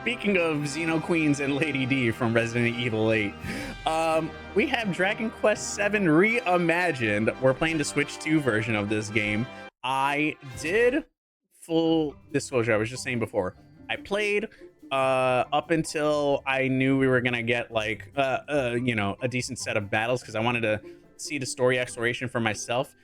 speaking of Xeno Queens and Lady D from Resident Evil 8, we have Dragon Quest VII Reimagined. We're playing the Switch 2 version of this game. I did, full disclosure, I was just saying before, I played up until I knew we were gonna get like you know, a decent set of battles, because I wanted to see the story exploration for myself.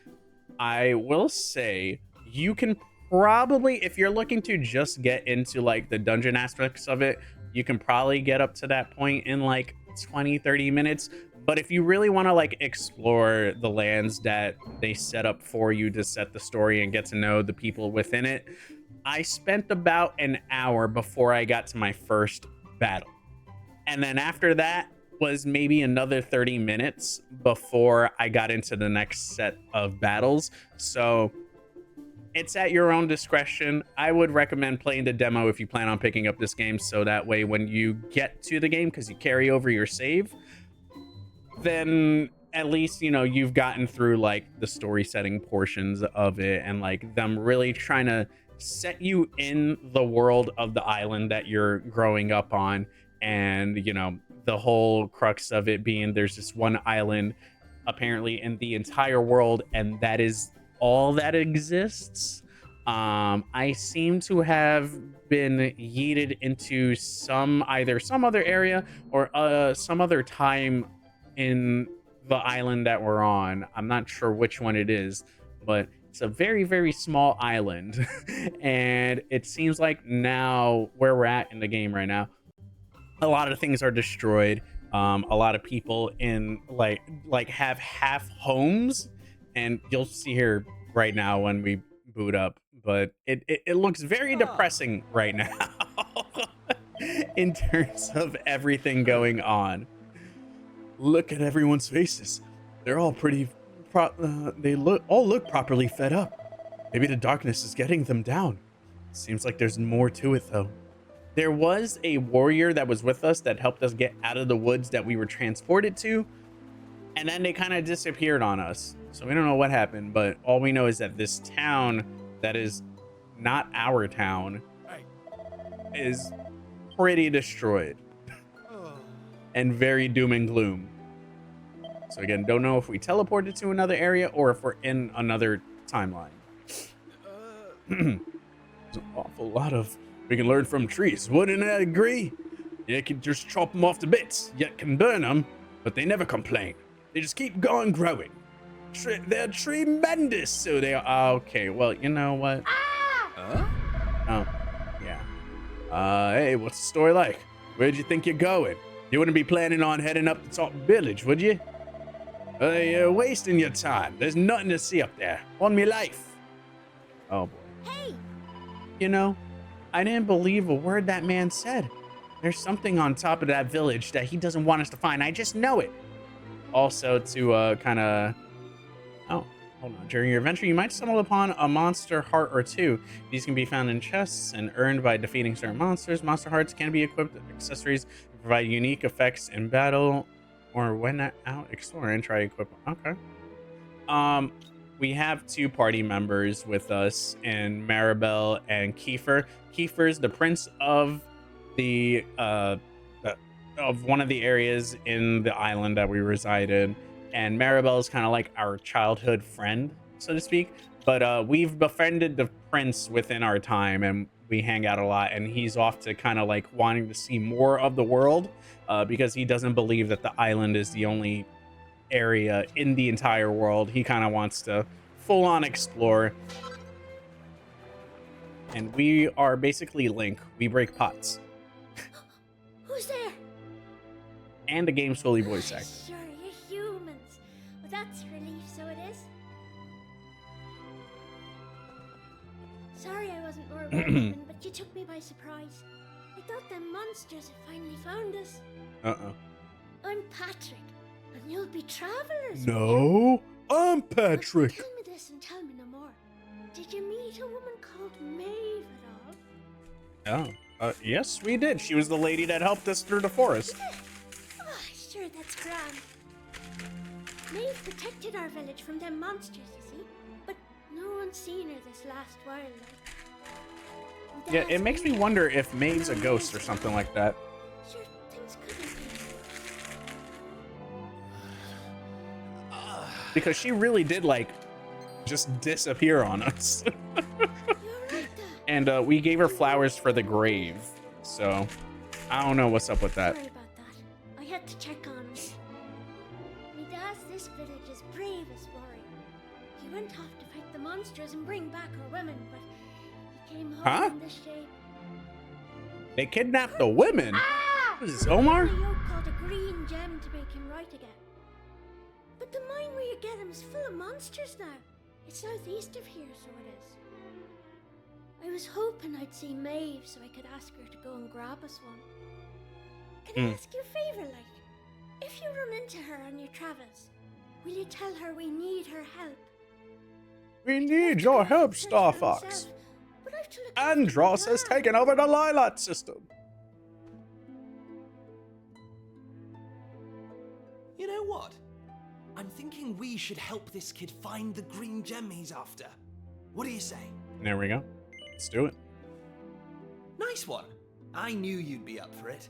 I will say you can probably, if you're looking to just get into like the dungeon aspects of it, you can probably get up to that point in like 20-30 minutes. But if you really want to like explore the lands that they set up for you to set the story and get to know the people within it, I spent about an hour before I got to my first battle. And then after that was maybe another 30 minutes before I got into the next set of battles. So it's at your own discretion. I would recommend playing the demo if you plan on picking up this game, so that way when you get to the game, because you carry over your save, then at least, you know, you've gotten through like the story setting portions of it, and like them really trying to set you in the world of the island that you're growing up on. And, you know, the whole crux of it being there's just one island apparently in the entire world, and that is all that exists. I seem to have been yeeted into either some other area or some other time in the island that we're on. I'm not sure which one it is, but it's a very, very small island. And it seems like now where we're at in the game right now, a lot of things are destroyed. A lot of people in like have half homes, and you'll see here right now when we boot up, but it looks very depressing right now in terms of everything going on. Look at everyone's faces. They're all pretty they look properly fed up. Maybe the darkness is getting them down. Seems like there's more to it though. There was a warrior that was with us that helped us get out of the woods that we were transported to, and then they kind of disappeared on us. So we don't know what happened, but all we know is that this town that is not our town is pretty destroyed and very doom and gloom. So again, don't know if we teleported to another area or if we're in another timeline. There's an awful lot of we can learn from trees, wouldn't I agree? You can just chop them off to bits, yet can burn them, but they never complain. They just keep going growing. They're tremendous, so they are. Okay, well, you know what? Oh, yeah. Hey, what's the story like? Where'd you think you're going? You wouldn't be planning on heading up the top village, would you? You're wasting your time. There's nothing to see up there. On me life. Oh, boy. Hey! You know, I didn't believe a word that man said. There's something on top of that village that he doesn't want us to find. I just know it. Also, to kind of... Oh, hold on. During your adventure, you might stumble upon a monster heart or two. These can be found in chests and earned by defeating certain monsters. Monster hearts can be equipped with accessories that provide unique effects in battle, or when out, explore and try equip. Okay. We have two party members with us, in Maribel and Kiefer. Kiefer's the prince of the of one of the areas in the island that we reside in, and Maribel is kind of like our childhood friend, so to speak. But we've befriended the prince within our time, and we hang out a lot. And he's off to kind of like wanting to see more of the world, because he doesn't believe that the island is the only area in the entire world. He kind of wants to full on explore. And we are basically Link. We break pots. Who's there? And the game's fully voice acted. Sure, you're humans. Well, that's relief, so it is. Sorry I wasn't more welcoming, but you took me by surprise. I thought them monsters had finally found us. I'm Patrick, and you'll be travelers. No, I'm Patrick. Tell me this and tell me no more. Did you meet a woman called Maeve at all? Oh, yes, we did. She was the lady that helped us through the forest. Oh, sure, that's grand. Maeve protected our village from them monsters, you see. But no one's seen her this last while. Yeah, it makes me wonder if Maeve's a ghost or something like that. Sure, things could be. Because she really did, like, just disappear on us. You're right, Dad. And we gave her flowers for the grave. So, I don't know what's up with that. Sorry about that. I had to check on him. Me dad's this village's bravest warrior. He went off to fight the monsters and bring back our women, but he came home in this shape. They kidnapped the women? Ah! What is this, Omar? The yoke called a green gem to make him right again. But the mine where you get him is full of monsters now. It's southeast of here, so it is. I was hoping I'd see Maeve so I could ask her to go and grab us one. Can I ask you a favor, like? If you run into her on your travels, will you tell her we need her help? We need your help, Star Fox. Andros has taken over the Lilat system. You know what? I'm thinking we should help this kid find the green gem he's after. What do you say? There we go. Let's do it. Nice one. I knew you'd be up for it.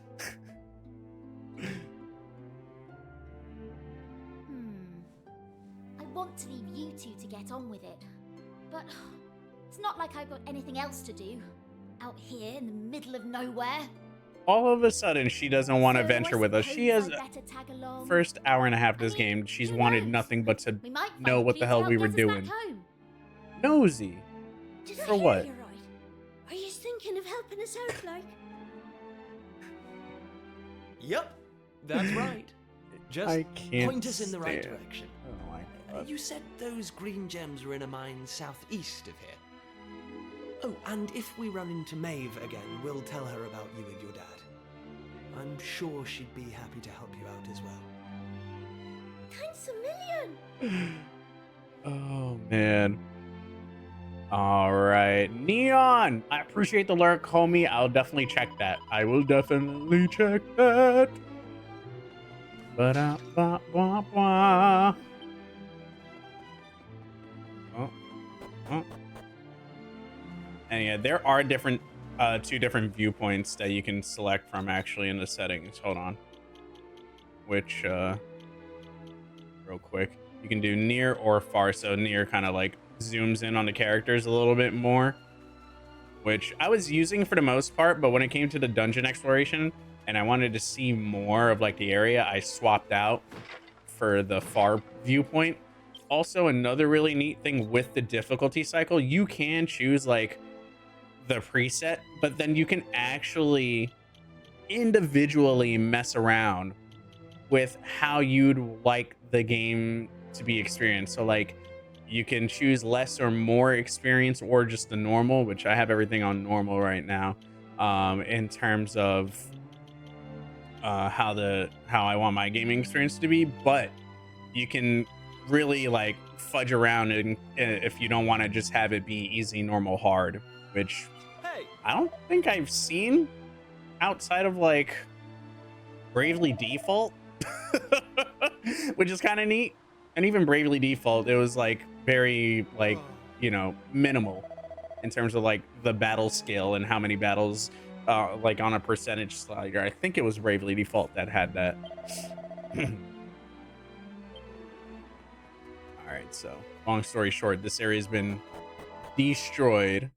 I want to leave you two to get on with it, but it's not like I've got anything else to do out here in the middle of nowhere. All of a sudden, she doesn't want to venture with us. She has first hour and a half of this game. She's wanted nothing but to know what the hell we were doing. Nosy. Did For I hear what? you right? Are you thinking of helping us out, like? Yep, that's right. Just I can't point us in the right stand. direction. Oh my God. You said those green gems were in a mine southeast of here. Oh, and if we run into Maeve again, we'll tell her about you and your dad. I'm sure she'd be happy to help you out as well. Thanks a million. Oh man. All right, Neon. I appreciate the lurk, homie. I'll definitely check that. I will definitely check that. Ba-da-ba-ba-ba. Oh. And yeah, there are different, two different viewpoints that you can select from actually in the settings. Hold on. Which, real quick, you can do near or far. So near kind of like zooms in on the characters a little bit more, which I was using for the most part, but when it came to the dungeon exploration and I wanted to see more of like the area, I swapped out for the far viewpoint. Also, another really neat thing with the difficulty cycle, you can choose like the preset, but then you can actually individually mess around with how you'd like the game to be experienced. So like you can choose less or more experience or just the normal, which I have everything on normal right now, in terms of how I want my gaming experience to be. But you can really like fudge around and if you don't want to just have it be easy, normal, hard, which I don't think I've seen outside of like Bravely Default, which is kind of neat. And even Bravely Default, it was like very like, you know, minimal in terms of like the battle skill and how many battles like on a percentage slide. I think it was Bravely Default that had that. All right, so long story short, this area has been destroyed.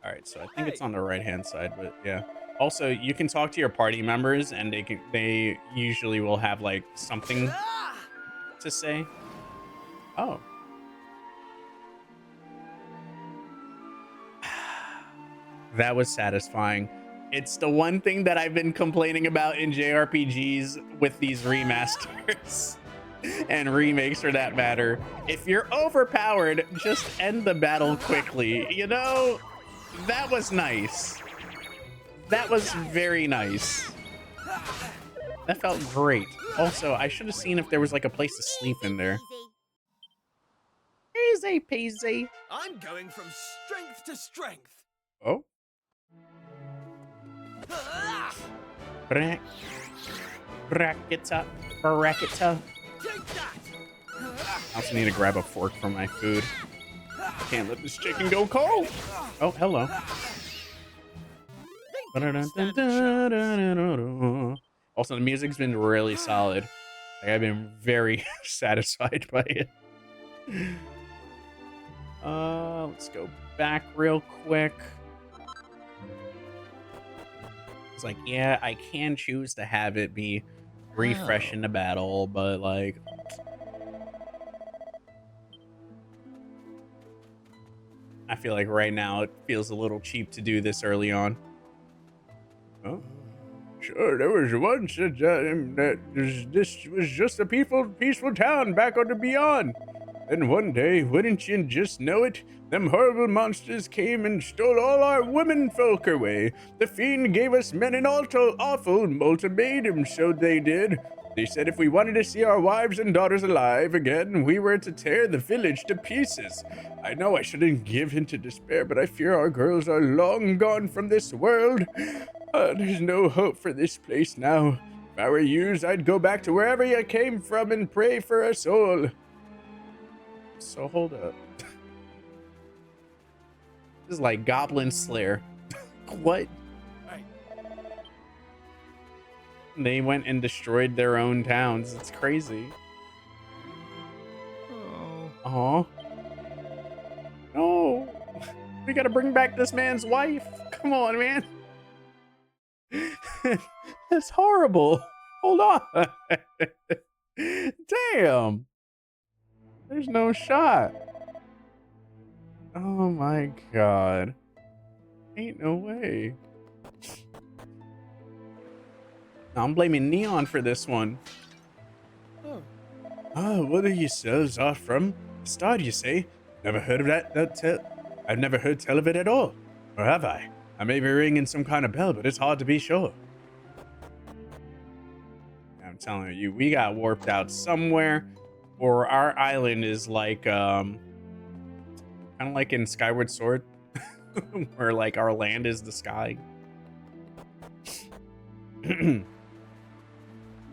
All right, so I think it's on the right hand side, but yeah. Also, you can talk to your party members and they usually will have like something to say. Oh. That was satisfying. It's the one thing that I've been complaining about in JRPGs with these remasters and remakes for that matter. If you're overpowered, just end the battle quickly. You know, that was nice. That was very nice. That felt great. Also, I should have seen if there was like a place to sleep in there. Easy peasy. I'm going from strength to strength. Oh. Bracketa. Take that. I also need to grab a fork for my food. Can't let this chicken go cold. Oh, hello. Also, the music's been really solid. Like, I've been very satisfied by it. Let's go back real quick. It's like, yeah, I can choose to have it be refresh in the battle, but like, I feel like right now it feels a little cheap to do this early on. Oh, sure, there was once that this was just a peaceful town back on the beyond. Then one day, wouldn't you just know it, them horrible monsters came and stole all our women folk away. The fiend gave us men an awful ultimatum, so they did. They said if we wanted to see our wives and daughters alive again, we were to tear the village to pieces. I know I shouldn't give in to despair, but I fear our girls are long gone from this world. There's no hope for this place now. If I were yous, I'd go back to wherever you came from and pray for us all. So hold up. This is like Goblin Slayer. What? They went and destroyed their own towns. It's crazy. Oh. No. We gotta bring back this man's wife. Come on, man. That's horrible. Hold on. Damn. There's no shot. Oh my god. Ain't no way. I'm blaming Neon for this one. Oh, what are yourselves off from? The start, you say? Never heard of that? I've never heard tell of it at all. Or have I? I may be ringing some kind of bell, but it's hard to be sure. I'm telling you, we got warped out somewhere, or our island is like, kind of like in Skyward Sword, where like our land is the sky.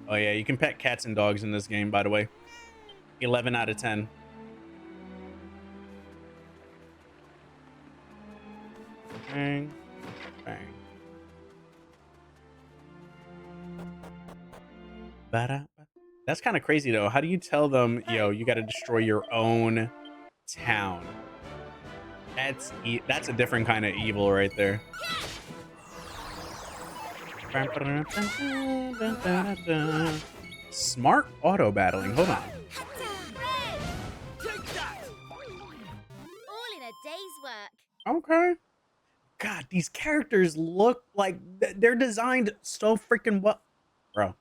Oh yeah, you can pet cats and dogs in this game, by the way. 11 out of 10. Bang, bang. That's kind of crazy though. How do you tell them, yo, you got to destroy your own town? That's a different kind of evil right there. Smart auto battling. Hold on. All in a day's work. Okay. God, these characters look like they're designed so freaking well. Bro,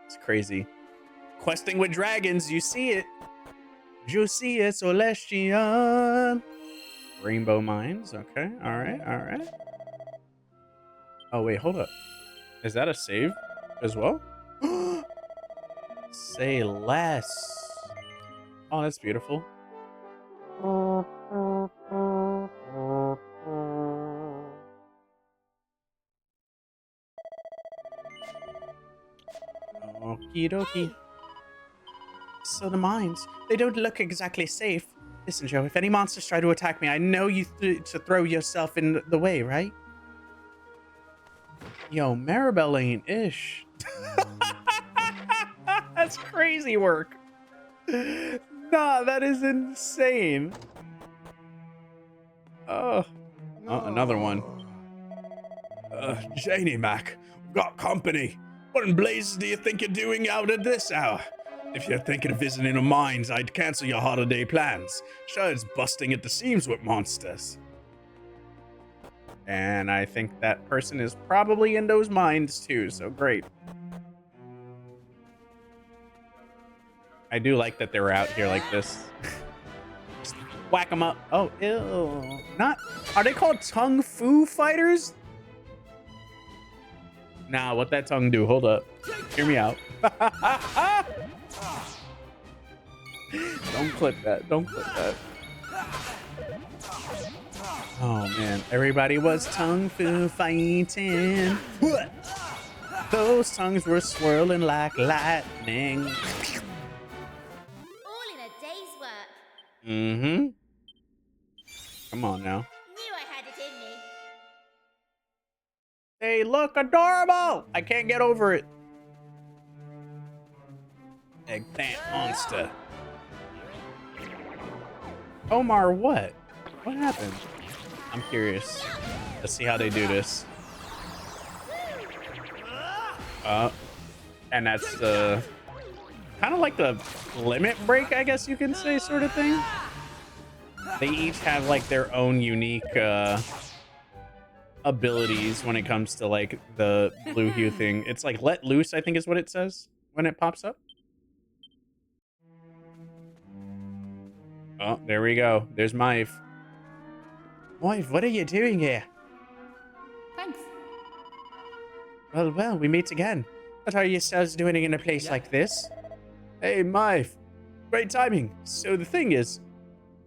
it's crazy. Questing with dragons, you see it. You see it, Celestian. Rainbow mines. Okay. All right. All right. Oh, wait. Hold up. Is that a save as well? Say less. Oh, that's beautiful. Okie dokie. So the mines, they don't look exactly safe. Listen, Joe, if any monsters try to attack me, I know you to throw yourself in the way, right? Yo, Maribel ain't ish. That's crazy work. Nah, that is insane. Oh, another one. Janie Mac, we've got company. What in blazes do you think you're doing out at this hour? If you're thinking of visiting the mines, I'd cancel your holiday plans. Sure, it's busting at the seams with monsters. And I think that person is probably in those mines too, so great. I do like that they were out here like this. Just whack them up. Oh, ew. Not, are they called Tongue Fu fighters? Nah, what that tongue do? Hold up. Hear me out. Don't clip that. Don't clip that. Oh man, everybody was tongue fu fighting. Those tongues were swirling like lightning. All in a day's work. Mm-hmm. Come on now. Knew I had it in me. They look adorable. I can't get over it. Eggplant monster. Omar, what? What happened? I'm curious. Let's see how they do this. And that's the kind of like the limit break, I guess you can say, sort of thing. They each have like their own unique abilities when it comes to like the blue hue thing. It's like let loose, I think is what it says when it pops up. Oh, there we go. There's Maeve. Maeve, what are you doing here? Thanks. Well, we meet again. What are yourselves doing in a place like this? Hey, Maeve. Great timing. So the thing is,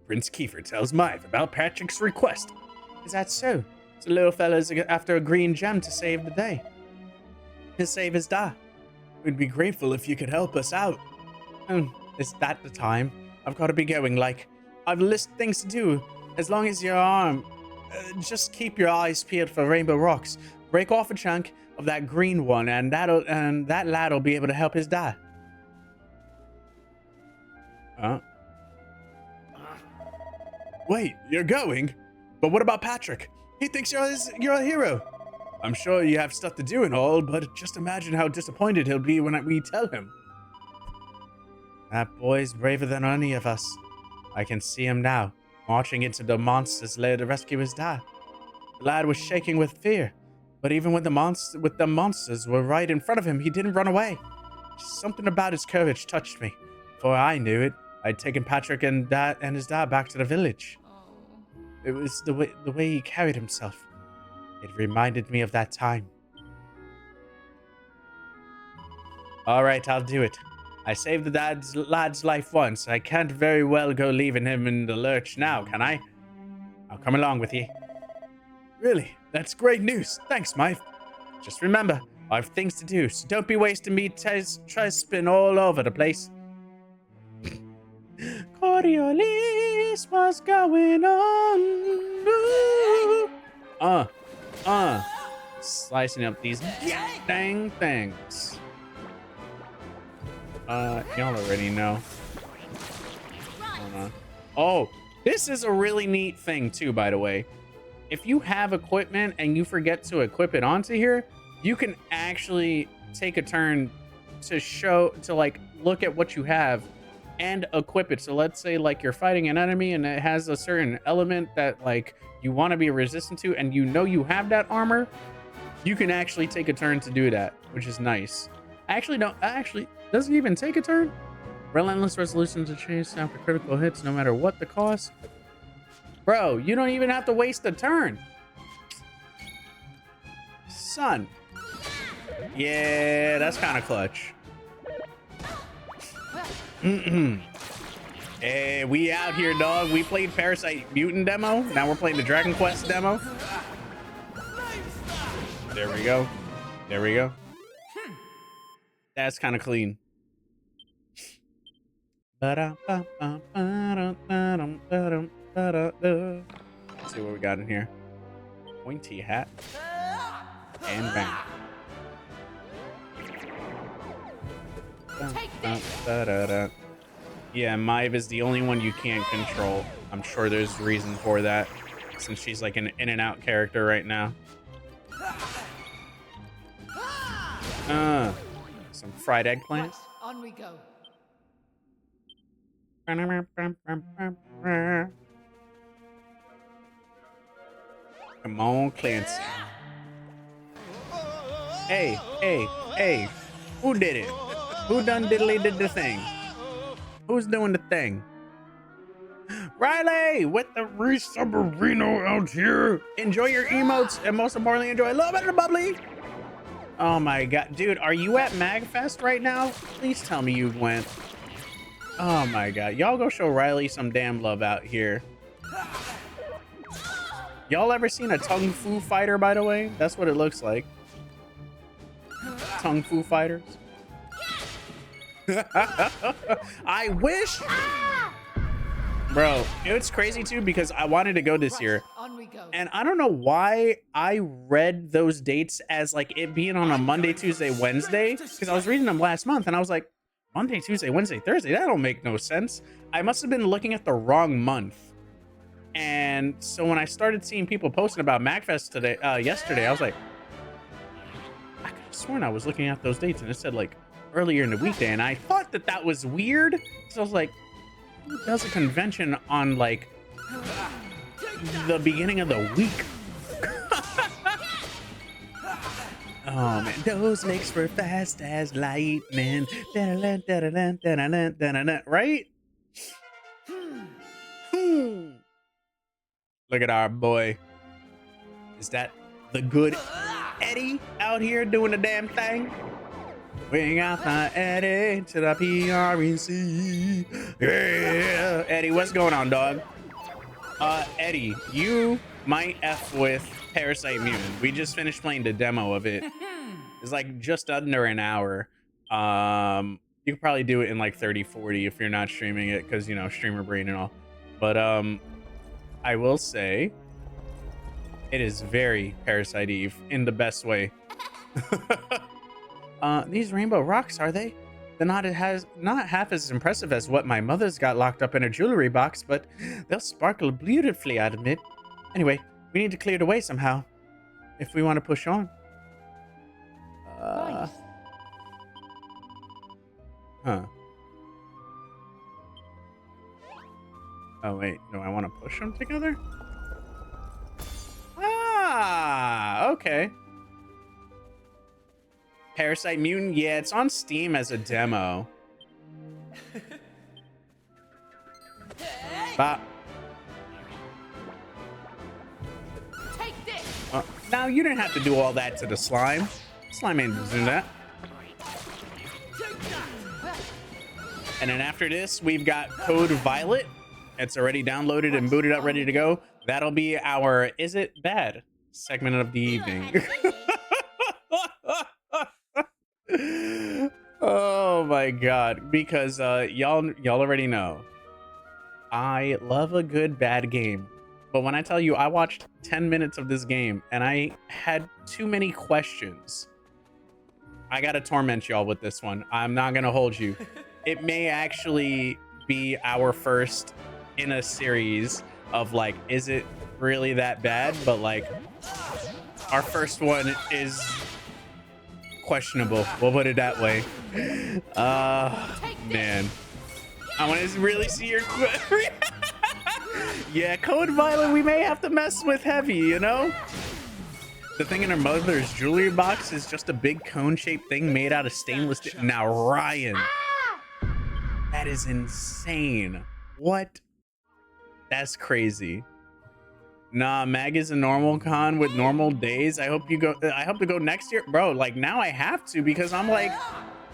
Prince Kiefer tells Maeve about Patrick's request. Is that so? The little fella's after a green gem to save the day. To save his dad. We'd be grateful if you could help us out. Is that the time? I've got to be going, like, I've a list of things to do. As long as you're just keep your eyes peeled for rainbow rocks. Break off a chunk of that green one, and that lad'll be able to help his dad. Wait, you're going? But what about Patrick? He thinks you're a hero. I'm sure you have stuff to do and all, but just imagine how disappointed he'll be when we tell him. That boy's braver than any of us. I can see him now, marching into the monsters lair to rescue his dad. The lad was shaking with fear, but even when the monsters were right in front of him, he didn't run away. Something about his courage touched me. Before I knew it, I'd taken Patrick and his dad back to the village. It was the way he carried himself. It reminded me of that time. All right, I'll do it. I saved the lad's life once. I can't very well go leaving him in the lurch now, can I? I'll come along with you. Really? That's great news. Thanks, Maeve. Just remember, I have things to do, so don't be wasting me try-spin all over the place. Coriolis, what's going on? Slicing up these dang things. Y'all already know. Oh, this is a really neat thing too, by the way. If you have equipment and you forget to equip it onto here, you can actually take a turn to like look at what you have and equip it. So let's say like you're fighting an enemy and it has a certain element that like you want to be resistant to, and you know you have that armor, you can actually take a turn to do that, which is nice. Actually doesn't even take a turn. Relentless resolution to chase after critical hits no matter what the cost. Bro, you don't even have to waste a turn. Son. Yeah, that's kind of clutch. Hey, we out here, dog. We played Parasite Mutant demo. Now we're playing the Dragon Quest demo. There we go. There we go. That's kind of clean. Let's see what we got in here. Pointy hat. And bang. Yeah, Maeve is the only one you can't control. I'm sure there's reason for that, since she's like an in and out character right now. Some fried eggplant. On we go. Come on, Clancy. Hey. Who did it? Who done diddly did the thing? Who's doing the thing? Riley with the re-submarino out here. Enjoy your emotes, and most importantly, enjoy a little bit of the bubbly. Oh my god. Dude, are you at MagFest right now? Please tell me you went. Oh my god. Y'all go show Riley some damn love out here. Y'all ever seen a Tung Fu fighter, by the way? That's what it looks like. Tung Fu fighters. I wish. Bro, it's crazy too because I wanted to go this year. On we go. And I don't know why I read those dates as like it being on a Monday, Tuesday, Wednesday, because I was reading them last month and I was like, Monday, Tuesday, Wednesday, Thursday, that don't make no sense. I must have been looking at the wrong month. And so when I started seeing people posting about MagFest today, yesterday, I was like, I could have sworn I was looking at those dates and it said like earlier in the weekday. And I thought that that was weird. So I was like, who does a convention on like the beginning of the week? Oh man, those legs were fast as lightning. Right? Look at our boy. Is that the good Eddie out here doing the damn thing? Bring out the Eddie to the PREC. Yeah. Eddie, what's going on, dog? Eddie, you might F with Parasite Mutant. We just finished playing the demo of it. It's like just under an hour. You could probably do it in like 30, 40 if you're not streaming it because, you know, streamer brain and all. But I will say it is very Parasite Eve in the best way. These rainbow rocks, are they? They're not half as impressive as what my mother's got locked up in her jewelry box, but they'll sparkle beautifully, I'd admit. Anyway, we need to clear the way somehow if we want to push on. Nice. Huh. Oh, wait. Do I want to push them together? Ah, okay. Parasite Mutant? Yeah, it's on Steam as a demo. Bop. Take this. Now, you didn't have to do all that to the slime. Slime ain't doing that. And then after this, we've got Code Violet. It's already downloaded and booted up, ready to go. That'll be our Is It Bad segment of the evening. Oh my god, because y'all already know I love a good bad game, but when I tell you I watched 10 minutes of this game and I had too many questions, I gotta torment y'all with this one. I'm not gonna hold you. It may actually be our first in a series of like, is it really that bad? But like, our first one is questionable. We'll put it that way. Man, I want to really see your yeah, Code Violet, we may have to mess with heavy, you know? The thing in her mother's jewelry box is just a big cone-shaped thing made out of stainless steel. Now, Ryan, that is insane. What? That's crazy. Nah, Mag is a normal con with normal days. I hope you go. I hope to go next year, bro. Like now, I have to because I'm like,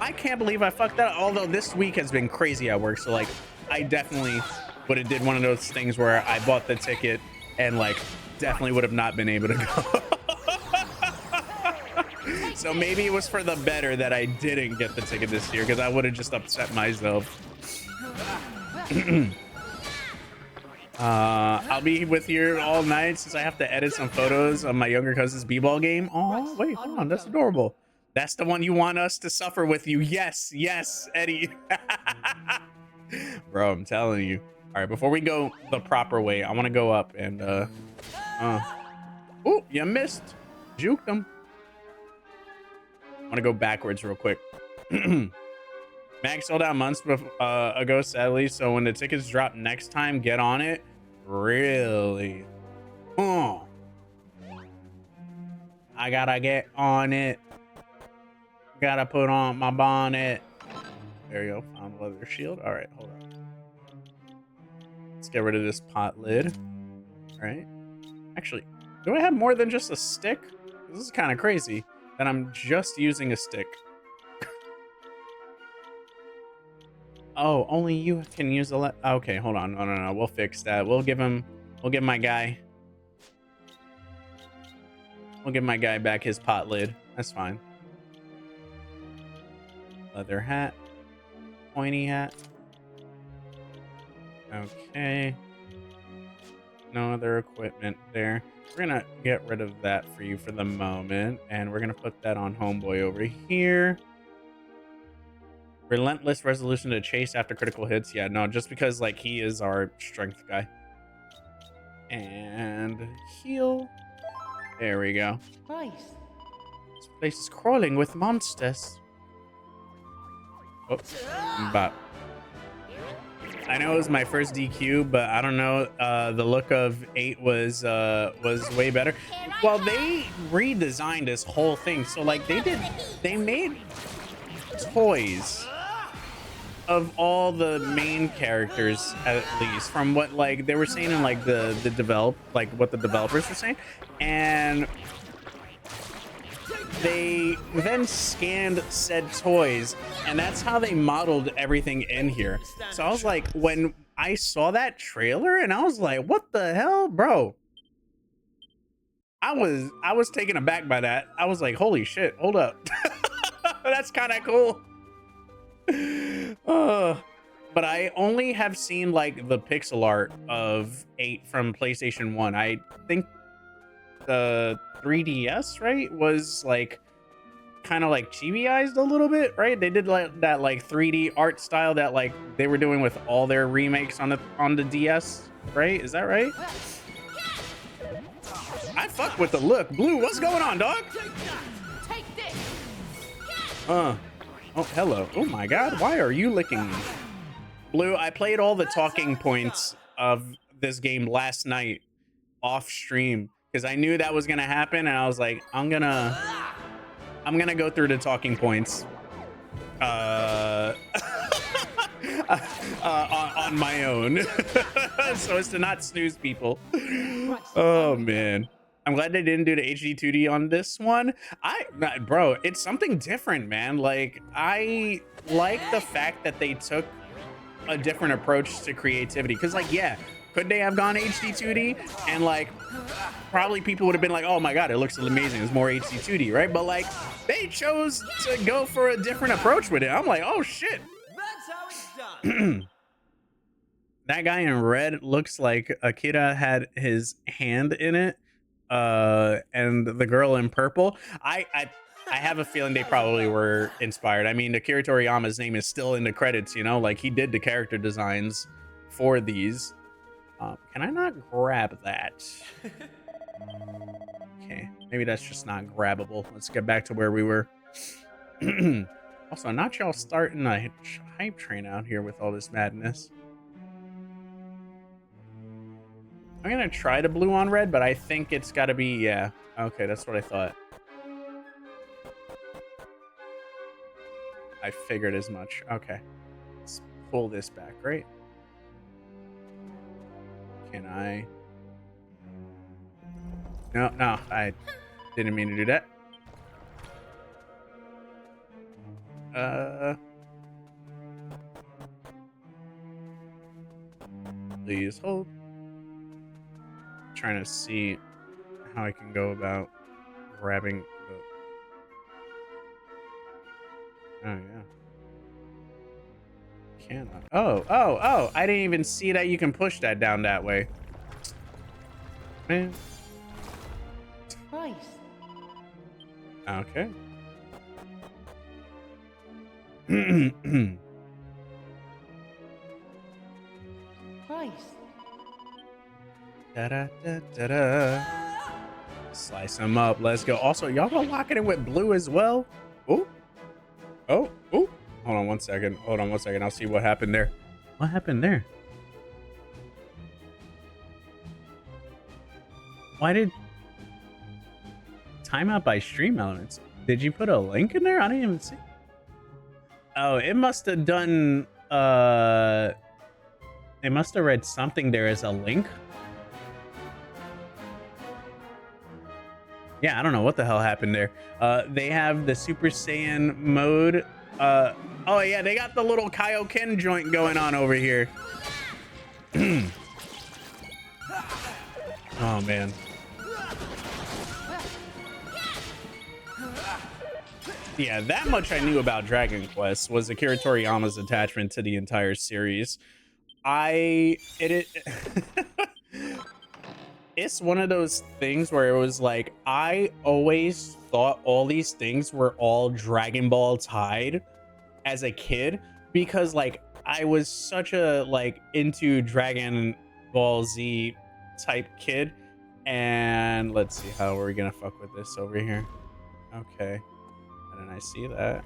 I can't believe I fucked that. Although this week has been crazy at work, so like, I definitely would have did one of those things where I bought the ticket and like definitely would have not been able to go. So maybe it was for the better that I didn't get the ticket this year because I would have just upset myself. I'll be with you all night since I have to edit some photos of my younger cousin's b-ball game. Oh, wait, hold on. That's adorable. That's the one you want us to suffer with you. Yes, yes, Eddie. Bro, I'm telling you. All right, before we go the proper way, I want to go up and, oh, you missed. Juked them. I want to go backwards real quick. Mag sold out months ago, sadly. So when the tickets drop next time, get on it. Really? Oh. I gotta get on it. Gotta put on my bonnet. There you go. Found leather shield. All right, hold on. Let's get rid of this pot lid. All right. Actually, do I have more than just a stick? This is kind of crazy that I'm just using a stick. Oh, only you can use the okay, hold on. No. We'll fix that. We'll give my guy back his pot lid. That's fine. Leather hat. Pointy hat. Okay. No other equipment there. We're gonna get rid of that for you for the moment, and we're gonna put that on homeboy over here. Relentless resolution to chase after critical hits. Yeah, no, just because like he is our strength guy. And heal. There we go. Nice. This place is crawling with monsters. Oh, but I know it was my first DQ, but I don't know. The look of 8 was way better. Well, they redesigned this whole thing, so like they made toys of all the main characters, at least from what like they were saying in like the what the developers were saying, and they then scanned said toys, and that's how they modeled everything in here. So I was like, when I saw that trailer, and I was like, what the hell, bro? I was taken aback by that. I was like, holy shit, hold up. That's kind of cool. But I only have seen like the pixel art of 8 from PlayStation 1. I think the 3DS, right, was like kind of like chibi-ized a little bit, right? They did like that like 3D art style that like they were doing with all their remakes on the DS, right? Is that right? I fuck with the look. Blue, what's going on, dog? Take this. Oh, hello. Oh my god, why are you licking me? Blue, I played all the talking points of this game last night off stream because I knew that was gonna happen, and I was like, I'm gonna go through the talking points on my own so as to not snooze people. Oh man, I'm glad they didn't do the HD 2D on this one. Bro, it's something different, man. Like, I like the fact that they took a different approach to creativity, because like, yeah, could they have gone HD 2D and like probably people would have been like, oh my god, it looks amazing, it's more HD 2D, right? But like they chose to go for a different approach with it. I'm like, oh shit. That's how it's done. That guy in red looks like Akira had his hand in it, and the girl in purple, I have a feeling they probably were inspired. I mean, Akira Toriyama's name is still in the credits, you know, like he did the character designs for these. Can I not grab that? Okay, maybe that's just not grabbable. Let's get back to where we were. Also, not y'all starting a hype train out here with all this madness. I'm gonna try the blue on red, but I think it's gotta be, yeah. Okay, that's what I thought. I figured as much. Okay, let's pull this back, right? Can I? No, I didn't mean to do that. Please hold. Trying to see how I can go about grabbing the... Oh yeah. Can I? Oh, I didn't even see that you can push that down that way. Man. Nice. Okay. Nice. Da-da-da-da-da. Slice them up. Let's go. Also, y'all gonna lock it in with blue as well? Oh. Hold on one second. I'll see what happened there. What happened there? Why did... Timeout by stream elements. Did you put a link in there? I didn't even see. Oh, it must have done... It must have read something there as a link. Yeah, I don't know what the hell happened there. They have the Super Saiyan mode. Oh yeah, they got the little Kaioken joint going on over here. Oh man. Yeah, that much I knew about Dragon Quest was Akira Toriyama's attachment to the entire series. It's one of those things where it was like, I always thought all these things were all Dragon Ball tied as a kid, because like I was such a like into Dragon Ball Z type kid. And let's see, how are we gonna fuck with this over here? Okay, and then I see that,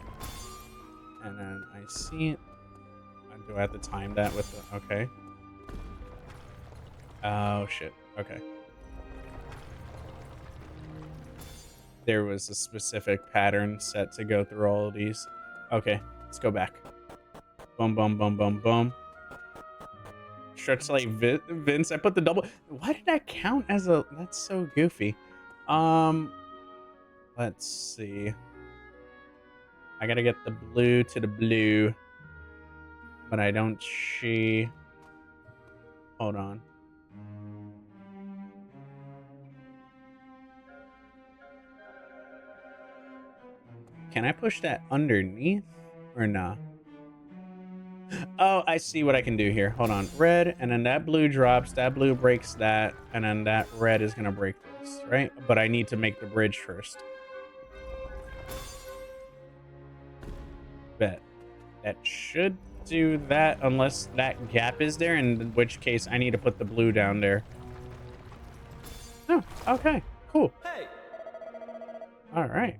and then I see it. Do I have to time that with the, okay. Oh shit, okay. There was a specific pattern set to go through all of these. Okay, let's go back. Boom, boom, boom, boom, boom. Stretch like Vince. I put the double. Why did that count as a? That's so goofy. Let's see. I gotta get the blue to the blue, but I don't see. Hold on. Can I push that underneath or not? Oh, I see what I can do here. Hold on. Red, and then that blue drops. That blue breaks that, and then that red is going to break this, right? But I need to make the bridge first. Bet. That should do that unless that gap is there, in which case I need to put the blue down there. Oh, okay. Cool. Hey. All right.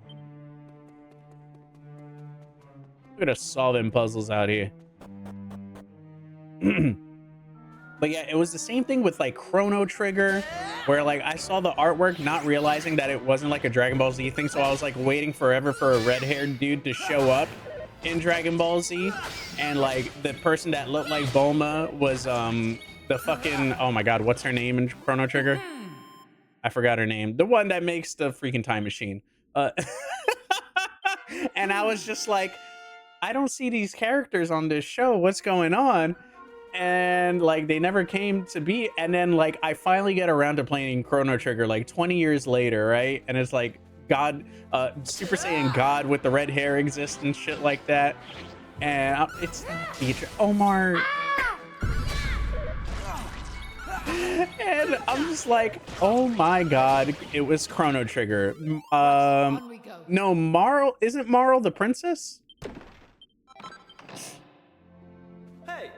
Look at us solving puzzles out here. But yeah, it was the same thing with like Chrono Trigger, where like I saw the artwork not realizing that it wasn't like a Dragon Ball Z thing, so I was like waiting forever for a red-haired dude to show up in Dragon Ball Z, and like the person that looked like Bulma was the fucking, oh my god, what's her name in Chrono Trigger? I forgot her name. The one that makes the freaking time machine. And I was just like, I don't see these characters on this show. What's going on? And like they never came to be. And then like I finally get around to playing Chrono Trigger like 20 years later, right? And it's like God, Super Saiyan God with the red hair exists and shit like that. And it's Beatrice, Omar. And I'm just like, oh my god, it was Chrono Trigger. No, Marl, isn't Marl the princess? Hey.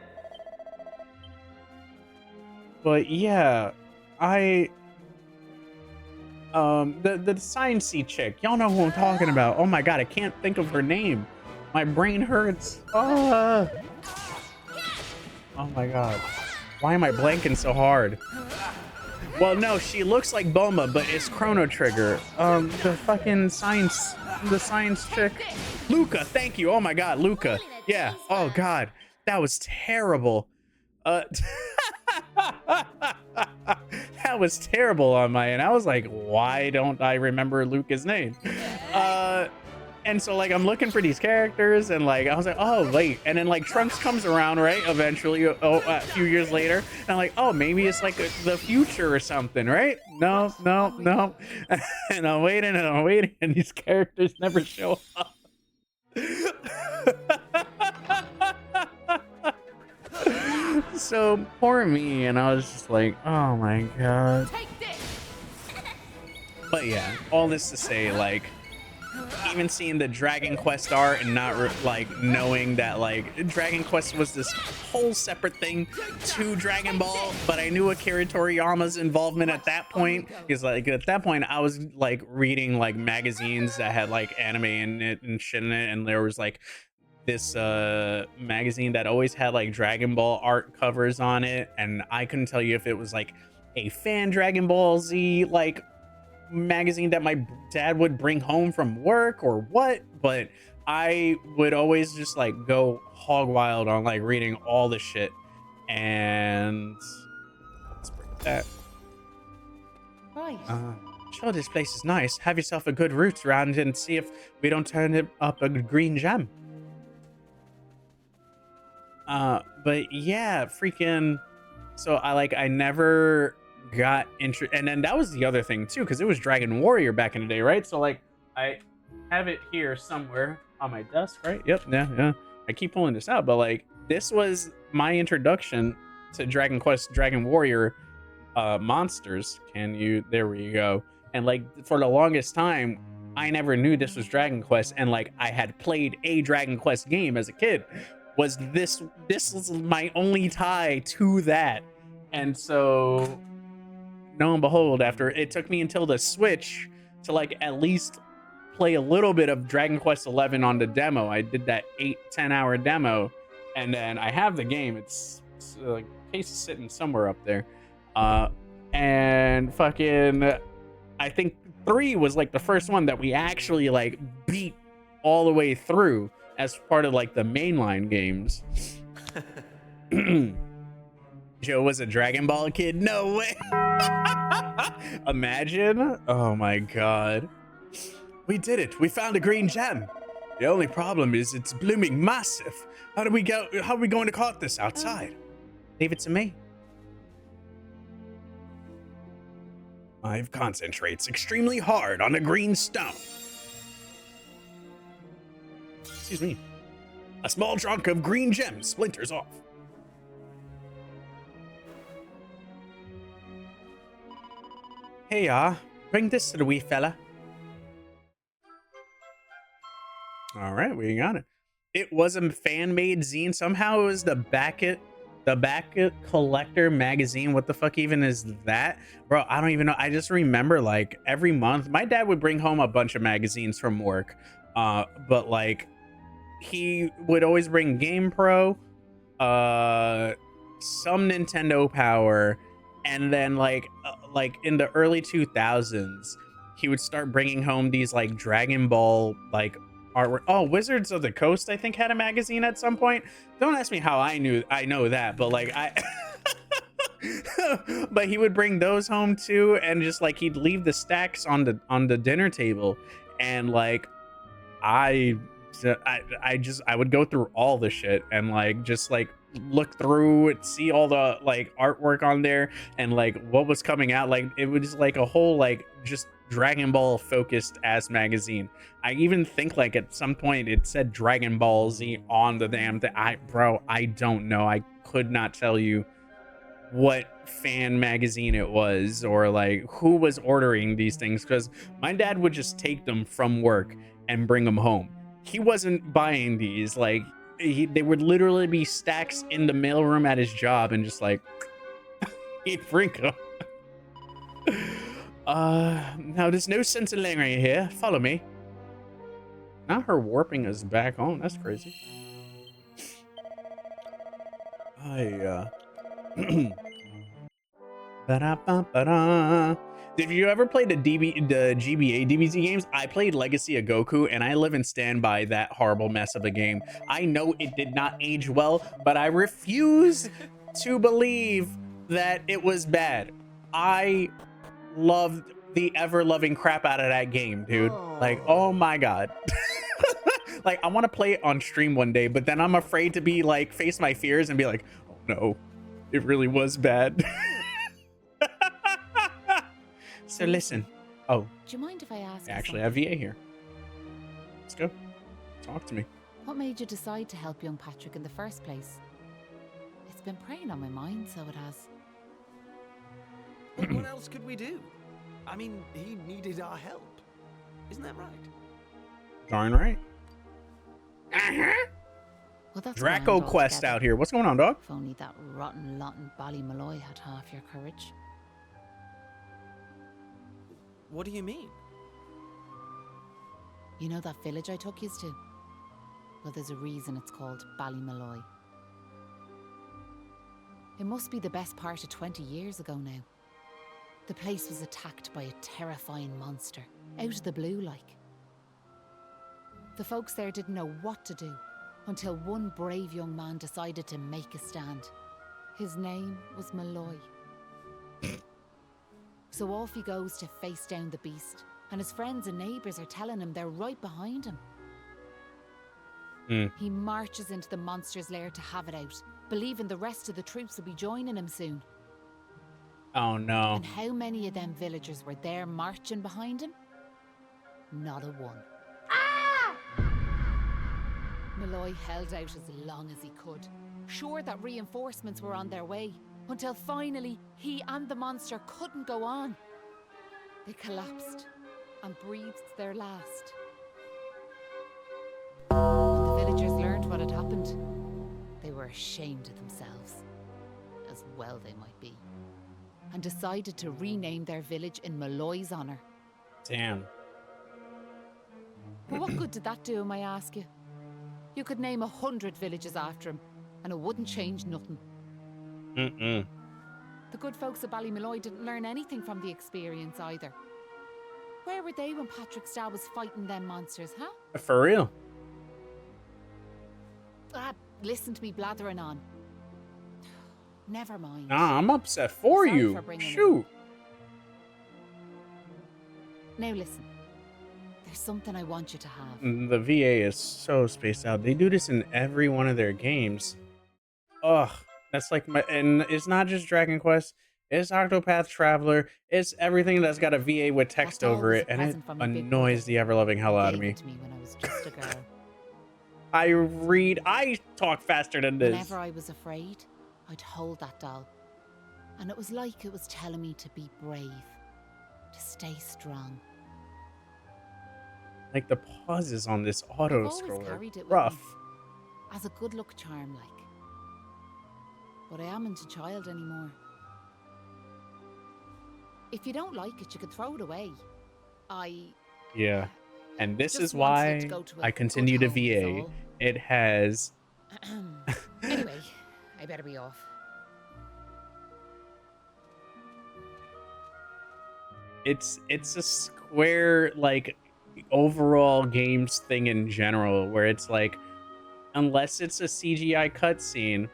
But yeah, the sciencey chick, y'all know who I'm talking about. Oh my god, I can't think of her name. My brain hurts. Oh my god, why am I blanking so hard? Well, no, she looks like Bulma, but it's Chrono Trigger. The fucking science chick. Luca, thank you. Oh my god, Luca. Yeah. Oh god, that was terrible. That was terrible on my end. I was like, why don't I remember Luca's name? And so like I'm looking for these characters, and like I was like, oh wait, and then like Trunks comes around, right? Eventually, a few years later, and I'm like, oh, maybe it's like the future or something, right? No. And I'm waiting, and these characters never show up. So poor me, and I was just like, oh my god. But yeah, all this to say, like, even seeing the Dragon Quest art and not like knowing that like Dragon Quest was this whole separate thing to Dragon Ball, but I knew Akira Toriyama's involvement at that point, because like at that point I was like reading like magazines that had like anime in it and shit in it, and there was like this magazine that always had like Dragon Ball art covers on it, and I couldn't tell you if it was like a fan Dragon Ball Z like magazine that my dad would bring home from work or what, but I would always just like go hog wild on like reading all the shit. And let's break that. Right. Sure, this place is nice. Have yourself a good route around and see if we don't turn it up a green gem. But yeah, freaking, so I never got interested, and then that was the other thing too, because it was Dragon Warrior back in the day, right? So like I have it here somewhere on my desk, right? Yep. Yeah. I keep pulling this out, but like this was my introduction to Dragon Quest Dragon Warrior monsters. Can you? There we go. And like for the longest time, I never knew this was Dragon Quest, and like I had played a Dragon Quest game as a kid. Was this was my only tie to that? And so, lo and behold, after it took me until the Switch to like at least play a little bit of Dragon Quest 11 on the demo. I did that 8-10 hour demo, and then I have the game. It's like case is sitting somewhere up there. And fucking, I think 3 was like the first one that we actually like beat all the way through as part of like the mainline games. Joe was a Dragon Ball kid? No way. Imagine. Oh my god. We did it. We found a green gem. The only problem is it's blooming massive. How are we going to caught this outside? Leave it to me. I've concentrates extremely hard on a green stone. Excuse me. A small chunk of green gem splinters off. Hey, bring this to the wee fella. All right, we got it. It was a fan-made zine. Somehow it was the Beckett Collector magazine. What the fuck even is that? Bro, I don't even know. I just remember like every month, my dad would bring home a bunch of magazines from work. But like he would always bring Game Pro, some Nintendo Power, and then like in the early 2000s, he would start bringing home these like Dragon Ball like artwork. Oh, Wizards of the Coast, I think, had a magazine at some point. Don't ask me how I know that, but like but he would bring those home too, and just like he'd leave the stacks on the dinner table, and like I would go through all the shit and like just like look through it, see all the like artwork on there and like what was coming out. Like it was like a whole like just Dragon Ball focused ass magazine. I even think like at some point it said Dragon Ball Z on the damn thing. I don't know. I could not tell you what fan magazine it was or like who was ordering these things, because my dad would just take them from work and bring them home. He wasn't buying these. Like they would literally be stacks in the mailroom at his job, and just like he'd bring them. Now there's no sense in lingering here. Follow me. Now her warping is back on. That's crazy. Ba-da-ba-ba-da. Did you ever play the GBA DBZ games? I played Legacy of Goku, and I live and stand by that horrible mess of a game. I know it did not age well, but I refuse to believe that it was bad. I loved the ever-loving crap out of that game, dude. Like, oh my god. Like, I want to play it on stream one day, but then I'm afraid to be like, face my fears and be like, oh no, it really was bad. So listen. Oh. Do you mind if I ask? Actually, I have VA here. Let's go. Talk to me. What made you decide to help young Patrick in the first place? It's been preying on my mind, so it has. What else could we do? I mean, he needed our help. Isn't that right? Darn right. Well, that's Draco grand Quest altogether. out here. What's going on, dog? If only that rotten lot in Ballymalloy had half your courage. What do you mean? You know that village I took yous to? Well, there's a reason it's called Ballymalloy. It must be the best part of 20 years ago now. The place was attacked by a terrifying monster, out of the blue like. The folks there didn't know what to do, until one brave young man decided to make a stand. His name was Malloy. So off he goes to face down the beast, and his friends and neighbours are telling him they're right behind him. He marches into the monster's lair to have it out, believing the rest of the troops will be joining him soon. Oh no. And how many of them villagers were there marching behind him? Not a one. Malloy held out as long as he could, sure that reinforcements were on their way, until finally he and the monster couldn't go on. They collapsed and breathed their last. When the villagers learned what had happened, they were ashamed of themselves, as well they might be, and decided to rename their village in Malloy's honour. Damn. But what good did that do, I ask you? You could name 100 villages after him, and it wouldn't change nothing. The good folks of Ballymalloy didn't learn anything from the experience either. Where were they when Patrick Starr was fighting them monsters, huh? For real. Listen to me blathering on. Never mind. Nah, I'm upset for Sorry you. for bringing it Shoot. Now listen. There's something I want you to have. The VA is so spaced out. They do this in every one of their games. Ugh. That's like and it's not just Dragon Quest. It's Octopath Traveler. It's everything that's got a VA with text over it, and it annoys the ever-loving hell out of me. To me when I was just a girl. I talk faster than this. Whenever I was afraid, I'd hold that doll. And it was like it was telling me to be brave, to stay strong. Like the pauses on this auto I've always scroller. carried it with Rough. me, as a good luck charm, like. But I amn't a child anymore. If you don't like it, you could throw it away. Yeah. And this just is wanted it why to go to a I continue to good home, is VA. all. It has Anyway, I better be off. it's a square like overall games thing in general where it's like unless it's a CGI cutscene,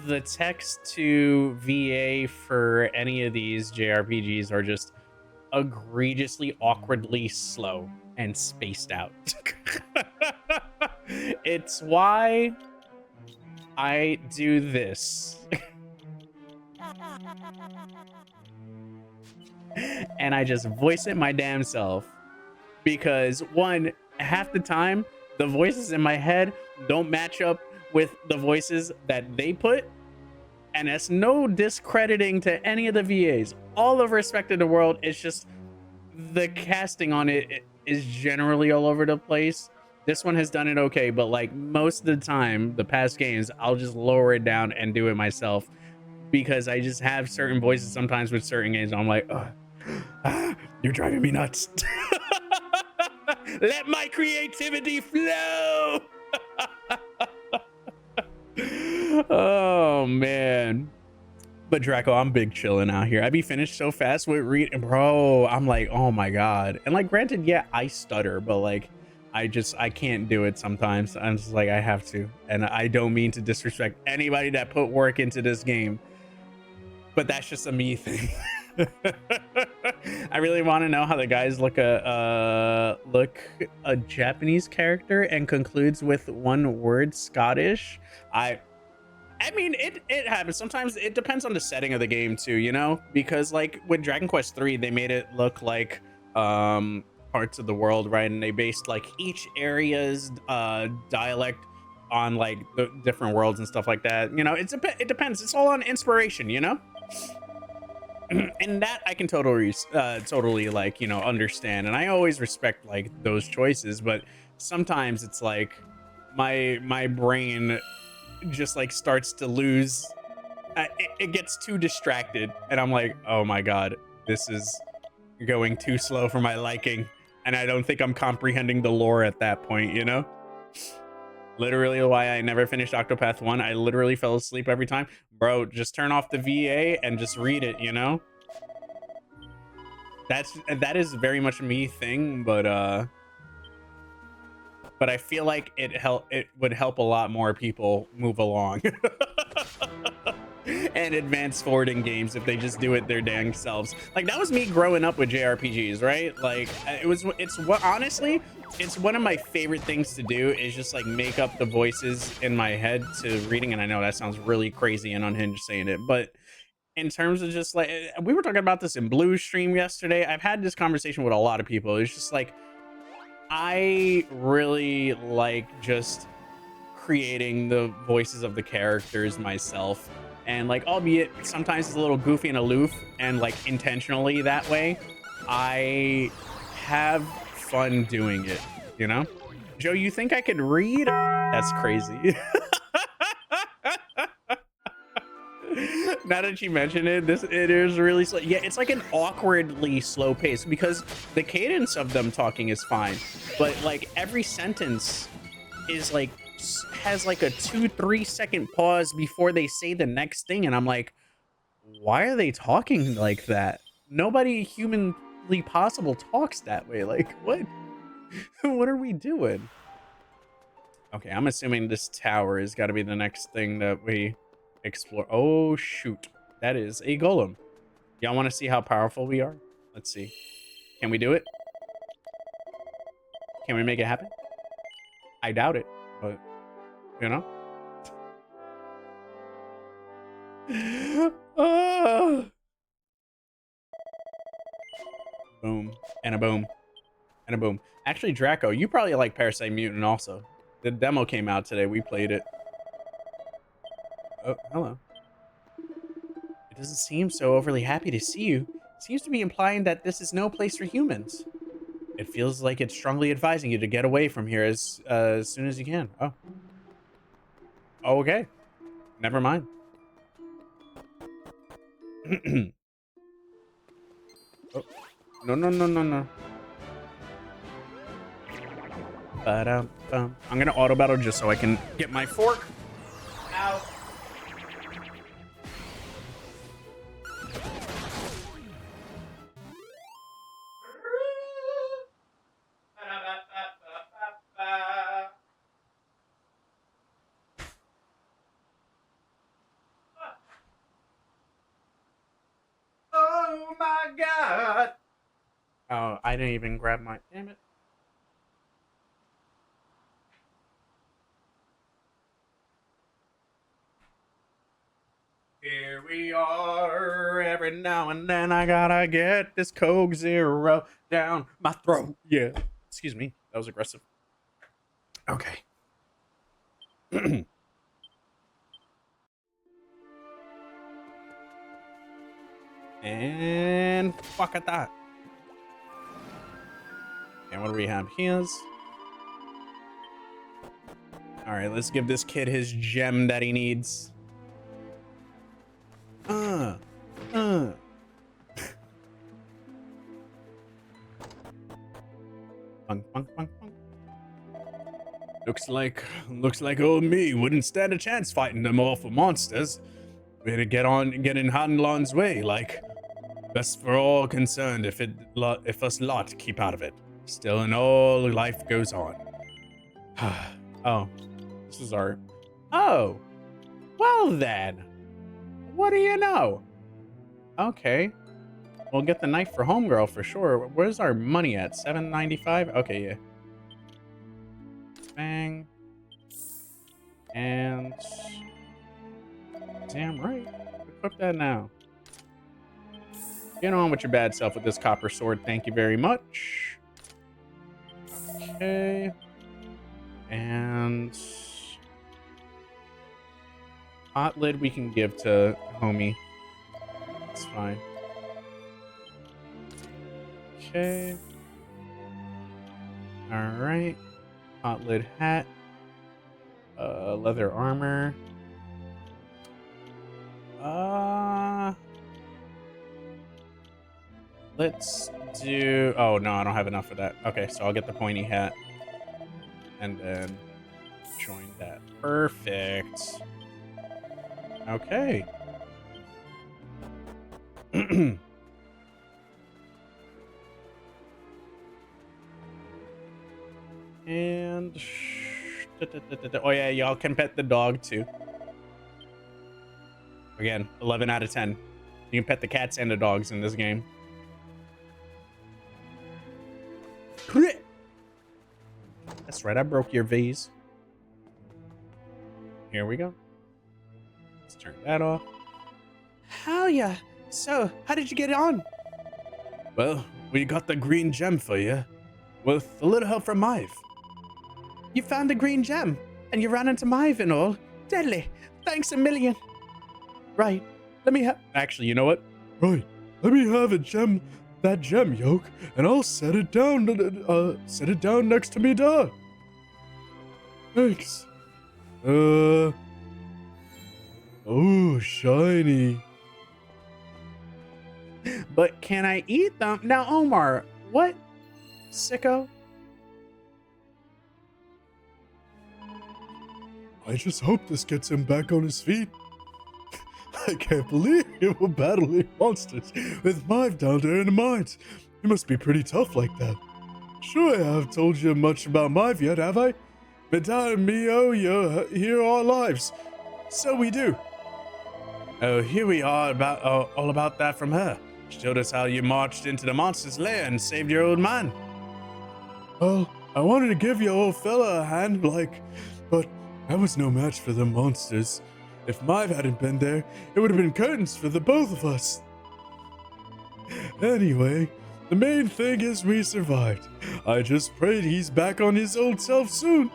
the text to VA for any of these JRPGs are just egregiously awkwardly slow and spaced out. It's why I do this. And I just voice it my damn self because one, half the time the voices in my head don't match up with the voices that they put, and that's no discrediting to any of the VAs. All the respect in the world, it's just the casting on it is generally all over the place. This one has done it okay, but like most of the time, the past games, I'll just lower it down and do it myself because I just have certain voices sometimes with certain games. I'm like, you're driving me nuts. Let my creativity flow. Oh man. But Draco, I'm big chilling out here. I be finished so fast with reading, bro. I'm like, oh my god. And like, granted, yeah, I stutter, but like, I can't do it sometimes. I'm just like, I have to. And I don't mean to disrespect anybody that put work into this game, but that's just a me thing. I really want to know how the guys look a Japanese character and concludes with one word, Scottish. I mean, it happens. Sometimes it depends on the setting of the game too, you know? Because like with Dragon Quest 3, they made it look like parts of the world, right? And they based like each area's dialect on like the different worlds and stuff like that. You know, it depends. It's all on inspiration, you know? And that I can totally like, you know, understand. And I always respect like those choices, but sometimes it's like my brain just like starts to lose, it gets too distracted, and I'm like, oh my god, this is going too slow for my liking, and I don't think I'm comprehending the lore at that point, you know? Literally why I never finished Octopath 1. I literally fell asleep every time. Bro, just turn off the VA and just read it, you know? That is very much a me thing, but I feel like it would help a lot more people move along and advance forward in games if they just do it their dang selves. Like that was me growing up with JRPGs, right? Like honestly, it's one of my favorite things to do is just like make up the voices in my head to reading. And I know that sounds really crazy and unhinged saying it, but in terms of just like, we were talking about this in Blue stream yesterday. I've had this conversation with a lot of people. It's just like, I really like just creating the voices of the characters myself. And like, albeit sometimes it's a little goofy and aloof and like intentionally that way, I have fun doing it, you know? Joe, you think I could read? That's crazy. Now that you mention it, it is really slow. Yeah, it's like an awkwardly slow pace because the cadence of them talking is fine, but like every sentence is like has like a 2-3 second pause before they say the next thing, and I'm like, why are they talking like that? Nobody humanly possible talks that way. Like, what? What are we doing? Okay, I'm assuming this tower has got to be the next thing that we explore. Oh shoot, that is a golem. Y'all want to see how powerful we are? Let's see. Can we do it? Can we make it happen? I doubt it, but you know. Boom and a boom and a boom. Actually, Draco, you probably like Parasite Mutant also. The demo came out today. We played it. Oh, hello. It doesn't seem so overly happy to see you. It seems to be implying that this is no place for humans. It feels like it's strongly advising you to get away from here as soon as you can. Oh. Okay. Never mind. Oh. No, no, no, no, no. I'm gonna auto battle just so I can get my fork out. Oh my god. Oh, I didn't even grab my, damn it. Here we are, every now and then I gotta get this Coke Zero down my throat. Yeah. Excuse me, that was aggressive. Okay. And fuck at that. And what do we have here? All right, let's give this kid his gem that he needs. Bung, bung, bung, bung. Looks like old me wouldn't stand a chance fighting them awful monsters. We had to get in Hanlon's way, like. Best for all concerned if us lot keep out of it. Still in all, life goes on. Oh, this is our... Oh, well then. What do you know? Okay. We'll get the knife for homegirl for sure. Where's our money at? $7.95? Okay, yeah. Bang. And... Damn right. Equip that now. Get on with your bad self with this copper sword. Thank you very much. Okay. And... Hot lid we can give to homie. It's fine. Okay. Alright. Hot lid hat. Leather armor. Let's do... Oh, no, I don't have enough for that. Okay, so I'll get the pointy hat. And then join that. Perfect. Okay. And... Oh, yeah, y'all can pet the dog, too. Again, 11 out of 10. You can pet the cats and the dogs in this game. That's right, I broke your vase. Here we go. Let's turn that off. Hell yeah. So, how did you get it on? Well, we got the green gem for you. With a little help from Ive. You found the green gem. And you ran into Maeve and all. Deadly. Thanks a million. Right. Let me have... Actually, you know what? Right. Let me have that gem yoke, and I'll set it down next to me, da. Thanks. Oh, shiny. But can I eat them? Now, Omar, what? Sicko? I just hope this gets him back on his feet. I can't believe you were battling monsters with Maeve down there in the mines. You must be pretty tough like that. Sure, I haven't told you much about Maeve yet, have I? But Dad and me owe you here our lives. So we do. Oh, here we are, all about that from her. She showed us how you marched into the monster's lair and saved your old man. Well, I wanted to give your old fella a hand, but I was no match for the monsters. If Maeve hadn't been there, it would have been curtains for the both of us. Anyway, the main thing is we survived. I just prayed he's back on his old self soon.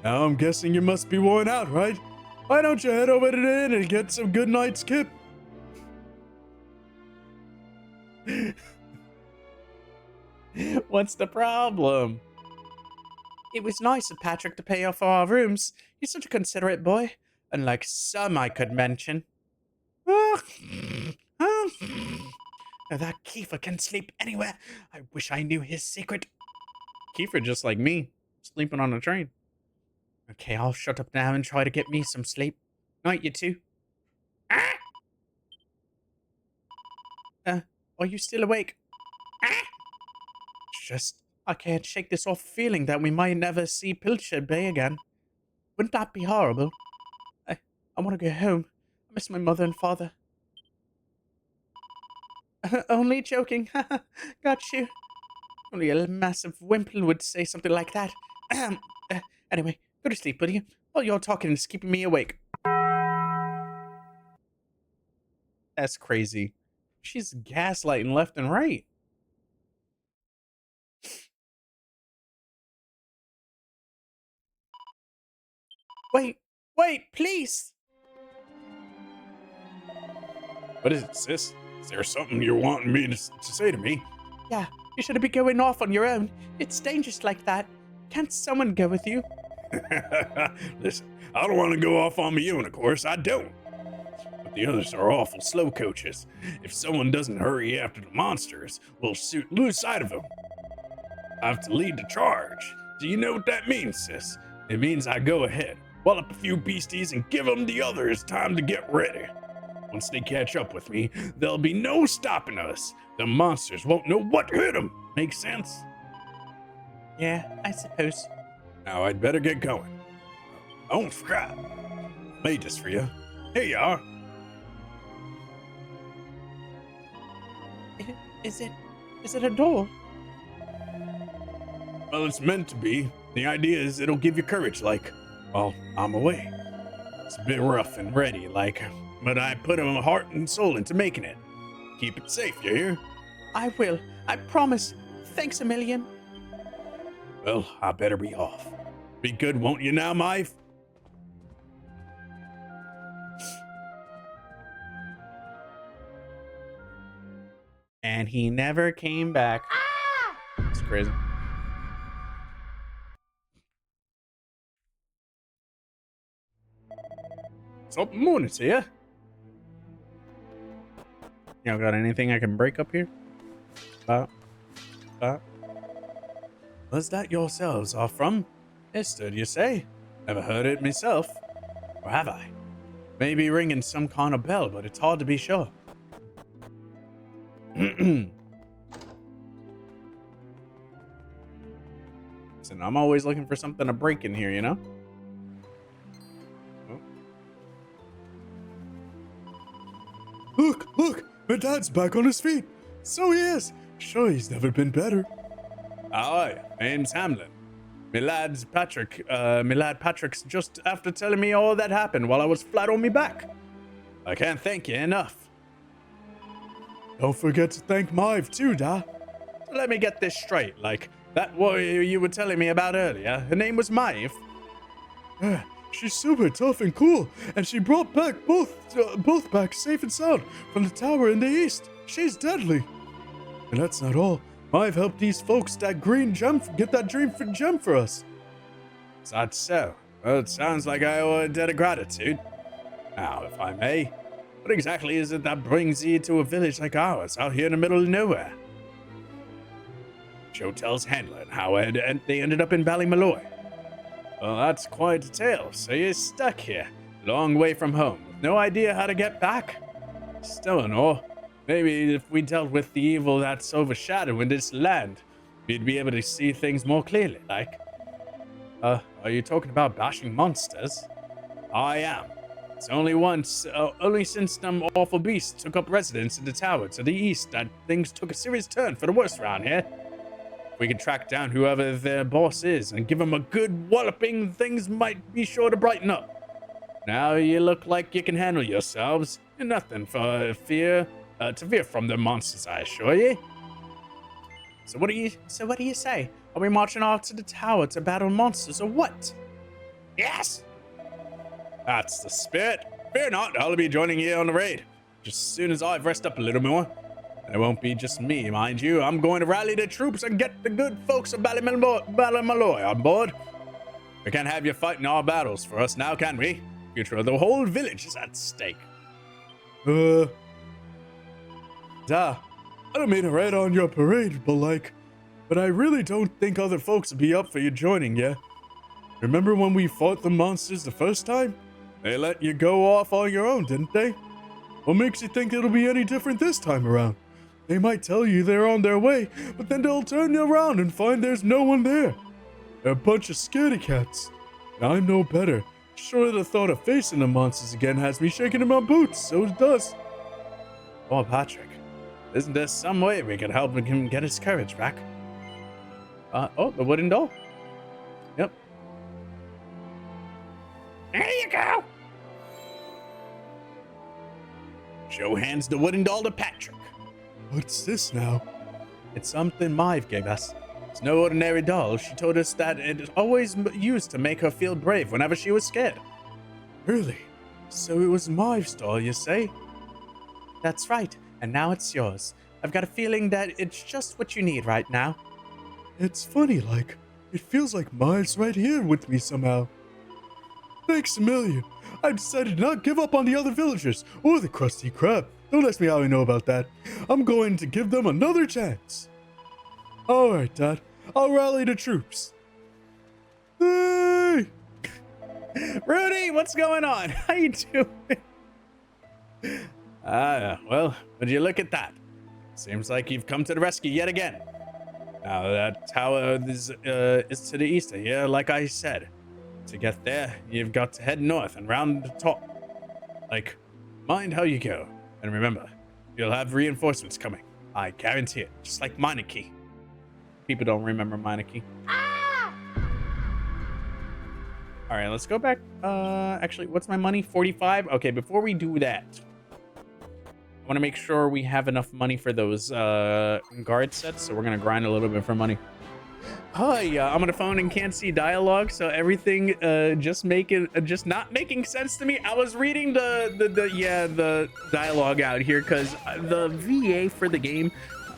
Now I'm guessing you must be worn out, right? Why don't you head over to the inn and get some good night's kip? What's the problem? It was nice of Patrick to pay off our rooms. He's such a considerate boy, unlike some I could mention. Now that Kiefer can sleep anywhere. I wish I knew his secret. Kiefer just like me, sleeping on a train. Okay, I'll shut up now and try to get me some sleep. Night, you two. Are you still awake? Just, I can't shake this off feeling that we might never see Pilchard Bay again. Wouldn't that be horrible? I want to go home. I miss my mother and father. Only joking. Got you. Only a massive wimple would say something like that. Anyway, go to sleep, will you? All your talking is keeping me awake. That's crazy. She's gaslighting left and right. Wait, please. What is it, sis? Is there something you're wanting me to say to me? Yeah, you shouldn't be going off on your own. It's dangerous like that. Can't someone go with you? Listen, I don't want to go off on my own, of course, I don't. But the others are awful slow coaches. If someone doesn't hurry after the monsters, we'll lose sight of them. I have to lead the charge. Do you know what that means, sis? It means I go ahead, wall up a few beasties, and give them the others time to get ready. Once they catch up with me, there'll be no stopping us. The monsters won't know what hit them. Make sense? Yeah, I suppose. Now I'd better get going. I almost forgot. Made this for you. Here you are. Is it a doll? Well, it's meant to be. The idea is it'll give you courage, while I'm away. It's a bit rough and ready, but I put my heart and soul into making it. Keep it safe, you hear? I will. I promise. Thanks a million. Well, I better be off. Be good, won't you now, Maeve? And he never came back. It's crazy. Top morning to you. Y'all got anything I can break up here? Was that yourselves are from? Esther, you say? Never heard it myself. Or have I? Maybe ringing some kind of bell, but it's hard to be sure. Listen, I'm always looking for something to break in here, you know? Look! My dad's back on his feet. So he is. Sure, he's never been better. Aye, name's Hamlin. My lad Patrick's just after telling me all that happened while I was flat on me back. I can't thank you enough. Don't forget to thank Maeve too, Da. Let me get this straight, that warrior you were telling me about earlier, her name was Maeve? She's super tough and cool, and she brought back both back safe and sound from the tower in the east. She's deadly. And that's not all. I've helped these folks that green gem get that dream for gem for us. Is that so? Well, it sounds like I owe a debt of gratitude. Now, if I may, what exactly is it that brings you to a village like ours, out here in the middle of nowhere? Joe tells Handler how they ended up in Ballymalloy. Well, that's quite a tale. So you're stuck here, long way from home, with no idea how to get back? Still in all, maybe if we dealt with the evil that's overshadowing this land, we'd be able to see things more clearly, like. Are you talking about bashing monsters? I am. It's only since them awful beasts took up residence in the tower to the east that things took a serious turn for the worse around here. If we could track down whoever their boss is and give them a good walloping, things might be sure to brighten up. Now you look like you can handle yourselves. You're nothing to fear from the monsters, I assure you. So what do you say? Are we marching off to the tower to battle monsters or what? Yes! That's the spirit. Fear not, I'll be joining you on the raid. Just as soon as I've rested up a little more. And it won't be just me, mind you. I'm going to rally the troops and get the good folks of Ballymalloy on board. We can't have you fighting our battles for us now, can we? The future of the whole village is at stake. I don't mean to raid on your parade, but I really don't think other folks would be up for you joining, yeah? Remember when we fought the monsters the first time? They let you go off on your own, didn't they? What makes you think it'll be any different this time around? They might tell you they're on their way, but then they'll turn you around and find there's no one there. They're a bunch of scaredy cats. And I'm no better. Sure, the thought of facing the monsters again has me shaking in my boots, so it does. Oh, Patrick, isn't there some way we can help him get his courage back? Oh, the wooden doll. Yep. There you go. Joe hands the wooden doll to Patrick. What's this now? It's something Maeve gave us. It's no ordinary doll. She told us that it is always used to make her feel brave whenever she was scared. Really? So it was Maeve's doll, you say? That's right, and now it's yours. I've got a feeling that it's just what you need right now. It's funny, it feels like Maeve's right here with me somehow. Thanks a million. I decided to not give up on the other villagers or the Krusty Krab. Don't ask me how I know about that. I'm going to give them another chance. All right, Dad. I'll rally the troops. Hey! Rudy, what's going on? How you doing? Well, would you look at that? Seems like you've come to the rescue yet again. Now, that tower is to the east of here, like I said. To get there, you've got to head north and round the top. Mind how you go. And remember, you'll have reinforcements coming. I guarantee it. Just like Meineke. People don't remember Meineke. Ah! All right, let's go back. Actually, what's my money? 45? Okay, before we do that, I want to make sure we have enough money for those guard sets. So we're going to grind a little bit for money. Hi, I'm on the phone and can't see dialogue, so everything just not making sense to me. I was reading the dialogue out here because the VA for the game,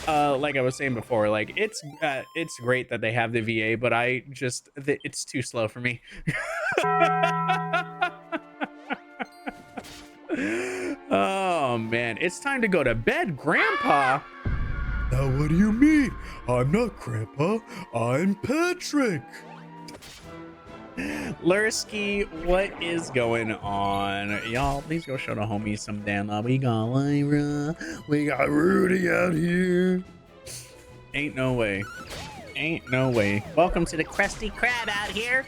like I was saying before, it's great that they have the VA, but it's too slow for me. Oh man, it's time to go to bed, Grandpa. Now what do you mean? I'm not Grandpa, I'm Patrick. Lursky, what is going on? Y'all, please go show the homies some damn love. We got Lyra, we got Rudy out here. Ain't no way. Ain't no way. Welcome to the Krusty Krab out here.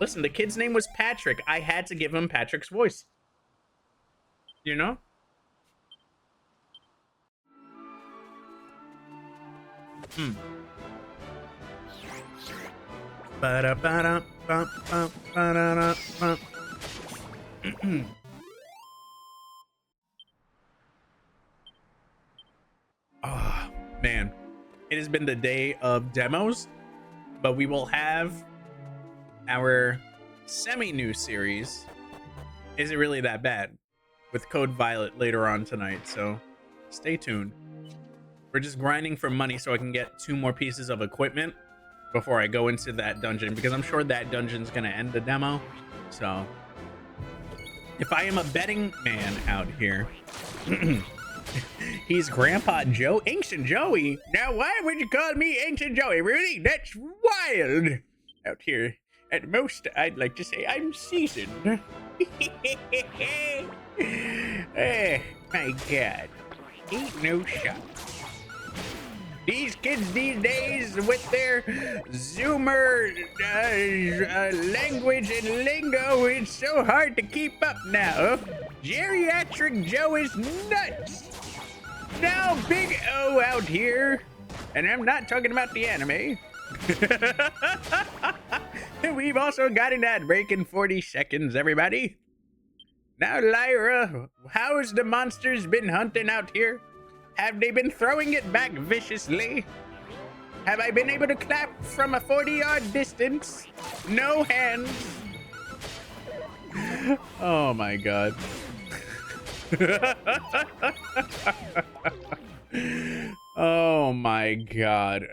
Listen, the kid's name was Patrick. I had to give him Patrick's voice. You know? Oh, man. It has been the day of demos, but we will have our semi-new series isn't really that bad with Code Violet later on tonight, so stay tuned. We're just grinding for money so I can get 2 more pieces of equipment before I go into that dungeon, because I'm sure that dungeon's gonna end the demo. So if I am a betting man out here, he's Grandpa Joe, Ancient Joey. Now, why would you call me Ancient Joey? Really? That's wild. Out here, at most, I'd like to say I'm seasoned. Oh, my God. Ain't no shot. These kids these days with their Zoomer language and lingo, it's so hard to keep up now. Geriatric Joe is nuts. Now Big O out here, and I'm not talking about the anime. We've also got an ad break in 40 seconds, everybody. Now, Lyra, how's the monsters been hunting out here? Have they been throwing it back viciously? Have I been able to clap from a 40-yard distance? No hands. Oh my God. Oh my God.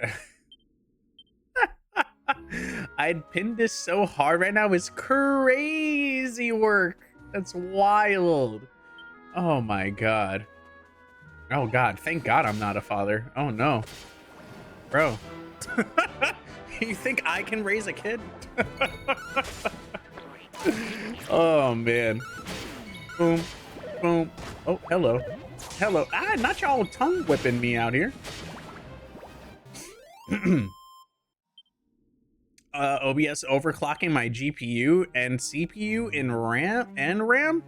I'd pinned this so hard right now. It's crazy work. That's wild. Oh my God. Oh God, thank God I'm not a father. Oh no. Bro. You think I can raise a kid? Oh man. Boom. Boom. Oh, hello. Hello. Ah, not y'all tongue whipping me out here. OBS overclocking my GPU and CPU in RAM.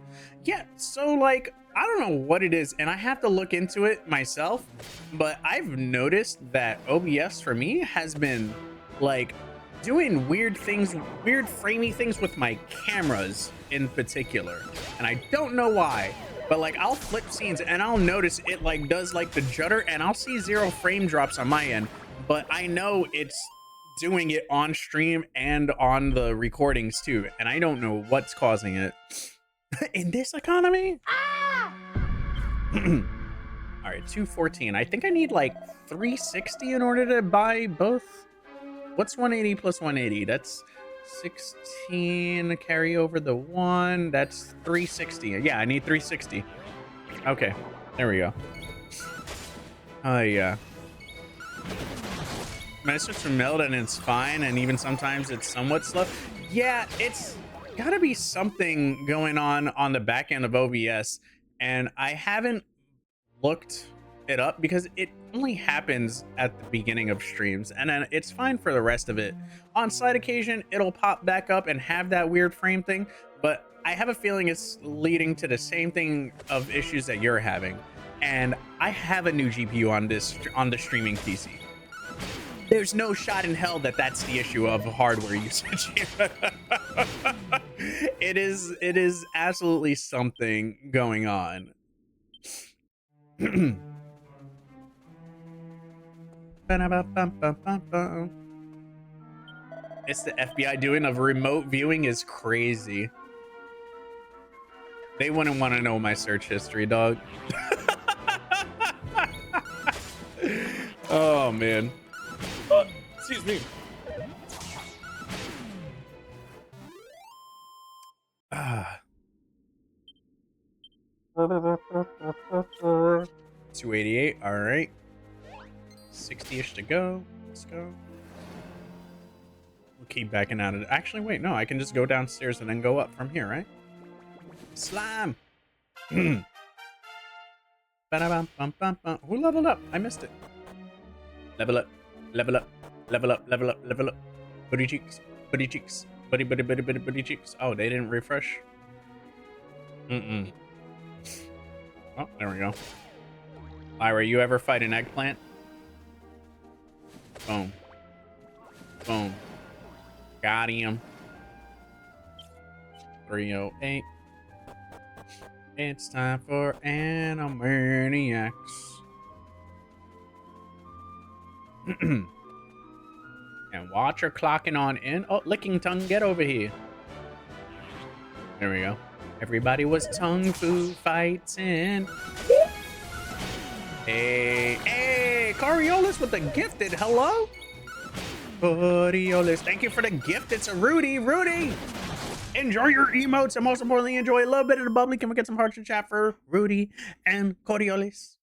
Yeah, so like, I don't know what it is, and I have to look into it myself, but I've noticed that OBS for me has been like doing weird things, weird framey things with my cameras in particular, and I don't know why, but like I'll flip scenes and I'll notice it like does like the judder, and I'll see 0 frame drops on my end, but I know it's doing it on stream and on the recordings too, and I don't know what's causing it. In this economy? All right, 214. I think I need like 360 in order to buy both. What's 180 plus 180? That's 16. Carry over the 1. That's 360. Yeah, I need 360. Okay, there we go. Oh yeah. I switch to meld and it's fine, and even sometimes it's somewhat slow. Yeah, it's gotta be something going on the back end of OBS, and I haven't looked it up because it only happens at the beginning of streams, and then it's fine for the rest of it. On slight occasion, it'll pop back up and have that weird frame thing, but I have a feeling it's leading to the same thing of issues that you're having. And I have a new GPU on the streaming PC. There's no shot in hell that that's the issue of hardware usage. It is absolutely something going on. It's the FBI doing of remote viewing is crazy. They wouldn't want to know my search history, dog. Oh man. Excuse me. 288. All right. 60-ish to go. Let's go. We'll keep backing out of it. Actually, wait. No, I can just go downstairs and then go up from here, right? Slime. Who leveled up? I missed it. Level up. Level up. Level up. Level up. Level up. Booty cheeks. Booty cheeks. Booty cheeks. Oh, they didn't refresh. Oh, there we go. Lyra, you ever fight an eggplant? Boom. Boom. Got him. 308. It's time for Animaniacs. And watch her clocking on in. Oh, Licking Tongue, get over here. There we go. Everybody was tongue fu fighting. Hey, Coriolis with the gifted. Hello? Coriolis, thank you for the gift. It's a Rudy. Enjoy your emotes, and most importantly, enjoy a little bit of the bubbly. Can we get some hearts in chat for Rudy and Coriolis?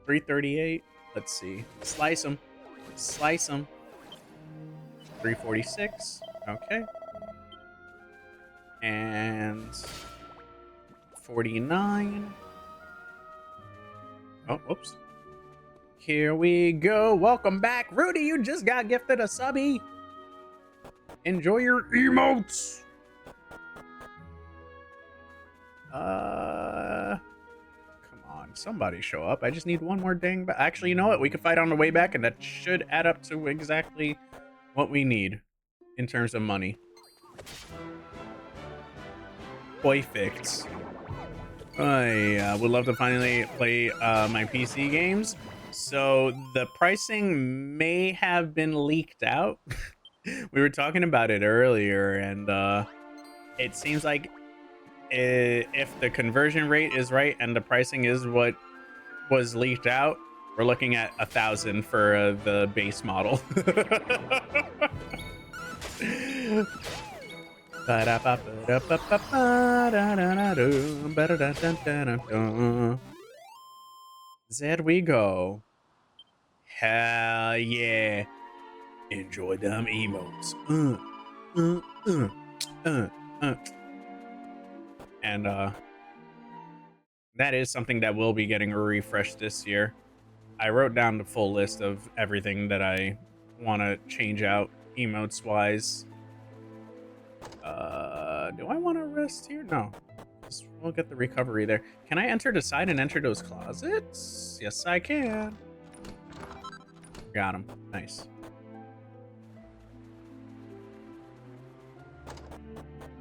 338. Let's see. Slice them. 346. Okay. And 49. Oh, whoops. Here we go. Welcome back. Rudy, you just got gifted a subby. Enjoy your emotes. Come on. Somebody show up. I just need one more ding. But actually, you know what? We could fight on the way back, and that should add up to exactly what we need in terms of money. Perfect. I would love to finally play my PC games. So the pricing may have been leaked out. We were talking about it earlier, and it seems like if the conversion rate is right and the pricing is what was leaked out, we're looking at 1,000 for the base model. There we go. Hell yeah. Enjoy them emotes. And that is something that will be getting a refresh this year. I wrote down the full list of everything that I want to change out emotes wise. Do I want to rest here? No. We'll get the recovery there. Can I enter the side and enter those closets? Yes, I can. Got him. Nice.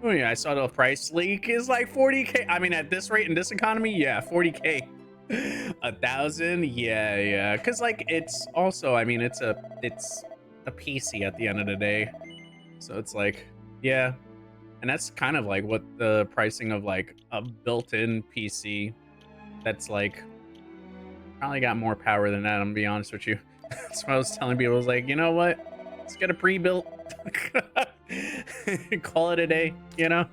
Oh yeah, I saw the price leak is like 40K. I mean, at this rate in this economy, yeah, 40K. 1,000, yeah. Cause like it's also, I mean, it's a PC at the end of the day, so it's like, yeah. And that's kind of like what the pricing of like a built-in PC that's like probably got more power than that, I'm gonna be honest with you. That's what I was telling people. I was like, you know what? Let's get a pre-built. Call it a day, you know?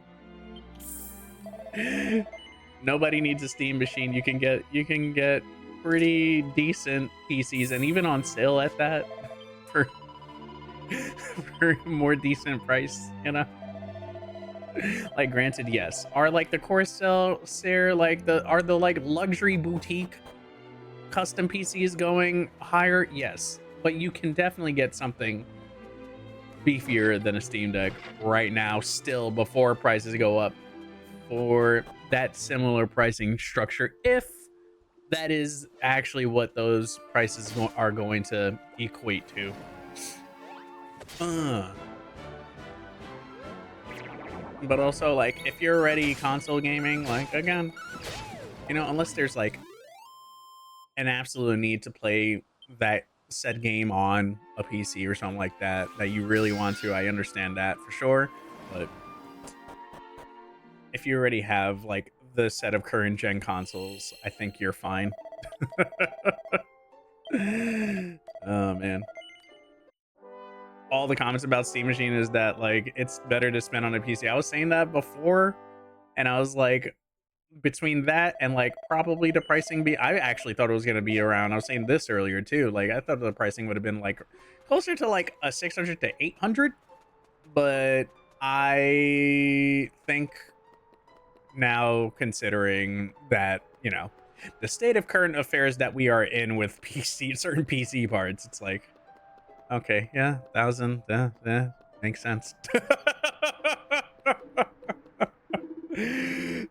Nobody needs a Steam machine. You can get pretty decent PCs, and even on sale at that for a more decent price, you know? Like, granted, yes. Are like the Corsair, like are the like luxury boutique custom PCs going higher? Yes, but you can definitely get something beefier than a Steam Deck right now, still, before prices go up for that similar pricing structure, if that is actually what those prices are going to equate to. But also, like, if you're already console gaming, like, again, you know, unless there's like an absolute need to play that said game on a PC or something like that you really want to, I understand that for sure. But if you already have like the set of current gen consoles, I think you're fine. Oh man, all the comments about Steam Machine is that like it's better to spend on a PC. I was saying that before, and I was like, between that and like probably the pricing I actually thought it was going to be around, I was saying this earlier too, like I thought the pricing would have been like closer to like a 600 to 800, but I think now, considering that, you know, the state of current affairs that we are in with certain PC parts, it's like, okay, yeah, 1,000, yeah, makes sense.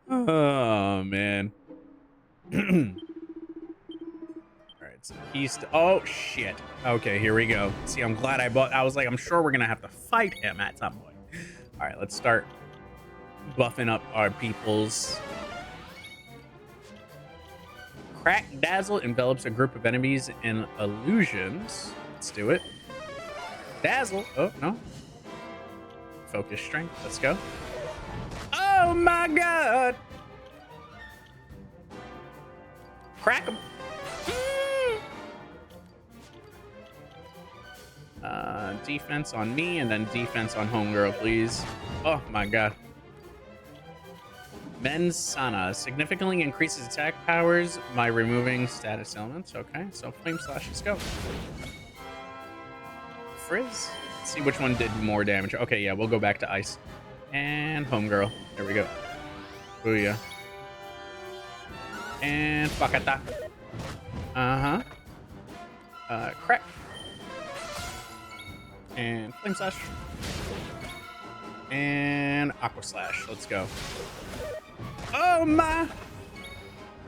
Oh man. All right, so oh shit. Okay, here we go. See, I'm glad I was like, I'm sure we're gonna have to fight him at some point. All right, let's start buffing up our peoples. Crack Dazzle envelops a group of enemies in illusions. Let's do it. Dazzle. Oh no. focus strength. Let's go. Oh my god! Crack him. Defense on me and then defense on homegirl, please. Oh my god. Men's Sana significantly increases attack powers by removing status elements. Okay, so Flame Slash, let's go. Frizz. Let's see which one did more damage. Okay, yeah, we'll go back to Ice. And homegirl. There we go. Booyah. And Fakata. Crack. And Flame Slash. And Aqua Slash. Let's go. Oh my!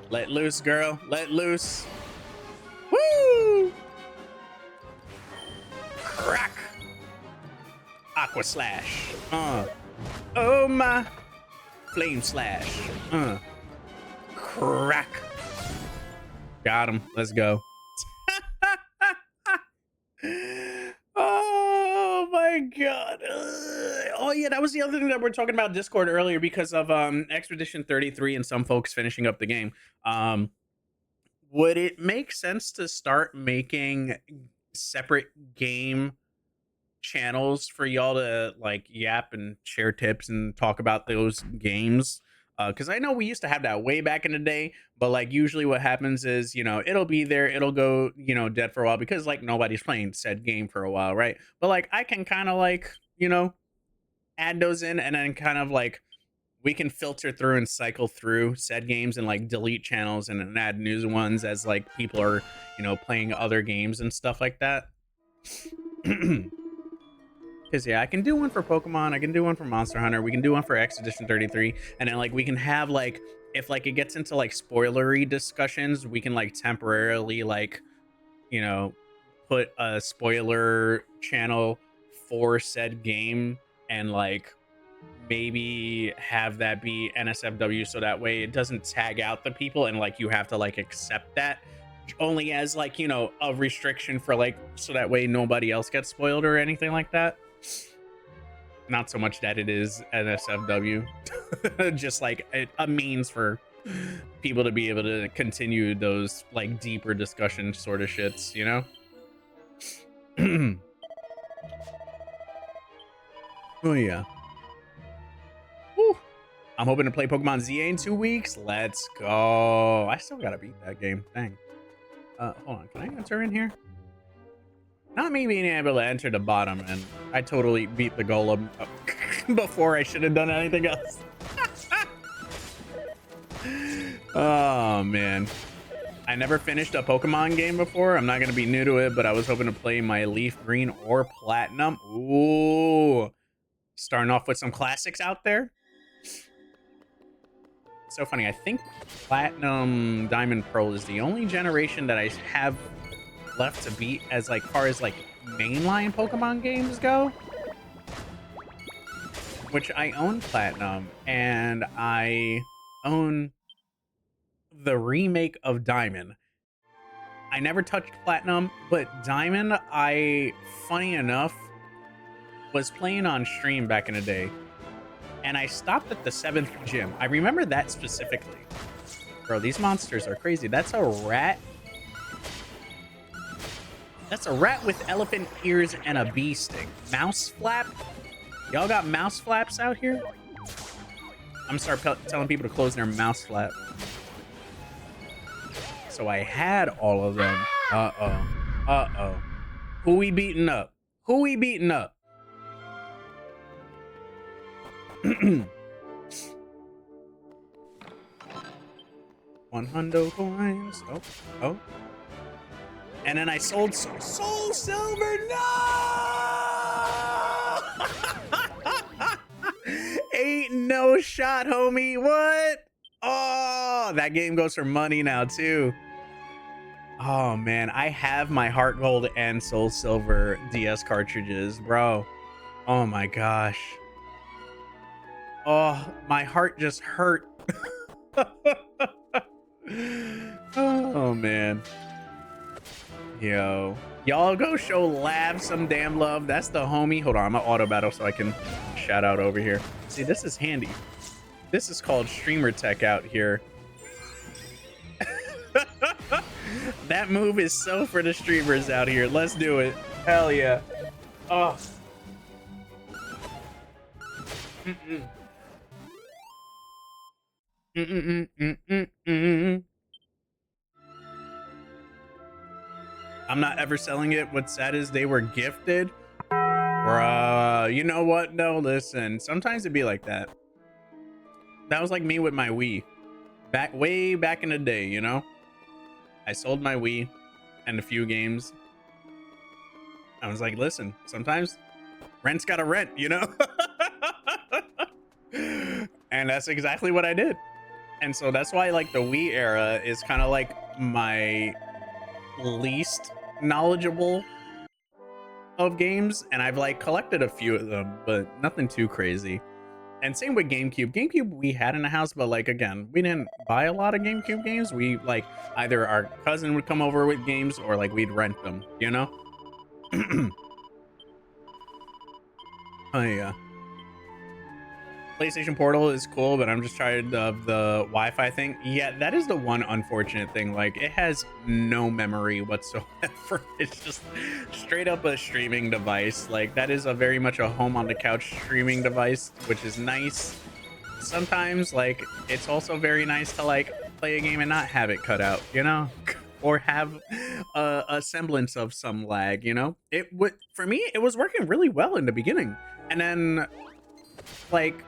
Let loose, girl. Let loose. Woo! Crack. Aqua Slash. Oh my! Flame Slash. Crack. Got him. Let's go. Oh my god. Oh yeah, that was the other thing that we're talking about Discord earlier because of Expedition 33 and some folks finishing up the game. Would it make sense to start making separate game channels for y'all to like yap and share tips and talk about those games? Because I know we used to have that way back in the day, but like usually what happens is, you know, it'll be there, it'll go, you know, dead for a while because like nobody's playing said game for a while, right? But like I can kind of like, you know, add those in and then kind of like we can filter through and cycle through said games and like delete channels and then add new ones as like people are, you know, playing other games and stuff like that. Because yeah, I can do one for Pokemon, I can do one for Monster Hunter, we can do one for Expedition 33, and then like we can have like, if like it gets into like spoilery discussions, we can like temporarily like, you know, put a spoiler channel for said game and like maybe have that be NSFW so that way it doesn't tag out the people and like you have to like accept that only as like, you know, a restriction for like so that way nobody else gets spoiled or anything like that. Not so much that it is NSFW, just like a means for people to be able to continue those like deeper discussion sort of shits, you know? Oh yeah. Woo. I'm hoping to play Pokemon ZA in 2 weeks. Let's go. I still gotta beat that game. Dang. Hold on. Can I enter in here? Not me being able to enter the bottom, and I totally beat the golem before I should have done anything else. Oh, man. I never finished a Pokemon game before. I'm not going to be new to it, but I was hoping to play my Leaf Green or Platinum. Ooh. Starting off with some classics out there. So funny. I think Platinum, Diamond, Pearl is the only generation that I have left to beat as like far as like mainline Pokemon games go. Which I own Platinum and I own the remake of Diamond. I never touched Platinum, but Diamond, I, funny enough, was playing on stream back in the day, and I stopped at the 7th gym. I remember that specifically. Bro, these monsters are crazy. That's a rat. That's a rat with elephant ears and a bee sting. Mouse flap? Y'all got mouse flaps out here? I'm gonna start telling people to close their mouse flap. So I had all of them. Uh-oh. Uh-oh. Who we beating up? Who we beating up? 100 coins. Oh, oh. And then I sold Soul Silver. No! Ain't no shot, homie. What? Oh, that game goes for money now, too. Oh, man. I have my Heart Gold and Soul Silver DS cartridges, bro. Oh, my gosh. Oh, my heart just hurt. Oh, man. Yo, y'all go show Lav some damn love. That's the homie. Hold on, I'm gonna auto battle so I can shout out over here. See, this is handy. This is called streamer tech out here. That move is so for the streamers out here. Let's do it. Hell yeah. Oh. I'm not ever selling it. What's sad is they were gifted. Bruh, you know what? No, listen. Sometimes it'd be like that. That was like me with my Wii. Way back in the day, you know? I sold my Wii and a few games. I was like, listen, sometimes rent's gotta rent, you know? And that's exactly what I did. And so that's why like the Wii era is kind of like my least knowledgeable of games, and I've like collected a few of them, but nothing too crazy. And same with GameCube we had in the house, but like again, we didn't buy a lot of GameCube games. We like either our cousin would come over with games or like we'd rent them, you know. Oh yeah, PlayStation Portal is cool, but I'm just tired of the Wi-Fi thing. Yeah, that is the one unfortunate thing. Like, it has no memory whatsoever. It's just straight up a streaming device. Like, that is a very much a home on the couch streaming device, which is nice. Sometimes, like, it's also very nice to like play a game and not have it cut out, you know, or have a semblance of some lag. You know, it would for me. It was working really well in the beginning, and then like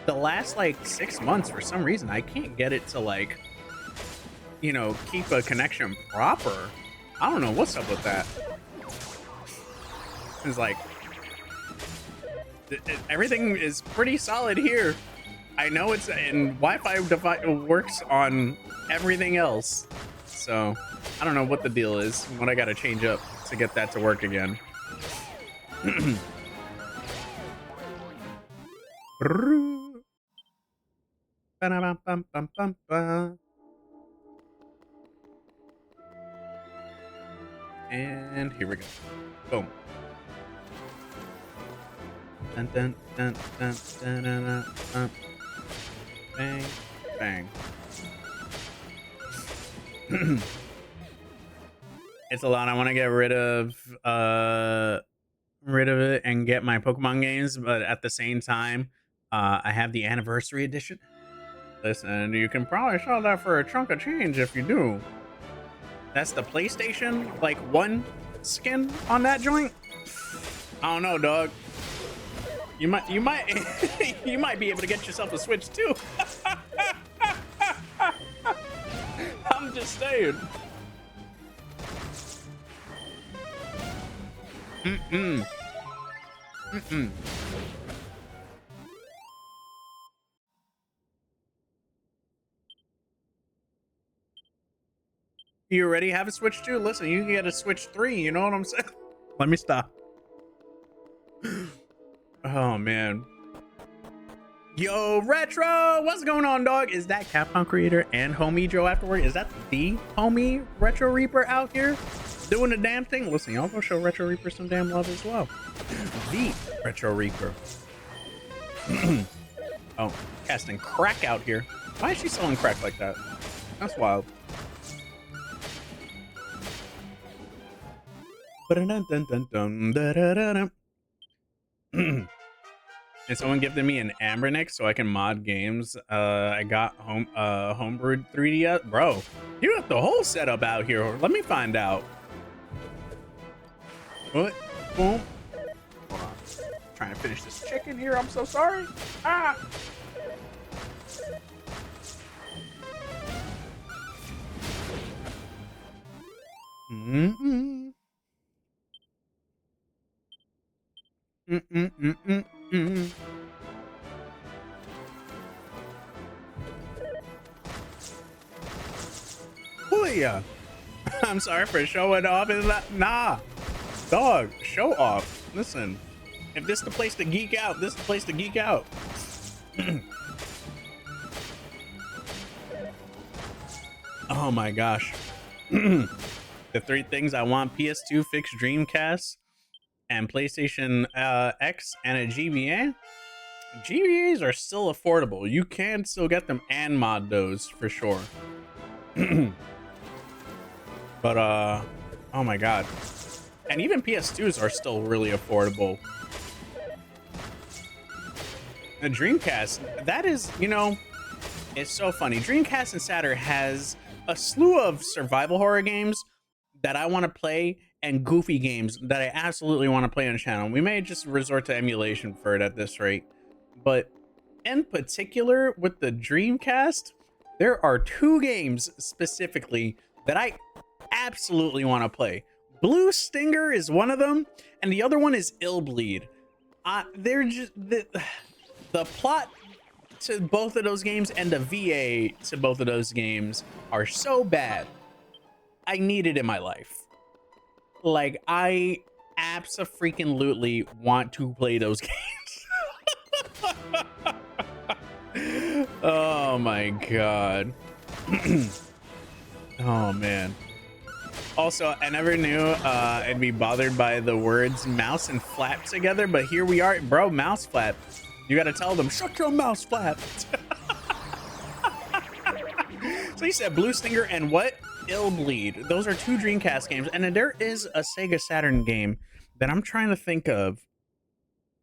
the last like 6 months, for some reason I can't get it to like, you know, keep a connection proper. I don't know what's up with that. It's like everything is pretty solid here. I know it's, and Wi-Fi works on everything else, so I don't know what the deal is, what I gotta change up to get that to work again. And here we go. Boom. Dun, dun, dun, dun, dun, dun, dun, dun. Bang, bang. It's a lot. I want to get rid of it and get my Pokemon games, but at the same time, I have the anniversary edition. Listen, you can probably sell that for a chunk of change if you do. That's the PlayStation, like, 1 skin on that joint. I don't know, dog. You might you might be able to get yourself a Switch too. I'm just saying. You already have a Switch 2? Listen, you can get a Switch 3, you know what I'm saying? Let me stop. Oh, man. Yo, Retro! What's going on, dog? Is that Capcom creator and homie JoAfterWork? Is that the homie Retro Reaper out here doing the damn thing? Listen, y'all go show Retro Reaper some damn love as well. The Retro Reaper. Oh, casting crack out here. Why is she selling crack like that? That's wild. And someone gifted me an Ambernick so I can mod games. I got homebrewed 3DS. Bro, you got the whole setup out here. Let me find out. What? Boom. Hold on. Trying to finish this chicken here. I'm so sorry. Ah. Oh yeah. I'm sorry for showing off. Is that nah, dog? Show off. Listen, if this is the place to geek out, this is the place to geek out. Oh my gosh. The three things I want: PS2, fixed Dreamcast, and PlayStation X, and a GBA. GBAs are still affordable. You can still get them and mod those for sure. But oh my god. And even PS2s are still really affordable. The Dreamcast, that is, you know, it's so funny. Dreamcast and Saturn has a slew of survival horror games that I want to play and goofy games that I absolutely want to play on the channel. We may just resort to emulation for it at this rate. But in particular with the Dreamcast, there are two games specifically that I absolutely want to play. Blue Stinger is one of them, and the other one is Illbleed. They're just the plot to both of those games and the VA to both of those games are so bad. I need it in my life. Like, I abso-freaking-lutely want to play those games. Oh my god. Oh man. Also, I never knew I'd be bothered by the words mouse and flap together, but here we are. Bro, mouse flap. You gotta tell them, shut your mouse flap. So you said Blue Stinger and what? Illbleed. Those are two Dreamcast games. And then there is a Sega Saturn game that I'm trying to think of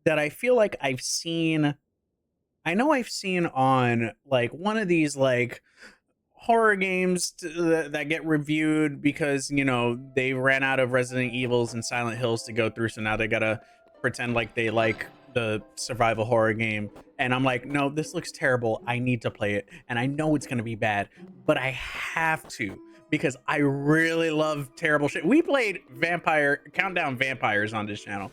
that I feel like I've seen. I know I've seen on like one of these like horror games that get reviewed because, you know, they ran out of Resident Evils and Silent Hills to go through, so now they gotta pretend like they like the survival horror game. And I'm like, no, this looks terrible. I need to play it, and I know it's gonna be bad, but I have to because I really love terrible shit. We played Countdown Vampires on this channel,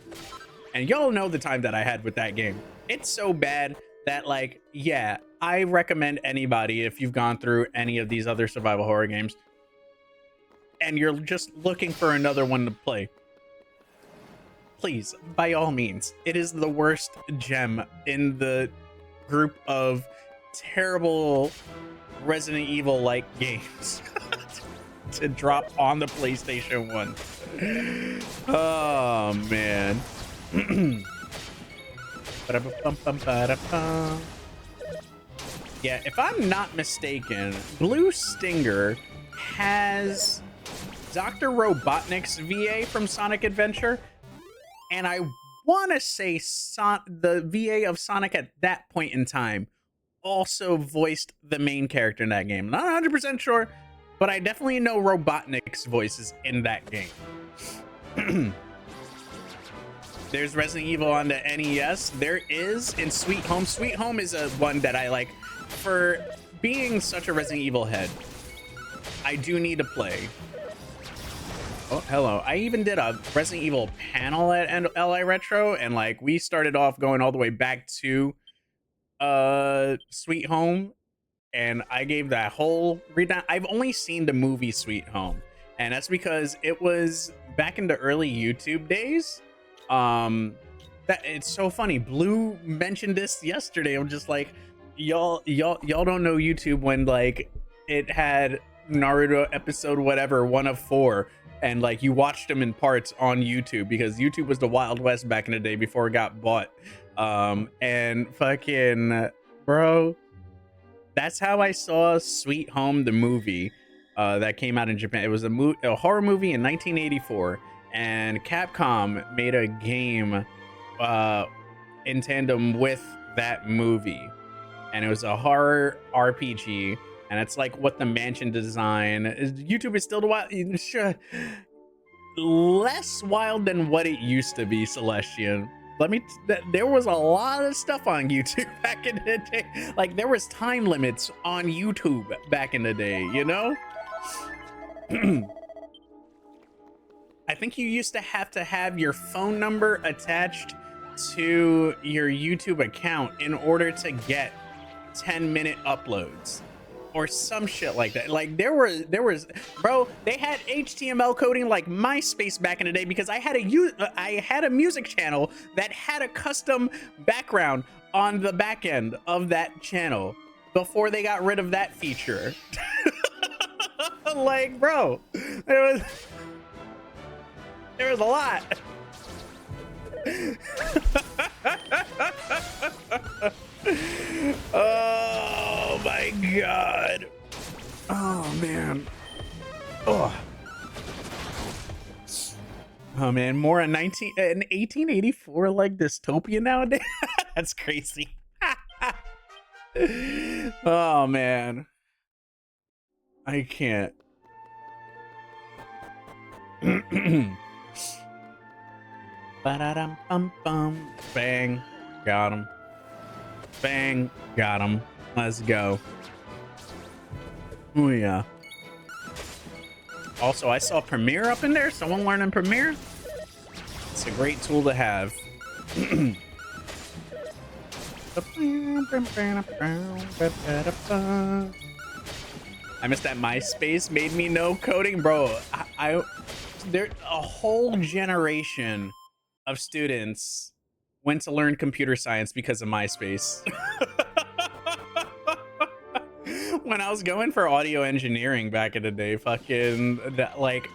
and y'all know the time that I had with that game. It's so bad that, like, yeah, I recommend anybody, if you've gone through any of these other survival horror games and you're just looking for another one to play, please, by all means, it is the worst gem in the group of terrible Resident Evil like games to drop on the PlayStation 1. Oh man. Yeah, if I'm not mistaken, Blue Stinger has Dr. Robotnik's VA from Sonic Adventure, and I want to say the VA of Sonic at that point in time also voiced the main character in that game. Not 100% sure, but I definitely know Robotnik's voices in that game. There's Resident Evil on the NES. There is in Sweet Home. Sweet Home is a one that I like. For being such a Resident Evil head, I do need to play. Oh, hello. I even did a Resident Evil panel at LI Retro, and like we started off going all the way back to Sweet Home, and I gave that whole read. I've only seen the movie Sweet Home, and that's because it was back in the early YouTube days. That it's so funny. Blue mentioned this yesterday. I'm just like, y'all don't know YouTube when like it had Naruto episode whatever 1 of 4, and like you watched them in parts on YouTube because YouTube was the Wild West back in the day before it got bought. And fucking bro, that's how I saw Sweet Home the movie that came out in Japan. It was a horror movie in 1984, and Capcom made a game in tandem with that movie, and it was a horror RPG, and it's like what the mansion design is. YouTube is still the wild, less wild than what it used to be, Celestian. There was a lot of stuff on YouTube back in the day. Like there was time limits on YouTube back in the day, you know? I think you used to have your phone number attached to your YouTube account in order to get 10-minute uploads or some shit like that. Like there was bro, they had HTML coding like MySpace back in the day because I had a music channel that had a custom background on the back end of that channel before they got rid of that feature. Like, bro, there was a lot. Oh my god. Oh man. Oh. Oh man, more in 1884 like dystopia nowadays. That's crazy. Oh man. I can't. Ba-da-dum-bum-bum. Bang. Got him. Bang. Got him. Let's go. Oh yeah. Also, I saw Premiere up in there. Someone learning Premiere. It's a great tool to have. I missed that MySpace made me know coding, bro. There a whole generation of students went to learn computer science because of MySpace. When I was going for audio engineering back in the day, like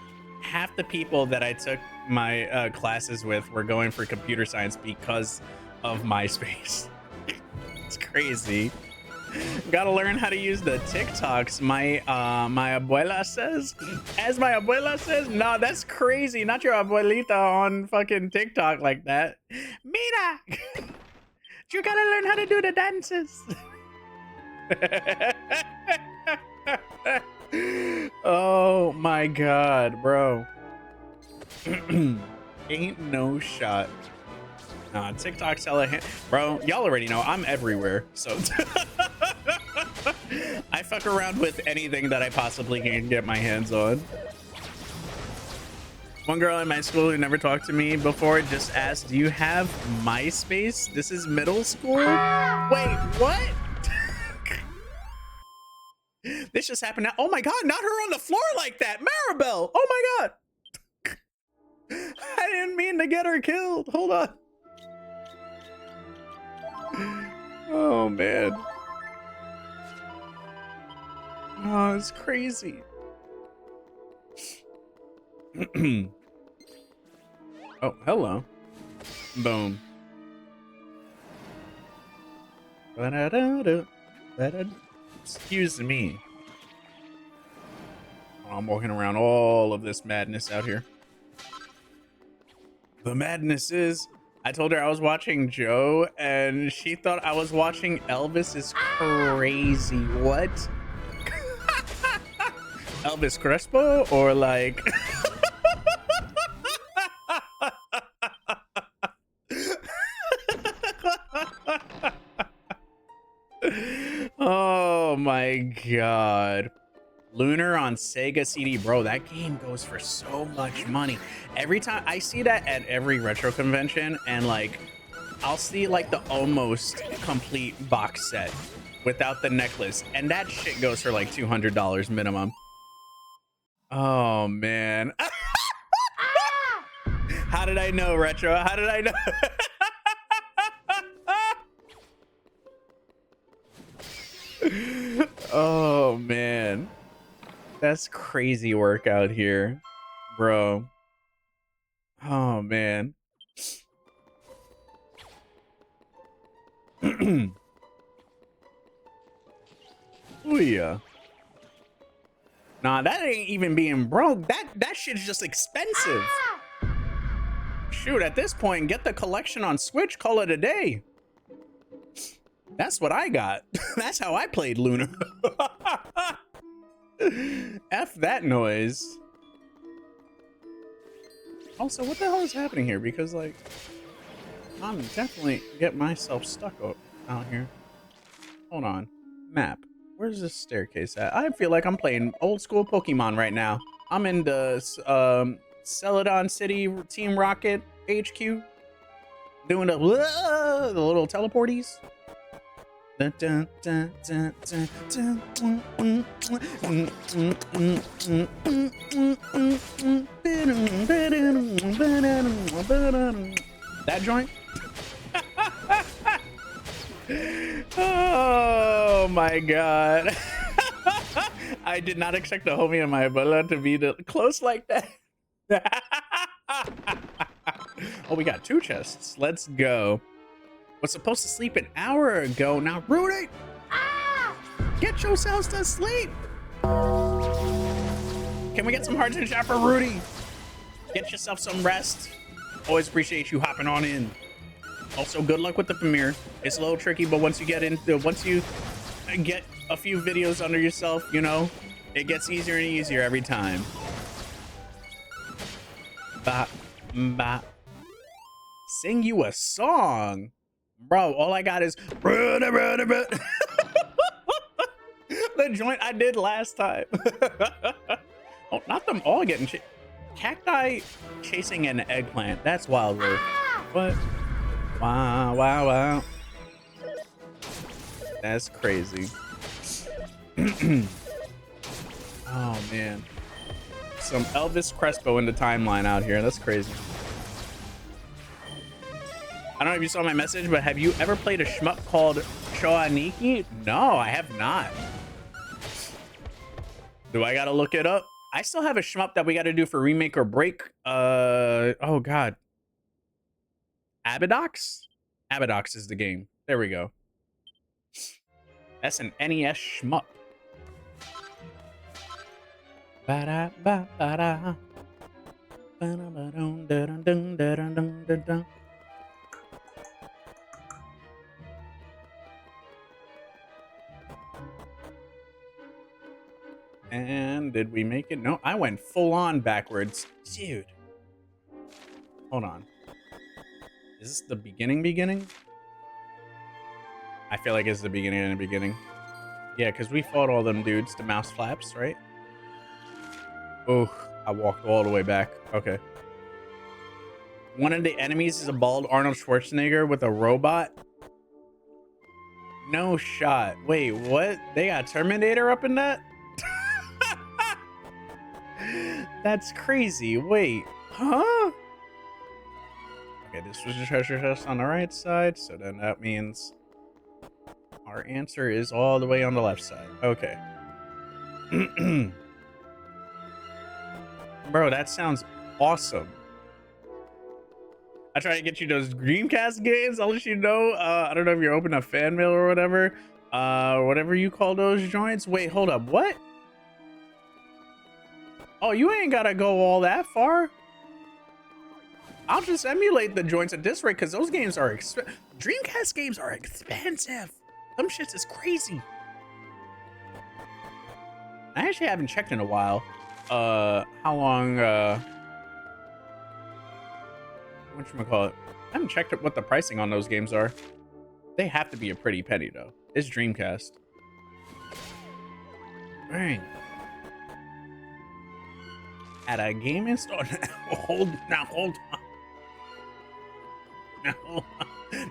half the people that I took my classes with were going for computer science because of MySpace. It's crazy. Gotta learn how to use the TikToks. My abuela says. As my abuela says, no, that's crazy. Not your abuelita on fucking TikTok like that. Mira, you gotta learn how to do the dances. Oh my god, bro. Ain't no shot. Nah, TikTok's hella bro, y'all already know I'm everywhere, so I fuck around with anything that I possibly can get my hands on. One girl in my school who never talked to me before just asked, do you have MySpace? This is middle school? Wait, what? This just happened now. Oh my god, not her on the floor like that. Maribel! Oh my god! I didn't mean to get her killed. Hold on. Oh man. Oh, it's crazy. Oh, hello. Boom. Excuse me. I'm walking around all of this madness out here. The madness is, I told her I was watching Joe and she thought I was watching Elvis. Is crazy. What? Elvis Crespo or like... Oh my god. Lunar on Sega CD, bro, that game goes for so much money. Every time I see that at every retro convention, and like I'll see like the almost complete box set without the necklace, and that shit goes for like $200 minimum. Oh man. How did I know, retro? How did I know? Oh man, that's crazy work out here, bro. Oh man. Oh yeah. Nah, that ain't even being broke. That shit's just expensive. Shoot, at this point, get the collection on Switch, call it a day. That's what I got. That's how I played Luna. F that noise. Also, what the hell is happening here? Because, like, I'm definitely getting myself stuck out here. Hold on. Map. Where's this staircase at? I feel like I'm playing old school Pokemon right now. I'm in the Celadon City Team Rocket HQ. Doing the little teleporties. That joint? Oh my god. I did not expect the homie and my abuela to be close like that. Oh, we got 2 chests. Let's go. Was supposed to sleep an hour ago. Now, Rudy, get yourselves to sleep. Can we get some hearts in chat for Rudy? Get yourself some rest. Always appreciate you hopping on in. Also, good luck with the premiere. It's a little tricky, but once you get a few videos under yourself, you know, it gets easier and easier every time. Ba, ba. Sing you a song, bro. All I got is the joint I did last time. Oh, not them all getting cacti chasing an eggplant. That's wild, bro. What? Wow, wow, wow. That's crazy. Oh man, some Elvis Crespo in the timeline out here. That's crazy. I don't know if you saw my message, but have you ever played a shmup called Choaniki? No, I have not. Do I gotta look it up? I still have a shmup that we gotta do for remake or break. Oh god. Abidox? Abidox is the game. There we go. That's an NES shmup. Ba-da, ba, ba-da. Ba-da-ba-dum, da-dum, dum, da-dum, dum, da-dum. And did we make it? No, I went full on backwards. Dude. Hold on. Is this the beginning? I feel like it's the beginning and the beginning. Yeah, because we fought all them dudes, the mouse flaps, right? Oh, I walked all the way back. Okay. One of the enemies is a bald Arnold Schwarzenegger with a robot. No shot. Wait, what? They got Terminator up in that? That's crazy. Wait, huh? Okay, this was the treasure chest on the right side, so then that means our answer is all the way on the left side. Okay. Bro, that sounds awesome. I try to get you those Dreamcast games. I'll let you know. I don't know if you're open a fan mail or whatever. Whatever you call those joints. Wait, hold up. What? Oh, you ain't gotta go all that far. I'll just emulate the joints at this rate because those games are Dreamcast games are expensive. Some shit is crazy. I actually haven't checked in a while. How long? Whatchamacallit? I haven't checked what the pricing on those games are. They have to be a pretty penny though. It's Dreamcast. Dang. At a gaming store. hold on. No,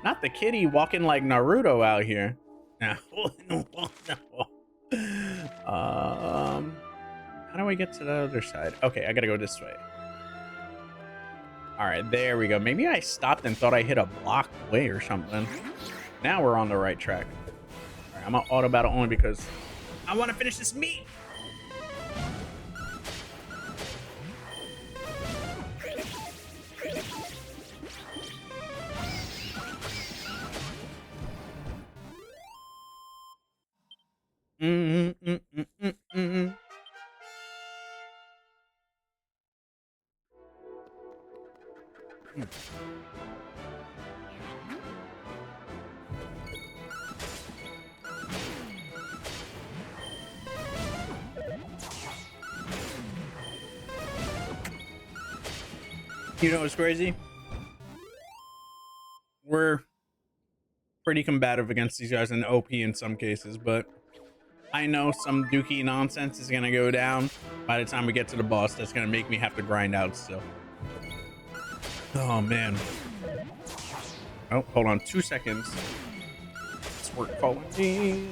not the kitty walking like Naruto out here. Now, how do we get to the other side? Okay, I gotta go this way. All right, there we go. Maybe I stopped and thought I hit a block away or something. Now we're on the right track. All right, I'm gonna auto battle only because I want to finish this meat. You know what's crazy? We're pretty combative against these guys and OP in some cases, but I know some dookie nonsense is gonna go down by the time we get to the boss. That's gonna make me have to grind out still. Oh man. Oh, hold on 2 seconds. It's work calling me.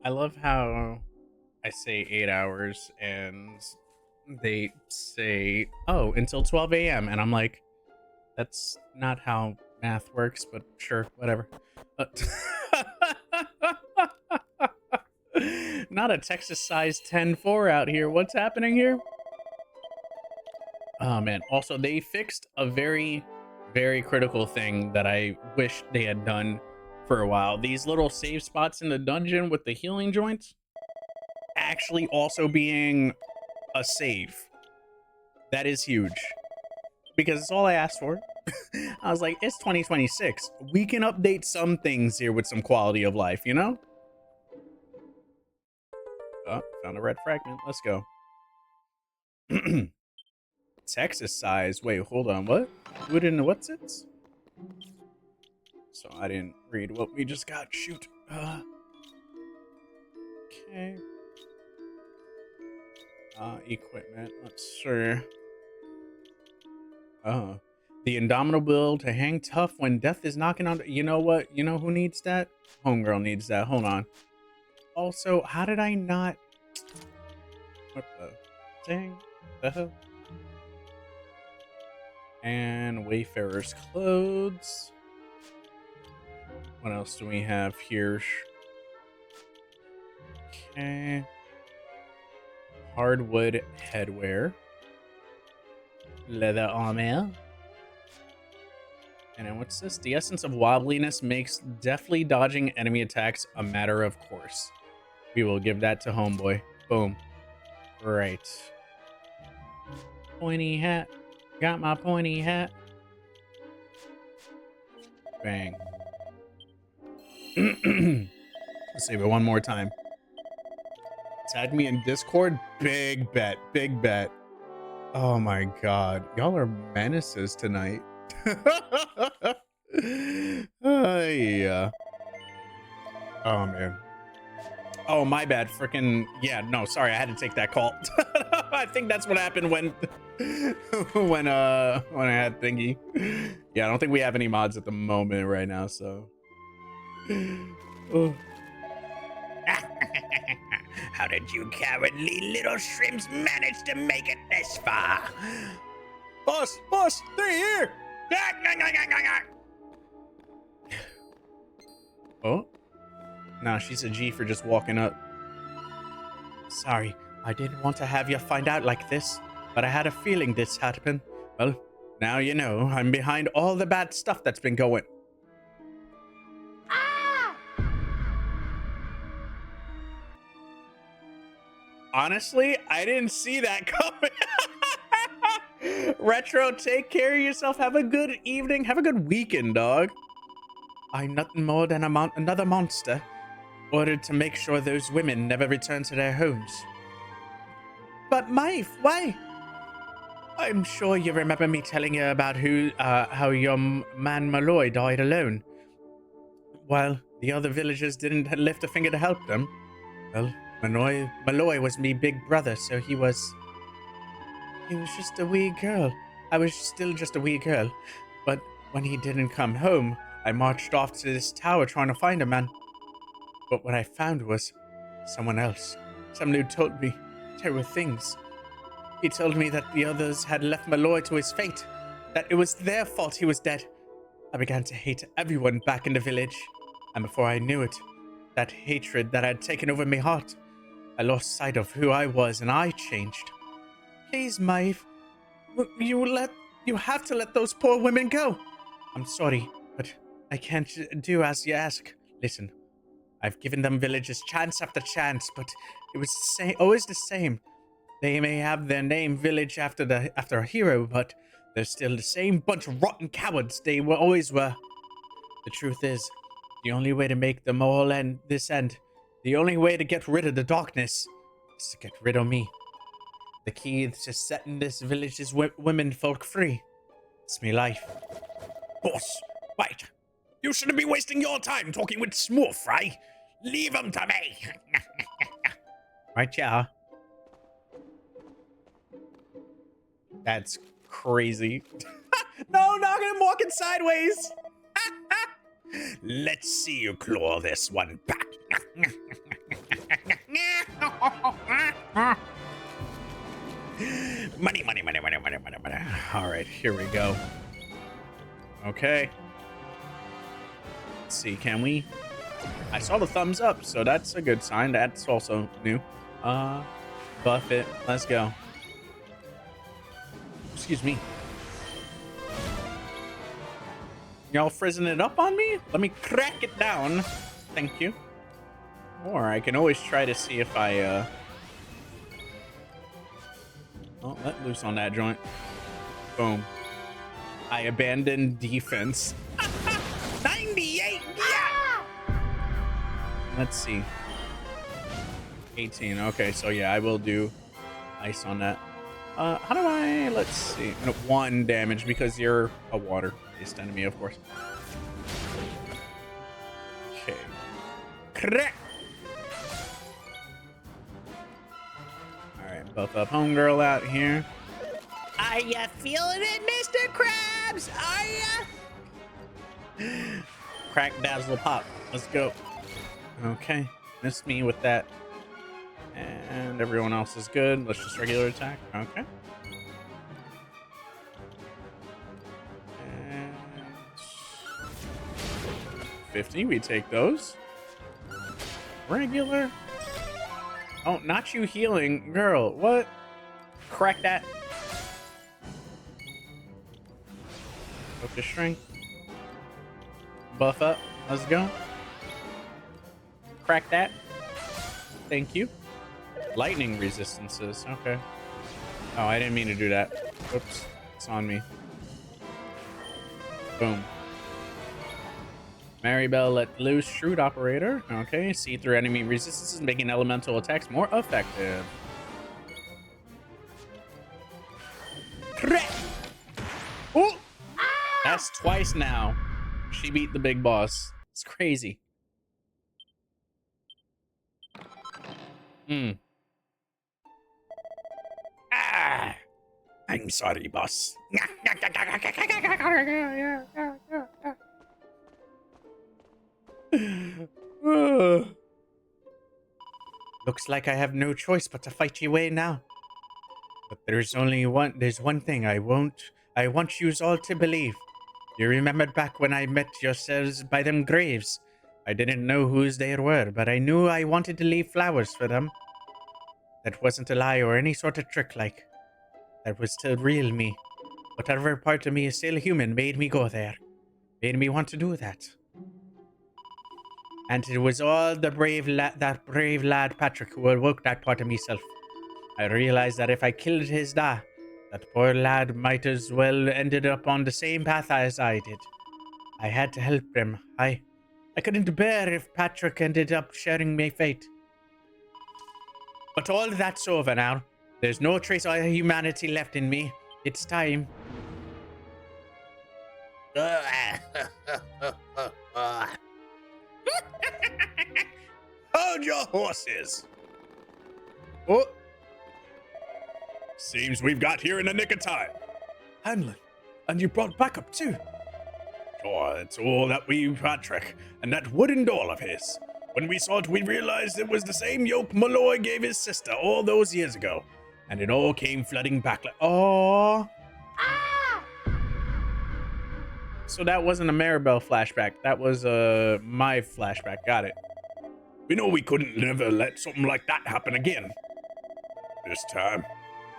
I love how I say 8 hours and they say, oh, until 12 a.m. And I'm like, that's not how math works, but sure, whatever. Not a Texas size 10-4 out here. What's happening here? Oh man. Also, they fixed a very, very critical thing that I wish they had done for a while. These little save spots in the dungeon with the healing joints actually also being a save. That is huge. Because it's all I asked for. I was like, it's 2026. We can update some things here with some quality of life, you know? Oh, found a red fragment. Let's go. Texas size. Wait, hold on. What? Put in the what's it? So I didn't read what we just got. Shoot. Okay. Equipment. Let's see. The indomitable to hang tough when death is knocking on. You know what? You know who needs that? Homegirl needs that. Hold on. Also, how did I not? What the dang? The hell? And Wayfarer's clothes. What else do we have here? Okay. Hardwood headwear. Leather armor. And then what's this? The essence of wobbliness makes deftly dodging enemy attacks a matter of course. We will give that to homeboy. Boom. Right. Pointy hat. Got my pointy hat. Bang. Let's save it one more time. Tag me in Discord. Big bet. Big bet. Oh my god. Y'all are menaces tonight. Yeah. Oh man. Oh my bad. Freaking yeah. No, sorry. I had to take that call. I think that's what happened when when I had thingy. Yeah, I don't think we have any mods at the moment right now. So. Oh. How did you cowardly little shrimps manage to make it this far? Boss, they're here! Oh? Nah, she's a G for just walking up. Sorry, I didn't want to have you find out like this, but I had a feeling this happened. Well, now you know I'm behind all the bad stuff that's been going. Honestly, I didn't see that coming. Retro, take care of yourself. Have a good evening. Have a good weekend, dog. I'm nothing more than another monster, ordered to make sure those women never return to their homes. But Maeve, why? I'm sure you remember me telling you about how your man Malloy died alone. While the other villagers didn't lift a finger to help them. Well, Malloy was me big brother, so he was just a wee girl. I was still just a wee girl. But when he didn't come home, I marched off to this tower trying to find him, man. But what I found was someone else. Someone who told me terrible things. He told me that the others had left Malloy to his fate, that it was their fault he was dead. I began to hate everyone back in the village. And before I knew it, that hatred that had taken over my heart, I lost sight of who I was and I changed. Please, Maeve, you have to let those poor women go. I'm sorry, but I can't do as you ask. Listen, I've given them villages chance after chance, but it was always the same. They may have their name village after a hero, but they're still the same bunch of rotten cowards they always were. The truth is, the only way to make them all end, the only way to get rid of the darkness is to get rid of me. The key to setting this village's women folk free. It's me life. Boss, wait. You shouldn't be wasting your time talking with Smurf, right? Leave him to me. Right, yeah. That's crazy. No, not him walking sideways. Let's see you claw this one back. Money, money, money, money, money, money, money. All right, here we go. Okay. Let's see, can we? I saw the thumbs up, so that's a good sign. That's also new. Buff it. Let's go. Excuse me. Y'all frizzing it up on me? Let me crack it down. Thank you. Or I can always try to see if I, oh, let loose on that joint. Boom. I abandoned defense. 98! Yeah! Let's see. 18. Okay, so yeah, I will do ice on that. How do I... Let's see. 1 damage because you're a water-based enemy, of course. Okay. Crack! Alright, buff up homegirl out here. Are ya feeling it, Mr. Krabs? Are ya? Crack, dazzle, pop. Let's go. Okay. Missed me with that. And everyone else is good. Let's just regular attack. Okay. And 50. We take those. Regular. Oh, not you healing. Girl, what? Crack that. Focus strength. Buff up. Let's go. Crack that. Thank you. Lightning resistances. Okay. Oh, I didn't mean to do that. Oops. It's on me. Boom. Maribel let loose. Shrewd operator. Okay. See through enemy resistances, making elemental attacks more effective. Oh! That's twice now. She beat the big boss. It's crazy. I'm sorry, boss. Looks like I have no choice but to fight your way now. But there's one thing I want yous all to believe. You remembered back when I met yourselves by them graves. I didn't know whose they were, but I knew I wanted to leave flowers for them. That wasn't a lie or any sort of trick like. That was still real me. Whatever part of me is still human made me go there. Made me want to do that. And it was all that brave lad Patrick who awoke that part of myself. I realized that if I killed his da, that poor lad might as well ended up on the same path as I did. I had to help him. I couldn't bear if Patrick ended up sharing my fate. But all that's over now. There's no trace of humanity left in me. It's time. Hold your horses. Oh, Seems we've got here in the nick of time. Hanlon, and you brought backup too. Sure, it's all that we, Patrick, and that wooden doll of his. When we saw it, we realized it was the same yoke Malloy gave his sister all those years ago. And it all came flooding back like, Oh. So that wasn't a Maribel flashback. That was my flashback. Got it. we know we couldn't never let something like that happen again. This time,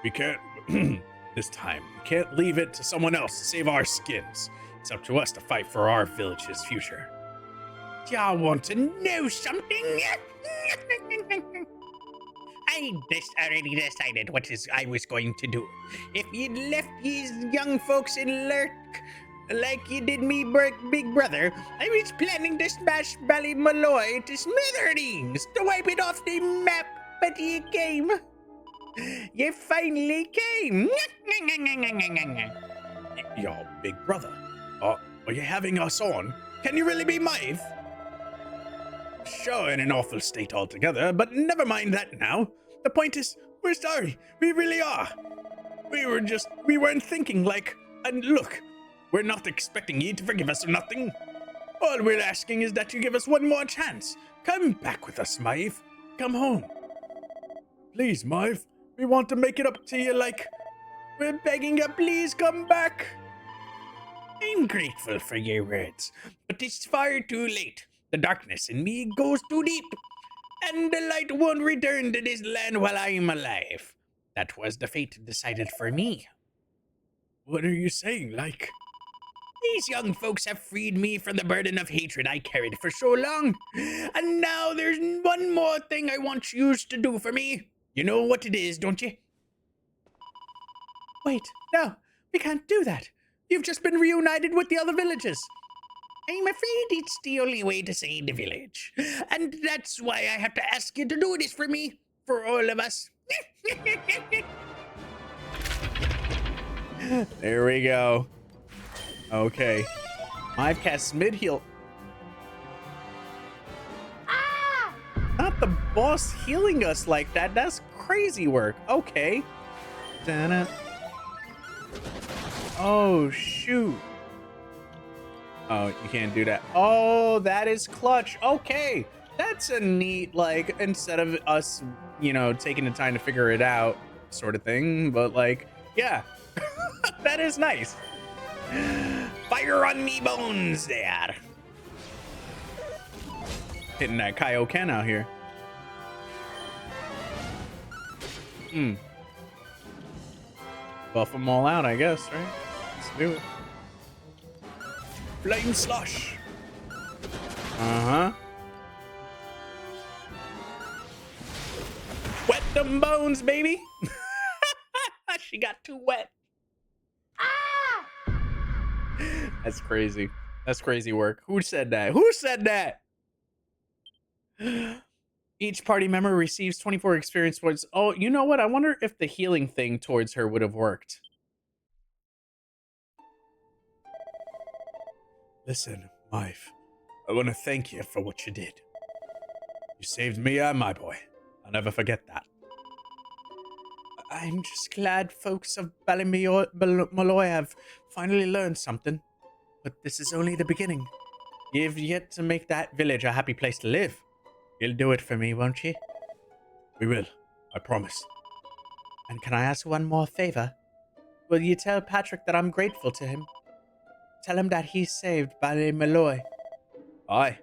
we can't, this time, we can't leave it to someone else to save our skins. It's up to us to fight for our village's future. Y'all want to know something? I already decided what I was going to do. If you'd left these young folks in lurk like you did me, big brother, I was planning to smash Ballymalloy to smithereens to wipe it off the map, but you came. You finally came. Yo, big brother, are you having us on? Can you really be Maeve? Sure, in an awful state altogether, but never mind that now. The point is, we're sorry. We really are. We weren't thinking like, and look, we're not expecting you to forgive us or nothing. All we're asking is that you give us one more chance. Come back with us, Maeve. Come home. Please, Maeve. We want to make it up to you like... We're begging you, please come back. I'm grateful for your words, but it's far too late. The darkness in me goes too deep, and the light won't return to this land while I'm alive. That was the fate decided for me. What are you saying, like? These young folks have freed me from the burden of hatred I carried for so long. And now there's one more thing I want you to do for me. You know what it is, don't you? Wait, no, we can't do that. You've just been reunited with the other villagers. I'm afraid it's the only way to save the village. And that's why I have to ask you to do this for me, for all of us. There we go. Okay. I've cast mid-heal. Ah! Not the boss healing us like that. That's crazy work. Okay. Da-na. Oh, shoot. Oh, you can't do that. Oh, that is clutch. Okay. That's a neat, like, instead of us, you know, taking the time to figure it out sort of thing. But, like, yeah. That is nice. Fire on me bones there. Hitting that Kaioken out here. Buff them all out, I guess, right? Let's do it. Flame slush. Uh-huh. Wet them bones, baby. She got too wet. Ah! That's crazy. That's crazy work. Who said that? Who said that? Each party member receives 24 experience points. Oh, you know what? I wonder if the healing thing towards her would have worked. Listen, Maeve. I want to thank you for what you did. You saved me and my boy. I'll never forget that. I'm just glad folks of Ballymaloy have finally learned something. But this is only the beginning. You've yet to make that village a happy place to live. You'll do it for me, won't you? We will. I promise. And can I ask one more favor? Will you tell Patrick that I'm grateful to him? Tell him that he saved Ballymaloy. Aye.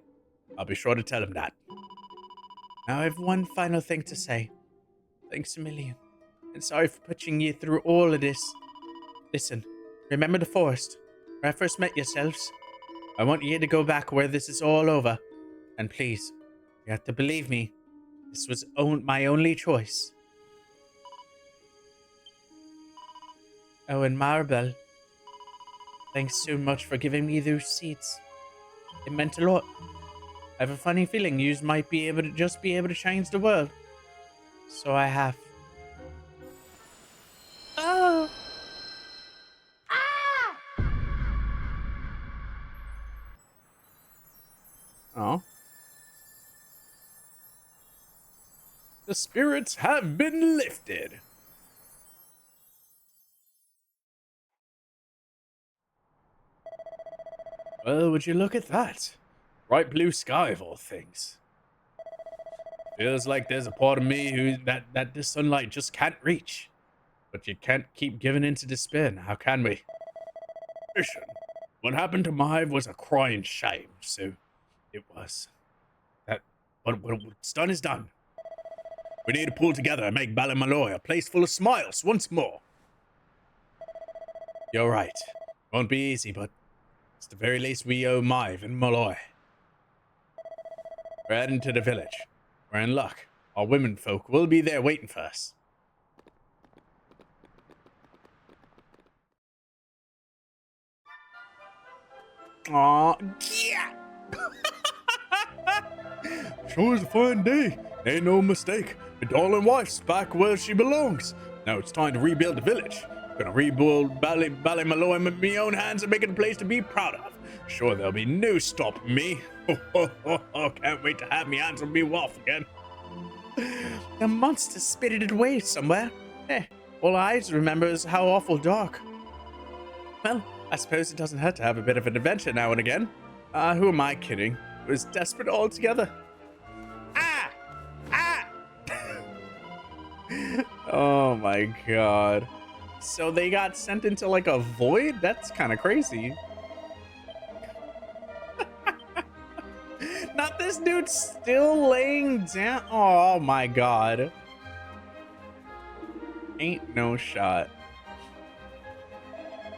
I'll be sure to tell him that. Now I have one final thing to say. Thanks a million. And sorry for putting you through all of this. Listen, remember the forest, where I first met yourselves? I want you to go back where this is all over. And please, you have to believe me. This was my only choice. Oh, and Maribel, thanks so much for giving me those seeds. It meant a lot. I have a funny feeling you might be able to change the world. So I have. Oh. Ah! Oh. The spirits have been lifted. Well, would you look at that? Bright blue sky of all things. Feels like there's a part of me that the sunlight just can't reach. But you can't keep giving in to despair now, can we? Listen, what happened to Maeve was a crying shame, so it was. But what's done is done. We need to pull together and make Ballymaloy a place full of smiles once more. You're right. Won't be easy, but it's the very least we owe Maeve and Malloy. We're heading to the village. We're in luck. Our women folk will be there waiting for us. Aw, yeah. Sure is a fine day. Ain't no mistake. My darling wife's back where she belongs. Now it's time to rebuild the village. Gonna rebuild Ballymaloy with my own hands and make it a place to be proud of. Sure, there'll be no stopping me. Can't wait to have me hands on me waff again. The monster spirited away somewhere. All I remember is how awful dark. Well, I suppose it doesn't hurt to have a bit of an adventure now and again. Who am I kidding? It was desperate altogether. Ah! Oh my god. So they got sent into like a void? That's kind of crazy. Not this dude still laying down. Oh my god. Ain't no shot.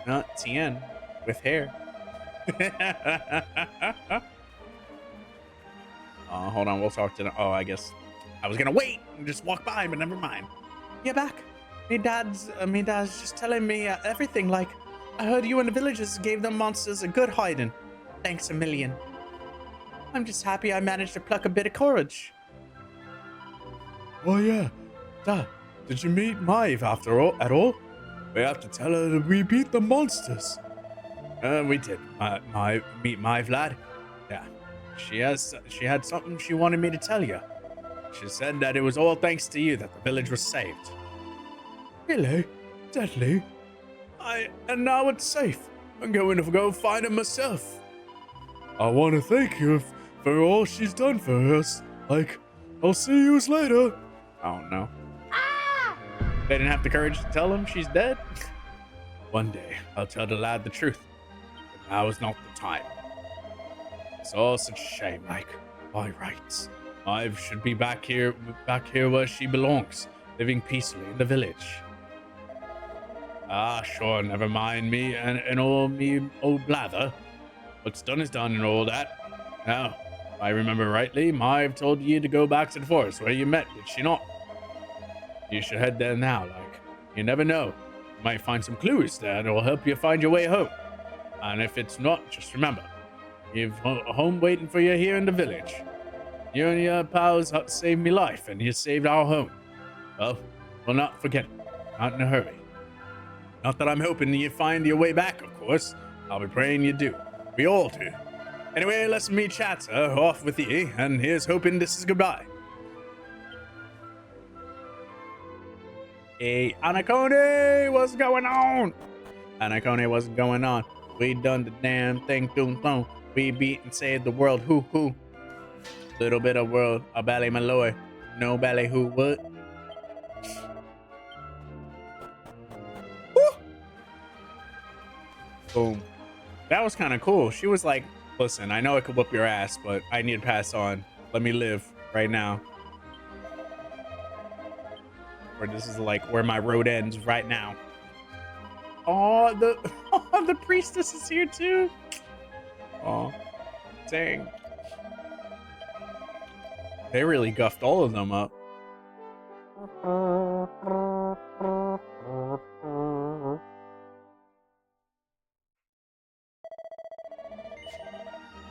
Not Tien with hair. Hold on, we'll talk to them. Oh, I guess I was gonna wait and just walk by, but never mind. You're back. Me dad's just telling me everything. Like, I heard you and the villagers gave them monsters a good hiding. Thanks a million. I'm just happy I managed to pluck a bit of courage. Oh yeah, Dad, did you meet Maeve after all? At all? We have to tell her that we beat the monsters. We did. Meet Maeve, lad. Yeah, she had something she wanted me to tell you. She said that it was all thanks to you that the village was saved. Really? Deadly? And now it's safe. I'm going to go find it myself. I want to thank you for all she's done for us. Like, I'll see you later. Oh no. They didn't have the courage to tell him she's dead? One day, I'll tell the lad the truth. But now is not the time. It's all such a shame, like, by rights. Maeve should be back here where she belongs, living peacefully in the village. Ah, sure, never mind me and all me old blather. What's done is done and all that. Now, if I remember rightly, Maeve told you to go back to the forest where you met, did she not? You should head there now, like, you never know. You might find some clues there that will help you find your way home. And if it's not, just remember, you've a home waiting for you here in the village. You and your pals saved me life, and you saved our home. Well, we'll not forget it. Not in a hurry. Not that I'm hoping you find your way back, of course. I'll be praying you do. We all do. Anyway, let's meet chatter off with ye, and here's hoping this is goodbye. Hey, Anacone, what's going on? Anacone, what's going on? We done the damn thing, doom, boom. We beat and saved the world, hoo. Little bit of world, a bally malloy. No bally who what? Woo! Boom. That was kind of cool. She was like, listen, I know I could whoop your ass, but I need to pass on. Let me live right now. Or this is like where my road ends right now. Oh, the priestess is here too. Oh, dang. They really guffed all of them up.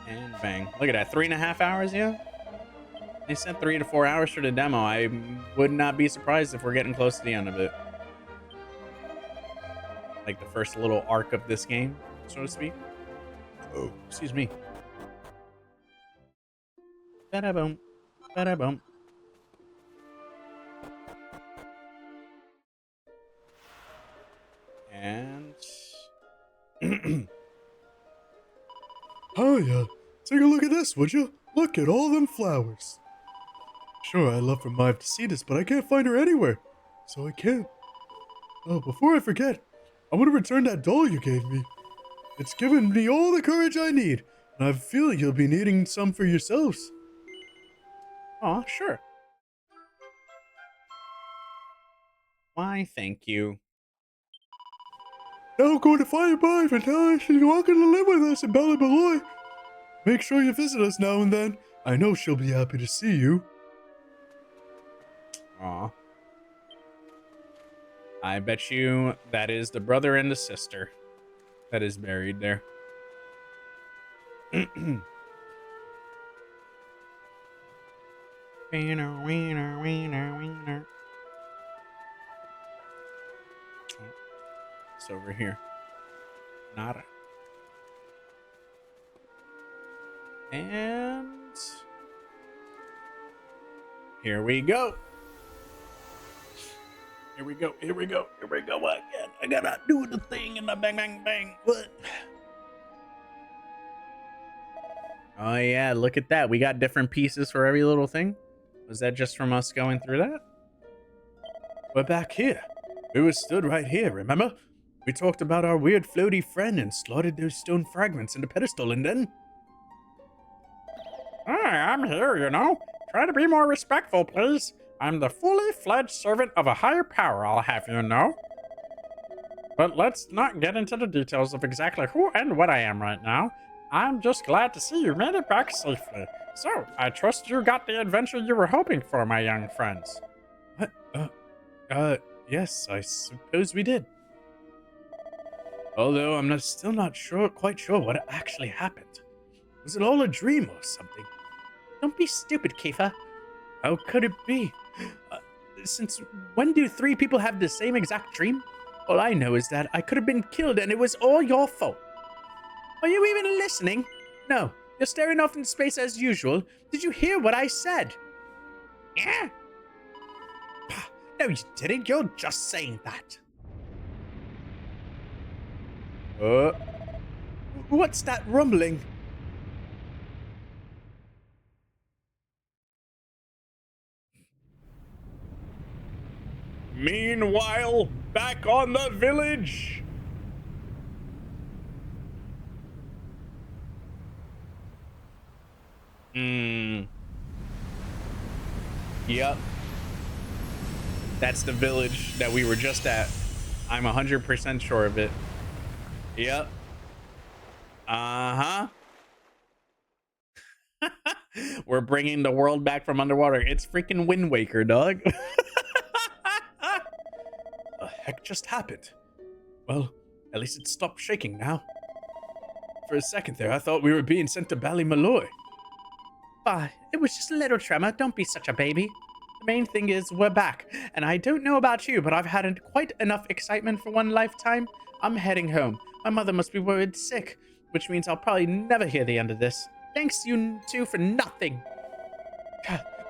And bang. Look at that. 3.5 hours, yeah? They said 3 to 4 hours for the demo. I would not be surprised if we're getting close to the end of it. Like the first little arc of this game, so to speak. Oh, excuse me. Ba-da-boom. Ba-da-boom. And... Oh yeah, take a look at this, would you? Look at all them flowers. Sure, I'd love for Maeve to see this, but I can't find her anywhere. So I can't. Oh, before I forget, I want to return that doll you gave me. It's given me all the courage I need, and I feel you'll be needing some for yourselves. Aw, sure. Why, thank you. Now I'm going to find Maeve and tell her she's welcome to live with us in Ballymaloy. Make sure you visit us now and then. I know she'll be happy to see you. Aw. I bet you that is the brother and the sister that is buried there. Wiener, wiener, wiener, wiener. It's over here. Nada. And here we go. Here we go. Here we go. Here we go again. I gotta do the thing and the bang, bang, bang. What? Oh, yeah. Look at that. We got different pieces for every little thing. Was that just from us going through that? We're back here. We were stood right here, remember? We talked about our weird floaty friend and slotted those stone fragments in the pedestal and then... Hi, I'm here, you know. Try to be more respectful, please. I'm the fully fledged servant of a higher power, I'll have you know. But let's not get into the details of exactly who and what I am right now. I'm just glad to see you made it back safely. So, I trust you got the adventure you were hoping for, my young friends. What? Yes, I suppose we did. Although I'm still not quite sure what actually happened. Was it all a dream or something? Don't be stupid, Kiefer. How could it be? Since when do 3 people have the same exact dream? All I know is that I could have been killed and it was all your fault. Are you even listening? No, you're staring off into space as usual. Did you hear what I said? Yeah? No, you didn't. You're just saying that. What's that rumbling? Meanwhile, back on the village. Yep. That's the village that we were just at. I'm 100% sure of it. Yep. Uh-huh. We're bringing the world back from underwater. It's freaking Wind Waker, dog. The heck just happened? Well, at least it stopped shaking now. For a second there, I thought we were being sent to Ballymalloy. Bah, it was just a little tremor. Don't be such a baby. The main thing is we're back, and I don't know about you, but I've had quite enough excitement for one lifetime. I'm heading home. My mother must be worried sick, which means I'll probably never hear the end of this. Thanks you two for nothing.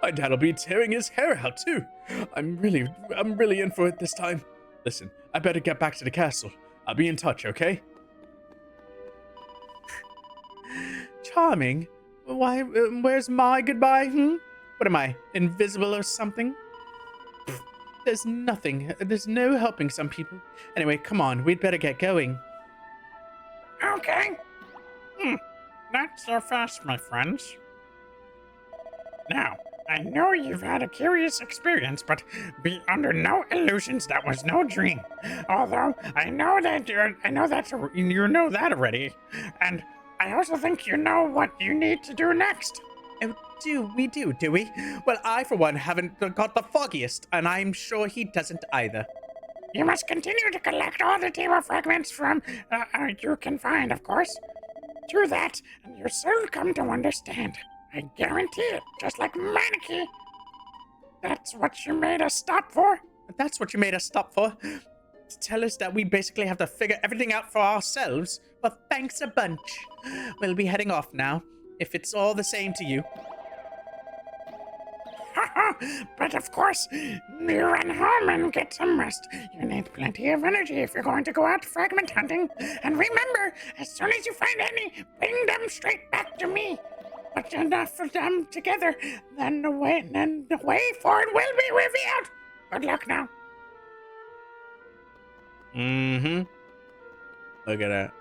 My dad'll be tearing his hair out too. I'm really in for it this time. Listen, I better get back to the castle. I'll be in touch, okay? Charming. Why, where's my goodbye, What am I, invisible or something? There's nothing. There's no helping some people. Anyway, come on, we'd better get going. Okay. Not so fast, my friends. Now, I know you've had a curious experience, but be under no illusions that was no dream. Although I know that you know that already, and I also think you know what you need to do next. Oh, do we? Well, I, for one, haven't got the foggiest, and I'm sure he doesn't either. You must continue to collect all the Demo fragments from you can find, of course. Do that, and you'll soon come to understand. I guarantee it, just like Maneki. That's what you made us stop for? That's what you made us stop for? To tell us that we basically have to figure everything out for ourselves? Well, thanks a bunch. We'll be heading off now, if it's all the same to you. But of course, you run home and get some rest. You need plenty of energy if you're going to go out fragment hunting. And remember, as soon as you find any, bring them straight back to me. Put enough of them together, then the way forward will be revealed. Good luck now. Look at that.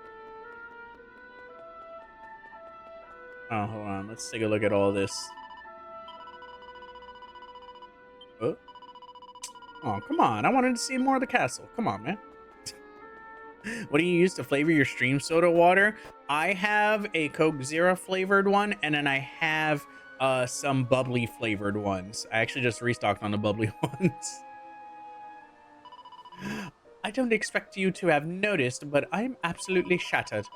Oh, hold on. Let's take a look at all this. Oh, come on. I wanted to see more of the castle. Come on, man. What do you use to flavor your stream soda water? I have a Coke Zero flavored one, and then I have some bubbly flavored ones. I actually just restocked on the bubbly ones. I don't expect you to have noticed, but I'm absolutely shattered.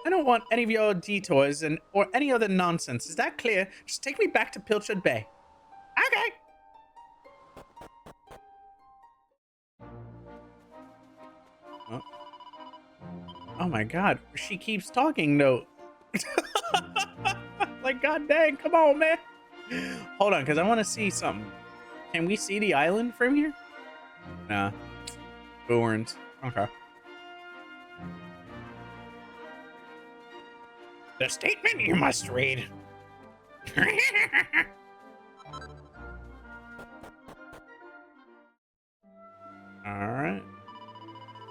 I don't want any of your detours or any other nonsense. Is that clear? Just take me back to Pilchard Bay. Okay. Oh my god, she keeps talking though. Like, god dang, come on, man. Hold on, because I want to see something. Can we see the island from here? Nah. Thorns. Okay. The statement you must read.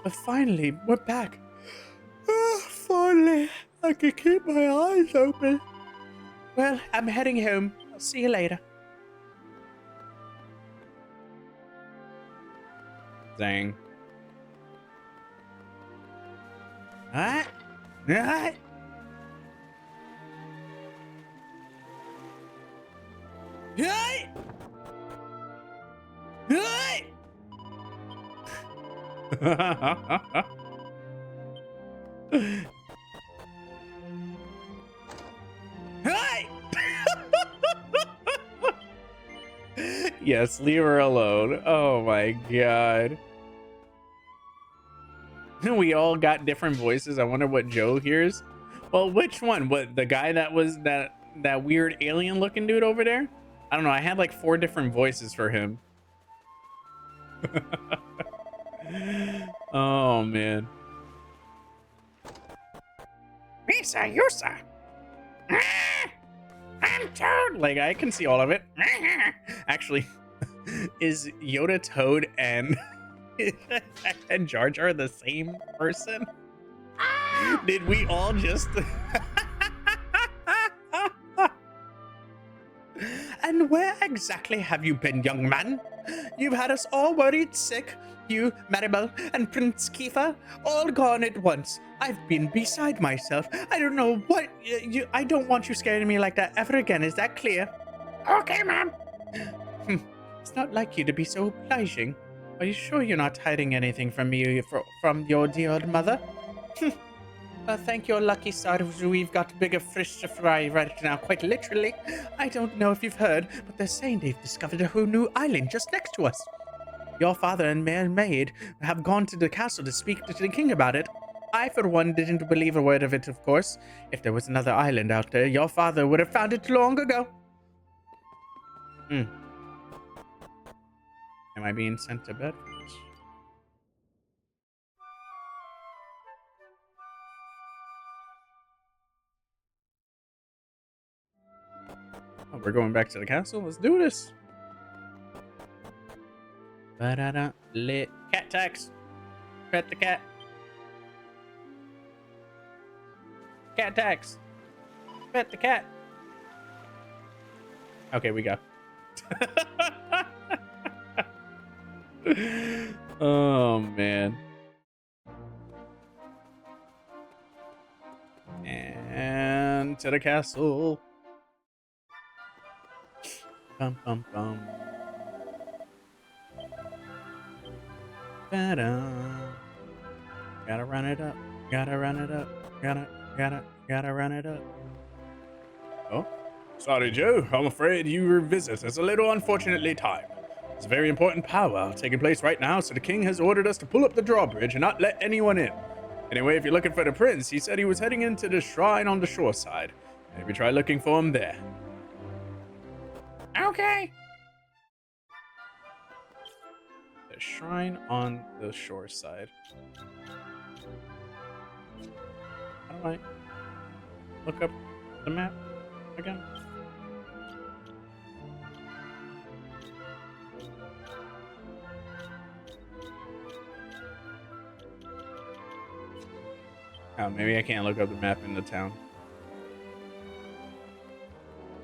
But finally, we're back. Finally, I can keep my eyes open. Well, I'm heading home. I'll see you later. Dang. What? What? What? What? Hey! Yes, leave her alone. Oh my god. We all got different voices. I wonder what Joe hears. Well, which one? What, the guy that was that weird alien looking dude over there? I don't know. I had like 4 different voices for him. Oh man. Misa, Yusa. I'm Toad. Like, I can see all of it. Actually, is Yoda, Toad, and and Jar Jar the same person? Did we all just And where exactly have you been, young man? You've had us all worried sick. You, Maribel, and Prince Kiefer, all gone at once. I've been beside myself. I don't know what I don't want you scaring me like that ever again. Is that clear? Okay, ma'am. It's not like you to be so obliging. Are you sure you're not hiding anything from me from your dear old mother? Thank your lucky stars, we've got bigger fish to fry right now, quite literally. I don't know if you've heard, but they're saying they've discovered a whole new island just next to us. Your father and maid have gone to the castle to speak to the king about it. I, for one, didn't believe a word of it, of course. If there was another island out there, your father would have found it long ago. Am I being sent to bed for this? Oh, we're going back to the castle. Let's do this. Ba-da-da. Lit. Cat tax. Pet the cat. Cat tax. Pet the cat. Okay, we go. Oh, man. And to the castle. Bum, bum, bum. Ba-da. Gotta run it up. Gotta run it up. Gotta run it up. Oh, Sorry, Joe. I'm afraid your visit is a little unfortunately timed. It's a very important powwow taking place right now, so the king has ordered us to pull up the drawbridge and not let anyone in. Anyway, if you're looking for the prince, he said he was heading into the shrine on the shore side. Maybe try looking for him there. Okay. the shrine on the shore side. How do I look up the map again? Oh, maybe I can't look up the map in the town.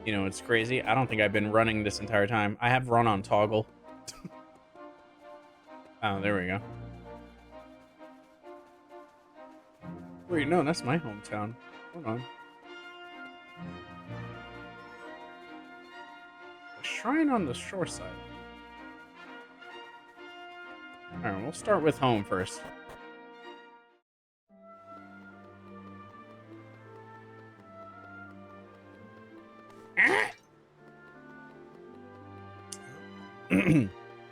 You know, it's crazy. I don't think I've been running this entire time. I have run on toggle. Oh, there we go. Wait, no, that's my hometown. Hold on. The shrine on the shore side. Alright, we'll start with home first.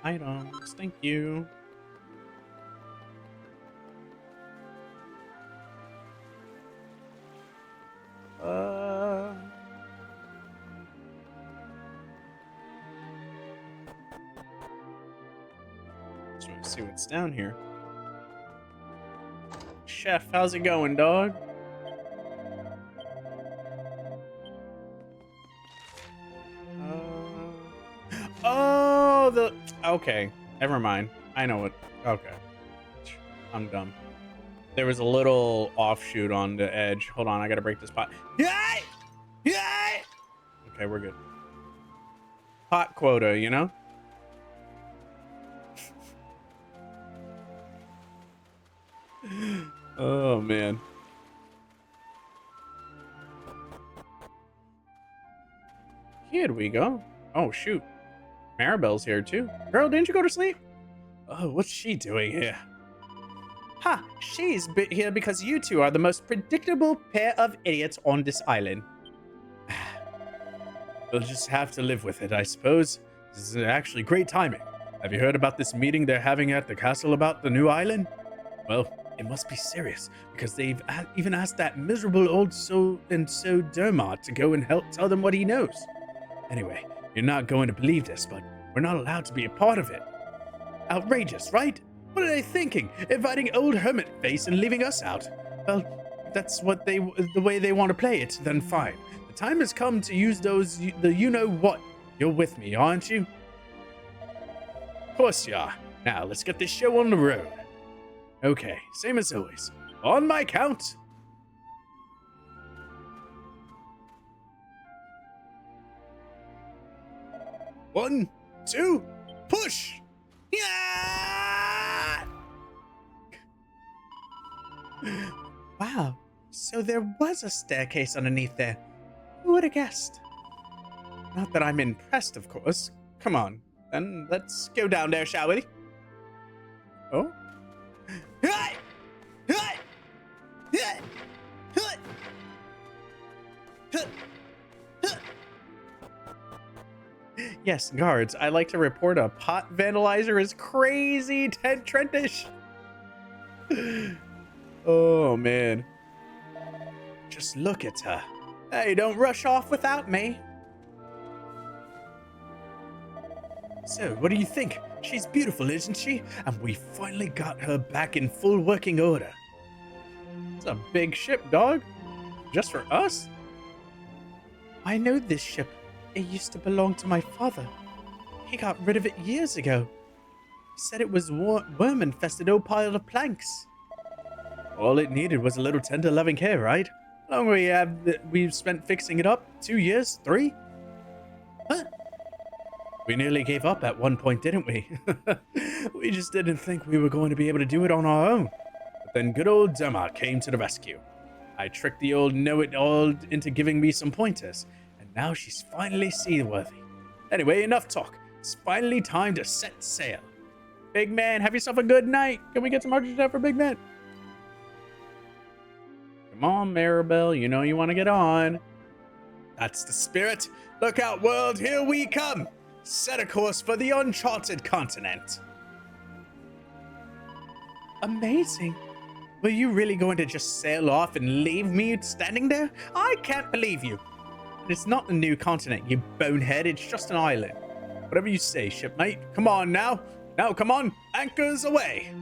Items, thank you. Just want to see what's down here. Chef, how's it going, dog? Oh, okay. Never mind. I know it. Okay. I'm dumb. There was a little offshoot on the edge. Hold on, I gotta break this pot. Yay! Yay! Okay, we're good. Pot quota, you know? Oh, man. Here we go. Oh, shoot. Maribel's here, too. Girl, didn't you go to sleep? Oh, what's she doing here? Ha! She's here because you two are the most predictable pair of idiots on this island. We'll just have to live with it, I suppose. This is actually great timing. Have you heard about this meeting they're having at the castle about the new island? Well, it must be serious, because they've even asked that miserable old so-and-so Dermot to go and help tell them what he knows. Anyway, you're not going to believe this, but we're not allowed to be a part of it. Outrageous, right? What are they thinking? Inviting old hermit face and leaving us out? Well, if that's what the way they want to play it, then fine. The time has come to use the you-know-what. You're with me, aren't you? Of course you are. Now, let's get this show on the road. Okay, same as always. On my count. One, two, push! Yeah! Wow, so there was a staircase underneath there. Who would have guessed? Not that I'm impressed, of course. Come on, then let's go down there, shall we? Oh? Yes, guards, I'd like to report a pot vandalizer is crazy Trentish. Oh, man. Just look at her. Hey, don't rush off without me. So, what do you think? She's beautiful, isn't she? And we finally got her back in full working order. It's a big ship, dog. Just for us? I know this ship. It used to belong to my father. He got rid of it years ago. He said it was worm-infested old pile of planks. All it needed was a little tender loving care, right? How long we've spent fixing it up? 2 years? 3? Huh? We nearly gave up at one point, didn't we? We just didn't think we were going to be able to do it on our own. But then good old Dermot came to the rescue. I tricked the old know-it-all into giving me some pointers, and now she's finally seaworthy. Anyway, enough talk. It's finally time to set sail. Big man, have yourself a good night. Can we get some oxygen out for Big man? Come on, Maribel. You know you want to get on. That's the spirit. Look out, world. Here we come. Set a course for the uncharted continent. Amazing. Were you really going to just sail off and leave me standing there? I can't believe you. And it's not a new continent, you bonehead. It's just an island. Whatever you say, shipmate. Come on now. Now, come on. Anchors away.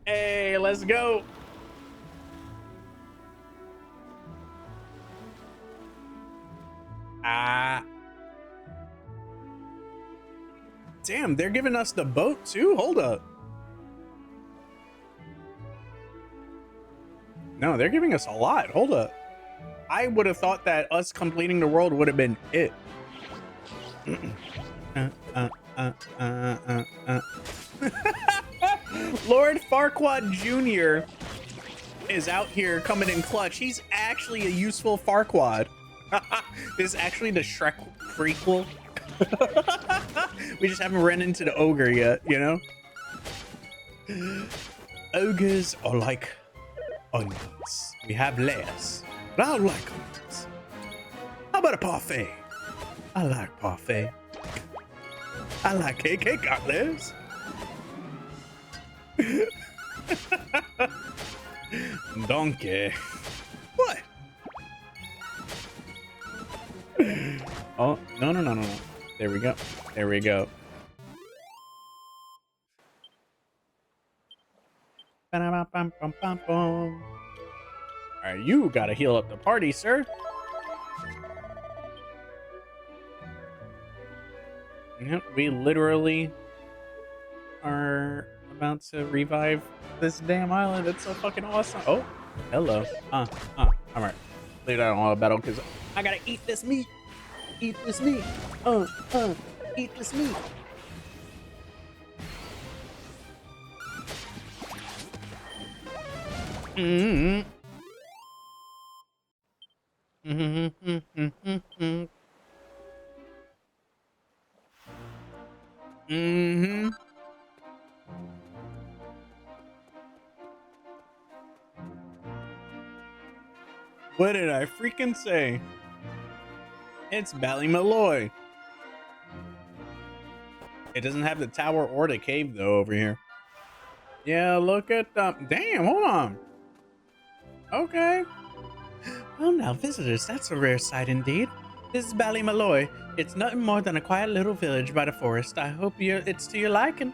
Hey, let's go. Damn, they're giving us the boat too? Hold up. No, they're giving us a lot. Hold up. I would have thought that us completing the world would have been it. Lord Farquaad Jr. is out here coming in clutch. He's actually a useful Farquaad. This is actually the Shrek prequel. We just haven't run into the ogre yet, you know? Ogres are like onions. We have layers, but I don't like onions. How about a parfait? I like parfait. I like cake. Cake got layers. Donkey. What? Oh, no. There we go. There we go. Alright, you gotta heal up the party, sir. Yep, we literally are about to revive this damn island. It's so fucking awesome. Oh, hello. All right. Leave that on battle because I gotta eat this meat. Eat this meat. Eat this meat. Mm-hmm. What did I freaking say? It's Ballymalloy. It doesn't have the tower or the cave though over here. Yeah, look at damn, hold on. Okay. Well now, visitors, that's a rare sight indeed. This is Ballymalloy. It's nothing more than a quiet little village by the forest. I hope it's to your liking.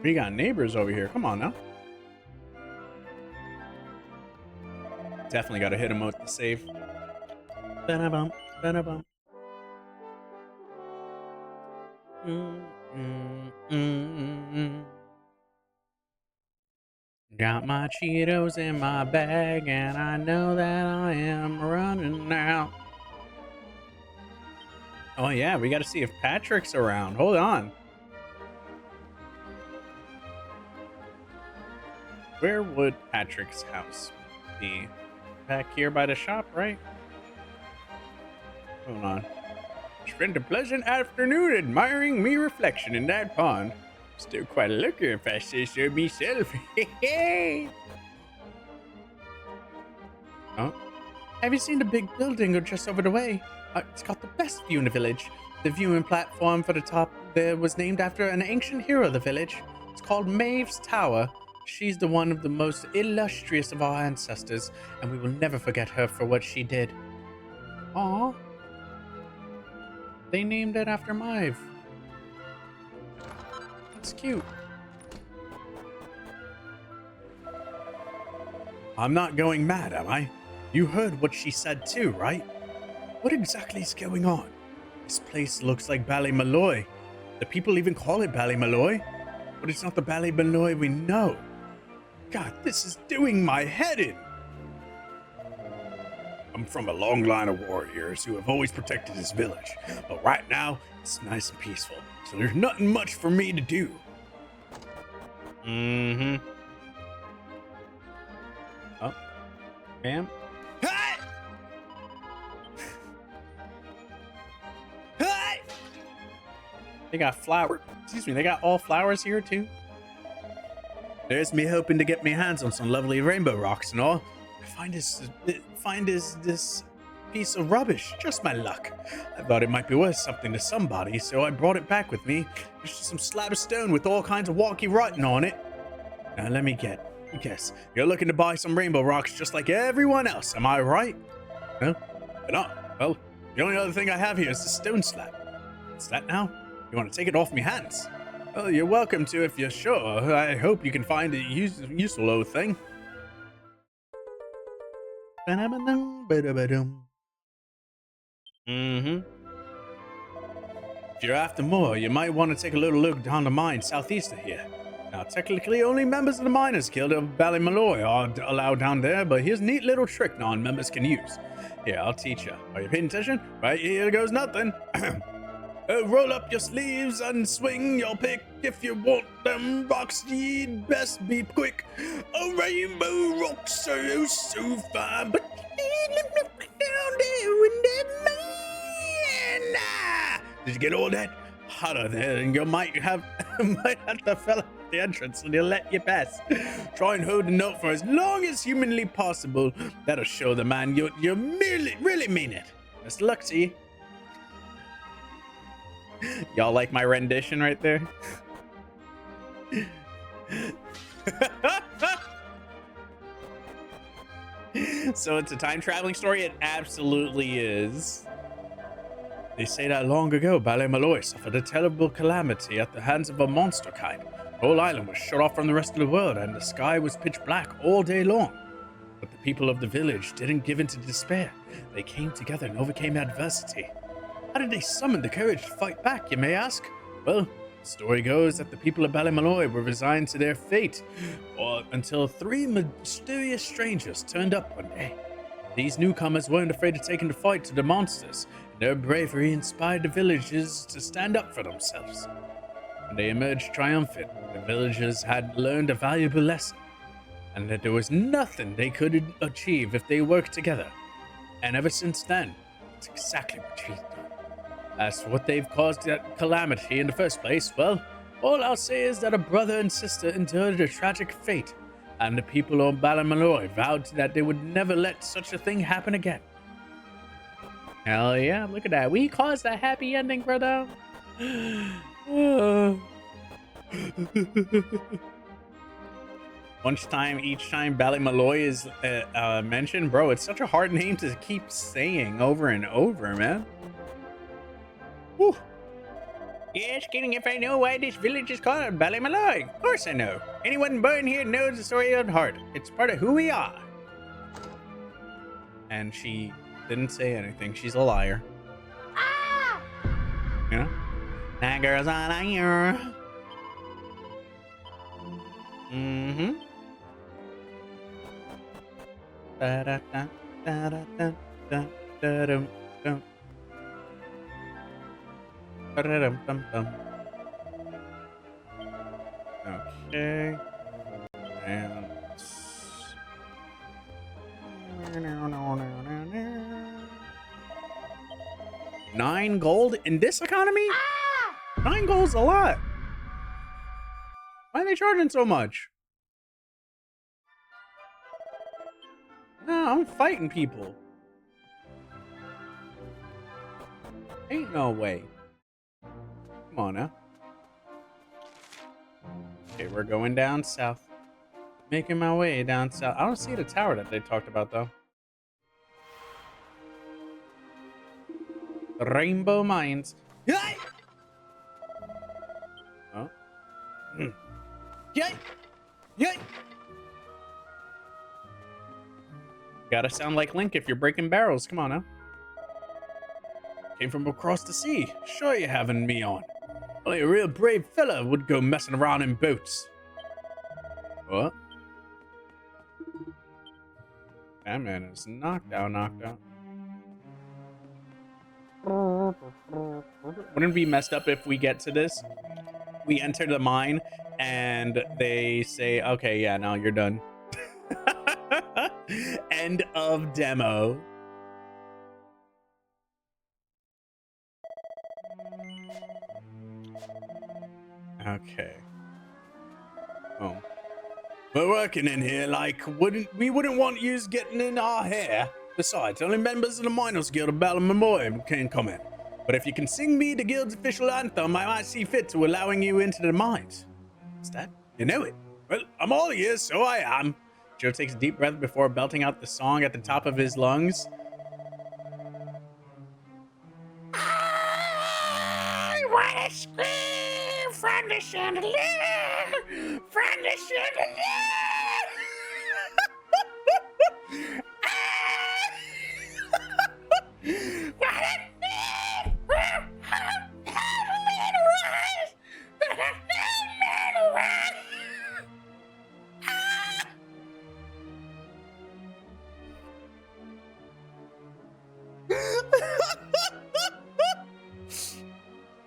We got neighbors over here. Come on now. Definitely got to hit him with the save. Ba-da-bum, ba-da-bum. Got my Cheetos in my bag, and I know that I am running now. Oh yeah, we got to see if Patrick's around. Hold on. Where would Patrick's house be? Back here by the shop, right? Hold on. Spent a pleasant afternoon admiring me reflection in that pond. Still quite a looker if I say so myself. Oh. Have you seen the big building just over the way? It's got the best view in the village. The viewing platform for the top there was named after an ancient hero of the village. It's called Maeve's Tower. She's the one of the most illustrious of our ancestors, and we will never forget her for what she did. Aww. They named it after Maeve. That's cute. I'm not going mad, am I? You heard what she said too, right? What exactly is going on? This place looks like Ballymalloy. The people even call it Ballymalloy, but it's not the Ballymalloy we know. God, this is doing my head in. I'm from a long line of warriors who have always protected this village, but right now it's nice and peaceful, so there's nothing much for me to do. Mm-hmm. Oh, ma'am. They got flowers. Excuse me, they got all flowers here too. There's me hoping to get my hands on some lovely rainbow rocks and all. I find this piece of rubbish. Just my luck. I thought it might be worth something to somebody, so I brought it back with me. It's just some slab of stone with all kinds of wonky writing on it. Now let me guess. You're looking to buy some rainbow rocks just like everyone else, am I right? No? But not. Well, the only other thing I have here is the stone slab. What's that now? You want to take it off me hands? Well, you're welcome to if you're sure. I hope you can find a useful old thing. Mm-hmm. If you're after more, you might want to take a little look down the mine southeast of here. Now, technically, only members of the Miners Guild of Ballymalloy are allowed down there, but here's a neat little trick non-members can use. Here, I'll teach you. Are you paying attention? Right here goes nothing. Roll up your sleeves and swing your pick. If you want them rocks, you'd best be quick. A rainbow rocks are so fine, but down there in that mine. Did you get all that? Hotter there, and you might have to fill out the entrance and he'll let you pass. Try and hold the note for as long as humanly possible. That'll show the man you really mean it. Best of luck to you. Y'all like my rendition right there? So it's a time traveling story? It absolutely is. They say that long ago, Ballymaloy suffered a terrible calamity at the hands of a monster kind. The whole island was shut off from the rest of the world, and the sky was pitch black all day long. But the people of the village didn't give in to despair. They came together and overcame adversity. How did they summon the courage to fight back, you may ask? Well, the story goes that the people of Ballymaloy were resigned to their fate, until 3 mysterious strangers turned up one day. These newcomers weren't afraid to take into fight to the monsters, and their bravery inspired the villagers to stand up for themselves. When they emerged triumphant, the villagers had learned a valuable lesson, and that there was nothing they could achieve if they worked together. And ever since then, it's exactly what we've done. As for what they've caused that calamity in the first place, well, all I'll say is that a brother and sister endured a tragic fate, and the people of Ballymaloy vowed that they would never let such a thing happen again. Hell yeah, look at that. We caused a happy ending, brother. Each time Ballymaloy is mentioned, bro, it's such a hard name to keep saying over and over, man. Whew. Yes, kidding if I know why this village is called Ballymaloy. Of course I know. Anyone born here knows the story of heart. It's part of who we are. And she didn't say anything. She's a liar. Ah! You know? That girl's a liar. Mm-hmm. Da-da-da, da-da-da, da-da-dum, dum. Ba-da-dum-dum-dum. Okay. And 9 gold in this economy? Ah! 9 gold's a lot. Why are they charging so much? No, I'm fighting people. Ain't no way. Come on now. Okay, we're going down south. Making my way down south. I don't see the tower that they talked about, though. Rainbow Mines. Yay! Oh. Yay! Yay! Gotta sound like Link if you're breaking barrels. Come on now. Came from across the sea. Sure you having me on. Only a real brave fella would go messing around in boats. What? That man is knocked out. Wouldn't it be messed up if we get to this? We enter the mine and they say, okay, yeah, now you're done. End of demo. Okay. Oh. We're working in here like we wouldn't want yous getting in our hair. Besides, only members of the Miners Guild of Ballymaloy can come in. But if you can sing me the guild's official anthem, I might see fit to allowing you into the mines. What's that? You know it. Well, I'm all ears, so I am. Joe takes a deep breath before belting out the song at the top of his lungs. I wanna scream from the chandelier, from the chandelier.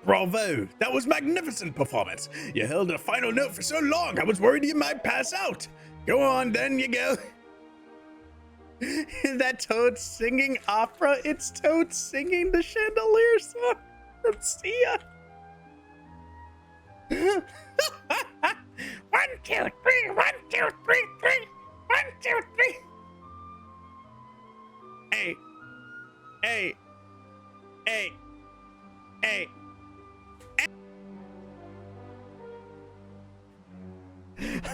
Bravo! That was magnificent performance. You held a final note for so long, I was worried you might pass out. Go on, then you go. Is that Toad singing opera? It's Toad singing the chandelier song from Sia. 1, 2, 3, 1, 2, 3, 3. 1, 2, 3. Hey. Hey. Hey. Hey.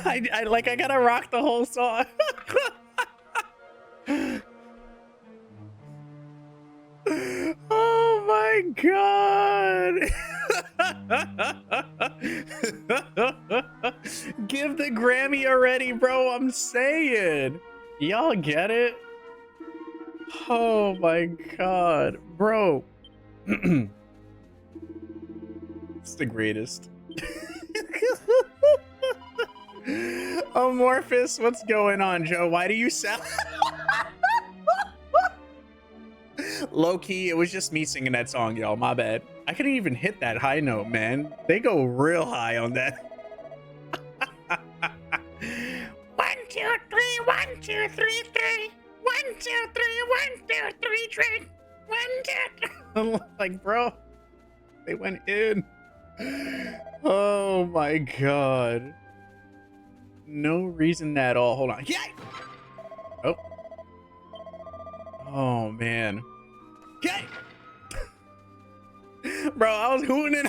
I gotta rock the whole song. Oh my my god! Give the Grammy already, bro. I'm saying. Y'all get it? Oh my god, bro. It's the greatest. Amorphous, what's going on, Joe? Why do you sound low key? It was just me singing that song, y'all. My bad. I couldn't even hit that high note, man. They go real high on that. 1, 2, 3, 1, 2, 3, 3. 1, 2, 3, 1, 2, 3, train. 1, 2, 3. I'm like, bro, they went in. Oh my god. No reason at all. Hold on. Yeah. Oh. Oh man. Okay. Bro, I was hooting and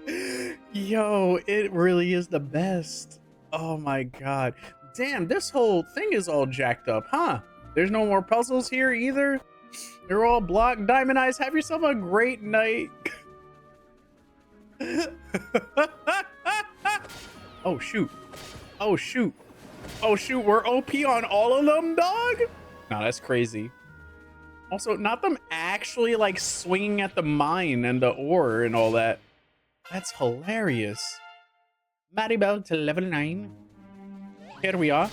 hollering. Yo, it really is the best. Oh my god. Damn, this whole thing is all jacked up, huh? There's no more puzzles here either. They're all blocked. Diamond Eyes, have yourself a great night. Oh shoot. Oh shoot. Oh shoot, we're OP on all of them, dog? No, that's crazy. Also, not them actually like swinging at the mine and the ore and all that. That's hilarious. Maribel to level 9. Here we are.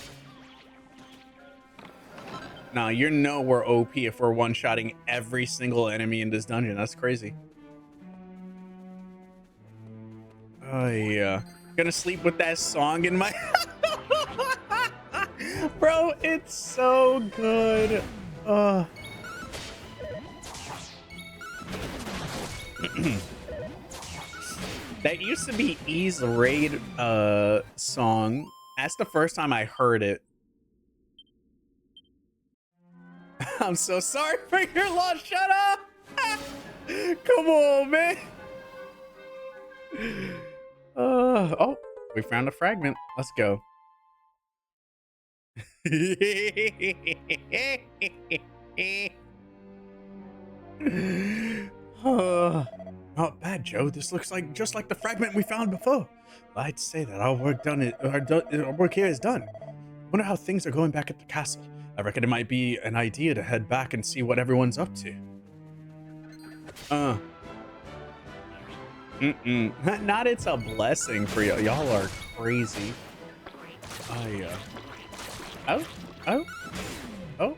Nah, you know we're OP if we're one-shotting every single enemy in this dungeon. That's crazy. Oh yeah. Gonna sleep with that song in my... Bro, it's so good. That used to be E's raid song. That's the first time I heard it. I'm so sorry for your loss. Shut up. Come on, man. Oh, we found a fragment. Let's go. Not bad, Joe. This looks like just like the fragment we found before. I'd say that our work here is done. Wonder how things are going back at the castle. I reckon it might be an idea to head back and see what everyone's up to. Not it's a blessing for you. Y'all are crazy. Oh yeah. Oh. Oh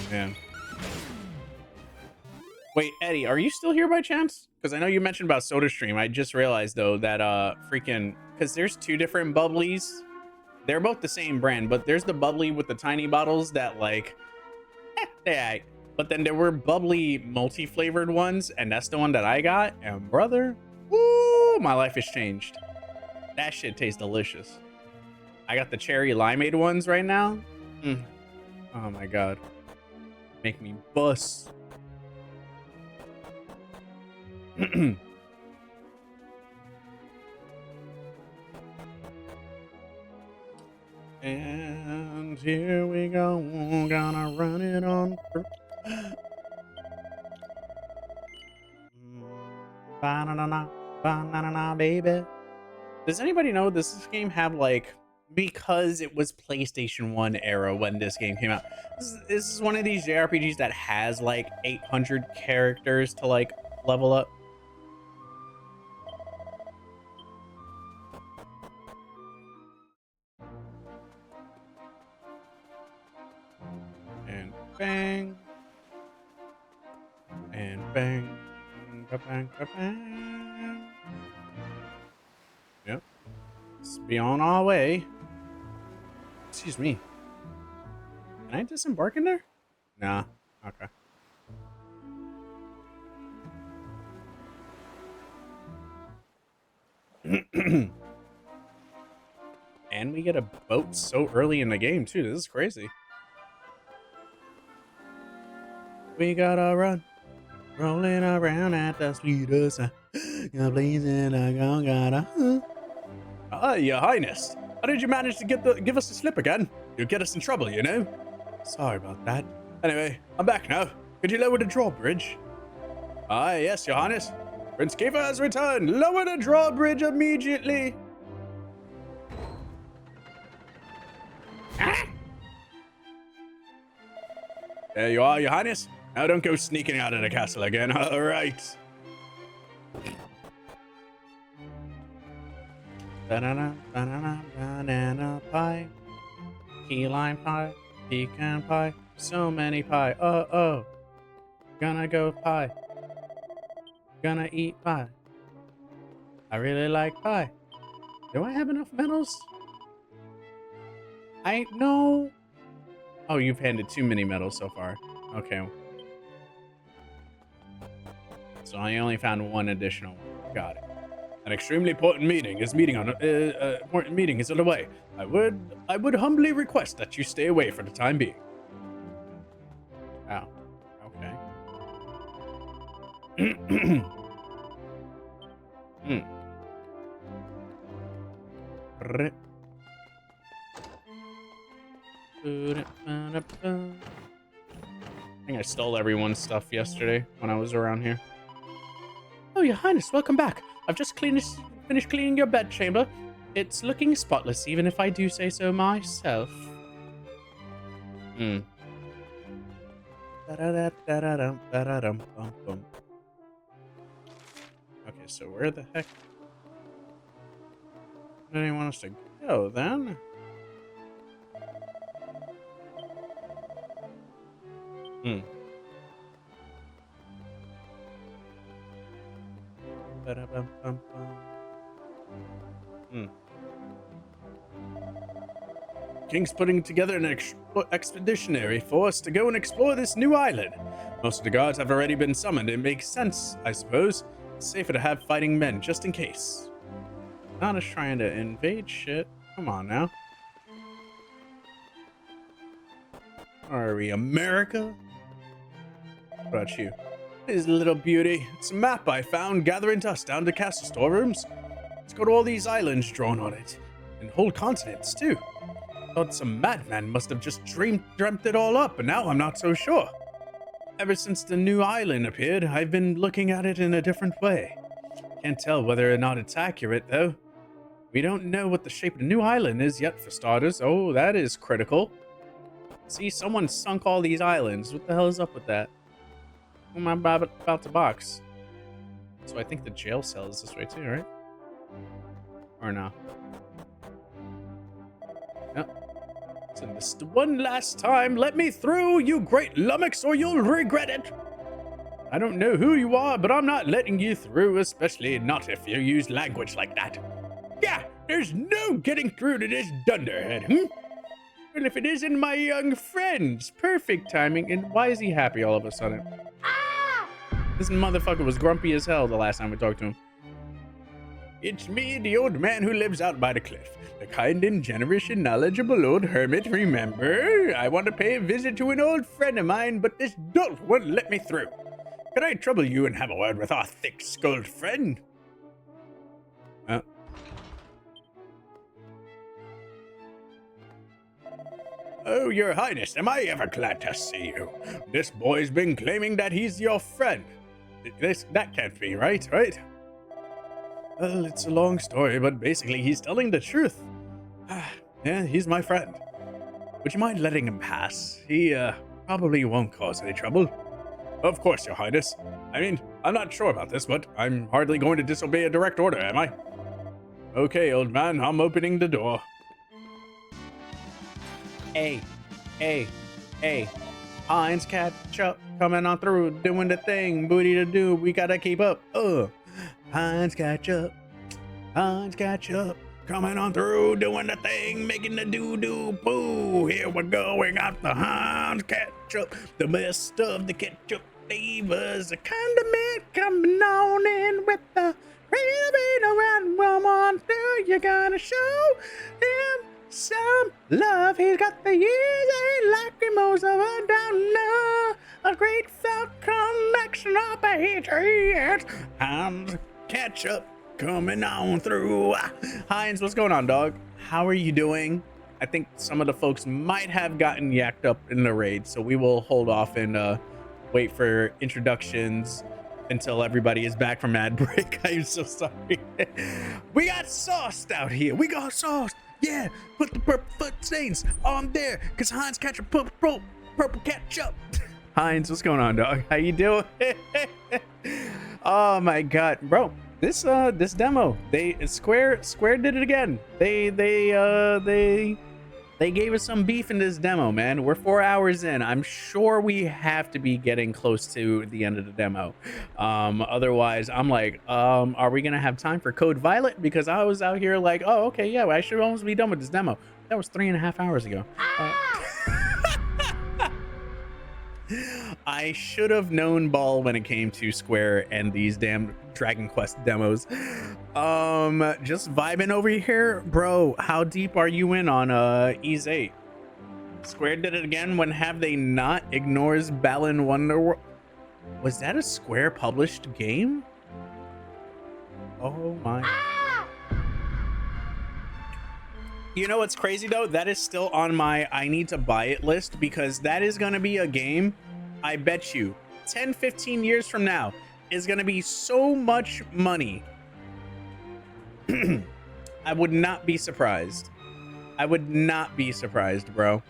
man. Wait, Eddie, are you still here by chance? Because I know you mentioned about SodaStream. I just realized though that freaking, because there's two different bubblies. They're both the same brand, but there's the bubbly with the tiny bottles that like, yeah. But then there were bubbly multi-flavored ones, and that's the one that I got. And brother, woo, my life has changed. That shit tastes delicious. I got the cherry limeade ones right now. Oh my god, make me bust. And here we go, gonna run it on. Banana, banana, baby. Does anybody know, does this game have like, because it was PlayStation 1 era when this game came out, this is one of these JRPGs that has like 800 characters to like level up? And bang. And bang. Bang, bang. Yep. Let's be on our way. Excuse me. Can I disembark in there? Nah. Okay. And we get a boat so early in the game too. This is crazy. We gotta run, rolling around at the speed of sound. Blazing, Your Highness, how did you manage to give us the slip again? You'll get us in trouble, you know. Sorry about that. Anyway, I'm back now. Could you lower the drawbridge? Ah, yes, Your Highness. Prince Kiefer has returned. Lower the drawbridge immediately. Huh? There you are, Your Highness. Now don't go sneaking out of the castle again. All right. Banana pie, key lime pie, pecan pie, so many pie. Oh, gonna go pie, gonna eat pie. I really like pie. Do I have enough medals? I know. Oh, you've handed too many medals so far. Okay. So I only found one additional one. Got it. An extremely important meeting is underway. I would humbly request that you stay away for the time being. Oh, okay. I think I stole everyone's stuff yesterday when I was around here. Oh, Your Highness, welcome back. I've just finished cleaning your bedchamber. It's looking spotless, even if I do say so myself. Okay, so where the heck do they want us to go then? King's putting together an expeditionary force to go and explore this new island. Most of the guards have already been summoned. It makes sense, I suppose. It's safer to have fighting men, just in case. Not us trying to invade shit. Come on now. Are we America? What about you? This little beauty. It's a map I found gathering dust down to castle storerooms. It's got all these islands drawn on it. And whole continents, too. Thought some madman must have just dreamt it all up, but now I'm not so sure. Ever since the new island appeared, I've been looking at it in a different way. Can't tell whether or not it's accurate, though. We don't know what the shape of the new island is yet, for starters. Oh, that is critical. See, someone sunk all these islands. What the hell is up with that? Who am I about to box? So I think the jail cell is this way too, right? Or no? Yep. So this one last time, let me through, you great lummox, or you'll regret it. I don't know who you are, but I'm not letting you through, especially not if you use language like that. Yeah, there's no getting through to this dunderhead, Well, if it isn't my young friends. Perfect timing. And why is he happy all of a sudden? This motherfucker was grumpy as hell the last time we talked to him. It's me, the old man who lives out by the cliff. The kind and generous and knowledgeable old hermit, remember? I want to pay a visit to an old friend of mine, but this dolt won't let me through. Could I trouble you and have a word with our thick-skulled friend? Oh, Your Highness, am I ever glad to see you. This boy's been claiming that he's your friend. That can't be right? Well, it's a long story, but basically he's telling the truth. Yeah, he's my friend. Would you mind letting him pass? He, probably won't cause any trouble. Of course, Your Highness. I mean, I'm not sure about this, but I'm hardly going to disobey a direct order, am I? Okay, old man, I'm opening the door. Hey. Heinz Ketchup coming on through, doing the thing, booty to do, we gotta keep up. Heinz Ketchup, coming on through, doing the thing, making the doo-doo-boo. Here we go, we got the Heinz Ketchup, the best of the ketchup flavors, the condiment coming on in with the real around woman. You gotta show him some love. He's got the years and lacrimos of a downer, a great felt connection of Patriots. Heinz Ketchup coming on through. Heinz, what's going on, dog? How are you doing? I think some of the folks might have gotten yacked up in the raid, so we will hold off and wait for introductions until everybody is back from ad break. I am so sorry. We got sauced out here. We got sauced. Yeah, put the purple foot stains on there, cause Heinz catch a purple ketchup. Heinz, what's going on, dog? How you doing? Oh my god, bro. This demo, Square did it again. They gave us some beef in this demo, man. We're 4 hours in. I'm sure we have to be getting close to the end of the demo. Otherwise, I'm like, are we gonna have time for Code Violet? Because I was out here like, oh, okay, yeah, I should almost be done with this demo. That was 3.5 hours ago. I should have known ball when it came to Square and these damn Dragon Quest demos. Just vibing over here, bro. How deep are you in on Ys 8? Square did it again. When have they not? Ignores Balan Wonderworld. Was that a Square published game? Oh my. You know what's crazy though? That is still on my I need to buy it list, because that is gonna be a game, I bet you 10-15 years from now, is gonna be so much money. I would not be surprised. I would not be surprised, bro.